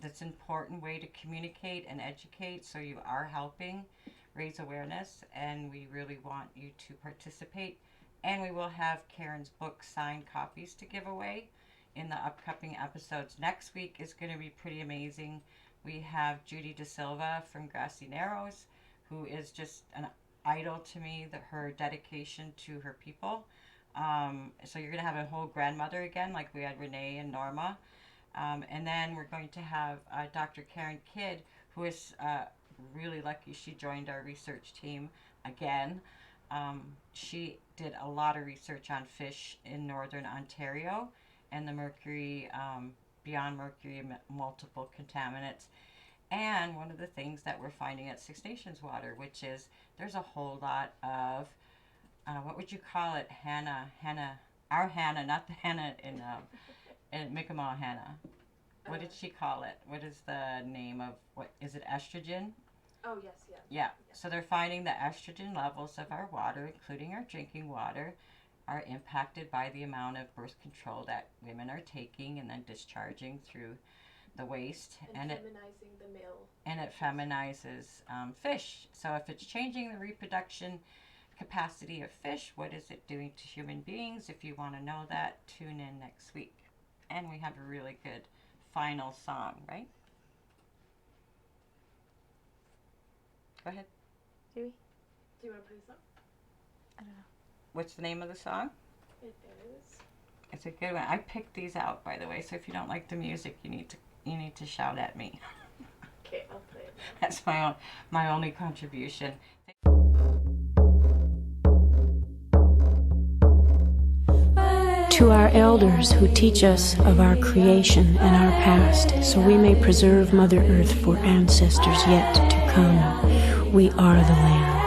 That's an important way to communicate and educate, so you are helping raise awareness, and we really want you to participate. And we will have Karen's book signed copies to give away in the upcoming episodes. Next week is going to be pretty amazing. We have Judy Da Silva from Grassy Narrows, who is just an idol to me, her dedication to her people. So you're going to have a whole grandmother again, like we had Renee and Norma. And then we're going to have Dr. Karen Kidd, who is really lucky she joined our research team again. She did a lot of research on fish in northern Ontario and the mercury, beyond mercury, multiple contaminants. And one of the things that we're finding at Six Nations Water, which is there's a whole lot of, what would you call it? Our Hannah, not the Hannah in Mi'kmaq Hannah. What did she call it? What is the name of, what is it, estrogen? Oh, yes, yeah. Yeah, so they're finding the estrogen levels of our water, including our drinking water, are impacted by the amount of birth control that women are taking and then discharging through the waste. And feminizing the male. And it feminizes fish. So if it's changing the reproduction capacity of fish, what is it doing to human beings? If you want to know that, tune in next week. And we have a really good final song, right? Go ahead. Do we? Do you want to play the song? I don't know. What's the name of the song? It is. It's a good one. I picked these out, by the way, so if you don't like the music, you need to shout at me. Okay, I'll play it now. That's my only contribution. To our elders who teach us of our creation and our past, so we may preserve Mother Earth for ancestors yet to come, we are the land.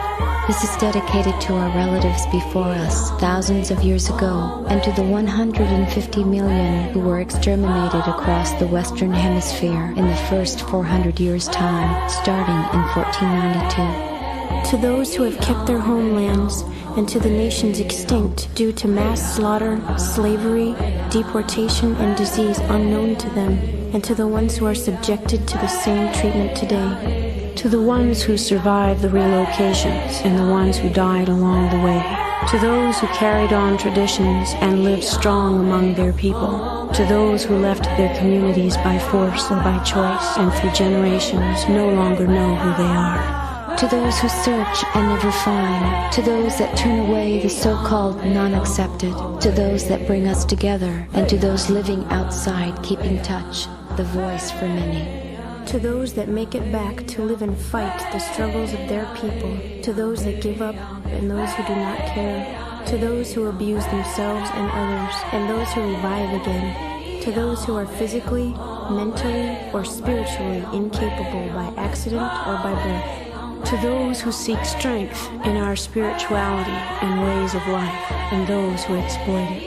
This is dedicated to our relatives before us thousands of years ago, and to the 150 million who were exterminated across the Western Hemisphere in the first 400 years' time, starting in 1492. To those who have kept their homelands, and to the nations extinct due to mass slaughter, slavery, deportation, and disease unknown to them, and to the ones who are subjected to the same treatment today. To the ones who survived the relocations and the ones who died along the way. To those who carried on traditions and lived strong among their people. To those who left their communities by force or by choice and through generations no longer know who they are. To those who search and never find. To those that turn away the so-called non-accepted. To those that bring us together. And to those living outside, keeping touch, the voice for many. To those that make it back to live and fight the struggles of their people. To those that give up and those who do not care. To those who abuse themselves and others and those who revive again. To those who are physically, mentally, or spiritually incapable by accident or by birth. To those who seek strength in our spirituality and ways of life, and those who exploit it,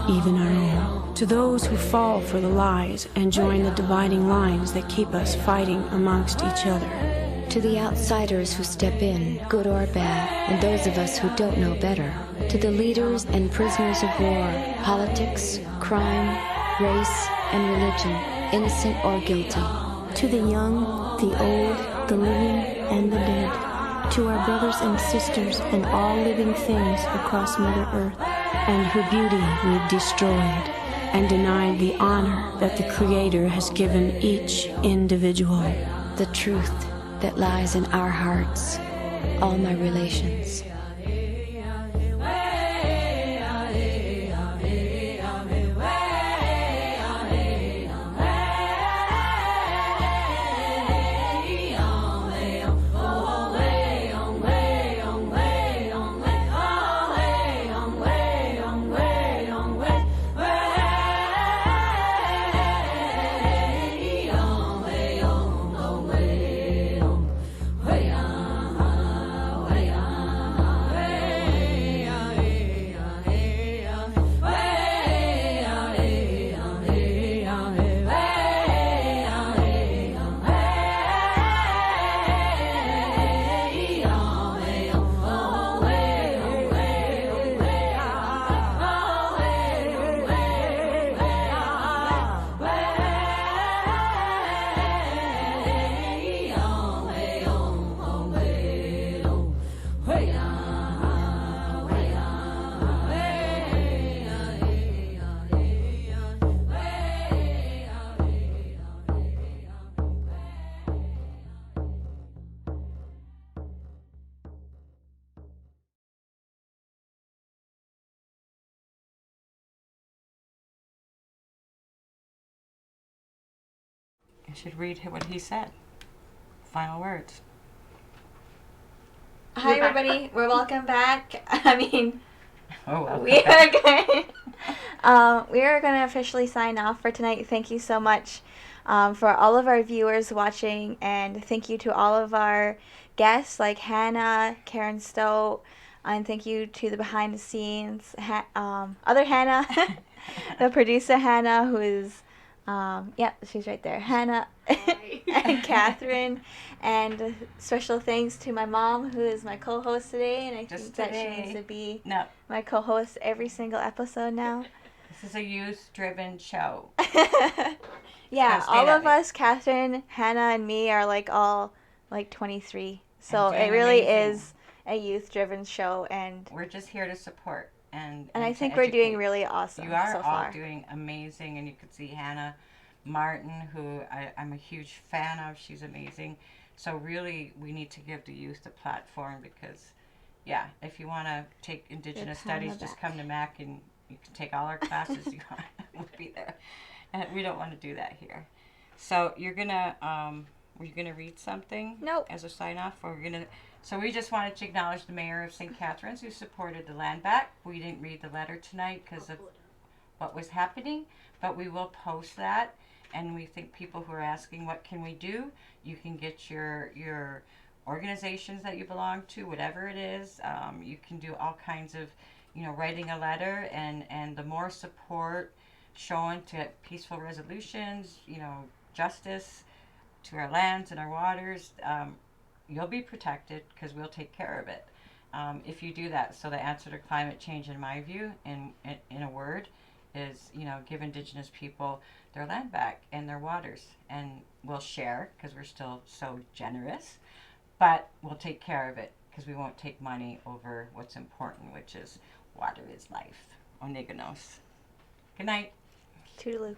even our own. To those who fall for the lies and join the dividing lines that keep us fighting amongst each other. To the outsiders who step in, good or bad, and those of us who don't know better. To the leaders and prisoners of war, politics, crime, race, and religion, innocent or guilty. To the young, the old, the living, and the dead. To our brothers and sisters and all living things across Mother Earth, and her beauty we've destroyed and denied the honor that the Creator has given each individual. The truth that lies in our hearts, all my relations. You should read what he said. Final words. Hi, everybody. We're welcome back. I mean, welcome we back. we are going to officially sign off for tonight. Thank you so much for all of our viewers watching, and thank you to all of our guests like Hannah, Karen Stote, and thank you to the behind the scenes other Hannah, the producer Hannah, who is she's right there, Hannah and Catherine, and special thanks to my mom, who is my co-host today, and I think that she needs to be my co-host every single episode now. This is a youth-driven show. Yeah, all of us, Catherine, Hannah, and me, are all 23. So it really is a youth-driven show, and we're just here to support and I think we're doing really awesome. You are so all far. doing amazing, and you could see Hannah Martin, who I'm a huge fan of. She's amazing. So really, we need to give the youth a platform because, if you want to take Indigenous studies, just come to Mac and you can take all our classes you want. We'll be there. And we don't want to do that here. So you're gonna, were you gonna read something? Nope. As a sign off, or we're gonna. So we just wanted to acknowledge the mayor of St. Catharines who supported the land back. We didn't read the letter tonight because of what was happening, but we will post that. And we think people who are asking what can we do, you can get your organizations that you belong to, whatever it is. You can do all kinds of, writing a letter, and the more support shown to peaceful resolutions, justice to our lands and our waters, you'll be protected because we'll take care of it if you do that. So the answer to climate change, in my view, in a word, is give Indigenous people their land back and their waters, and we'll share because we're still so generous, but we'll take care of it because we won't take money over what's important, which is water is life. Indigenous. Good night. Toodaloo.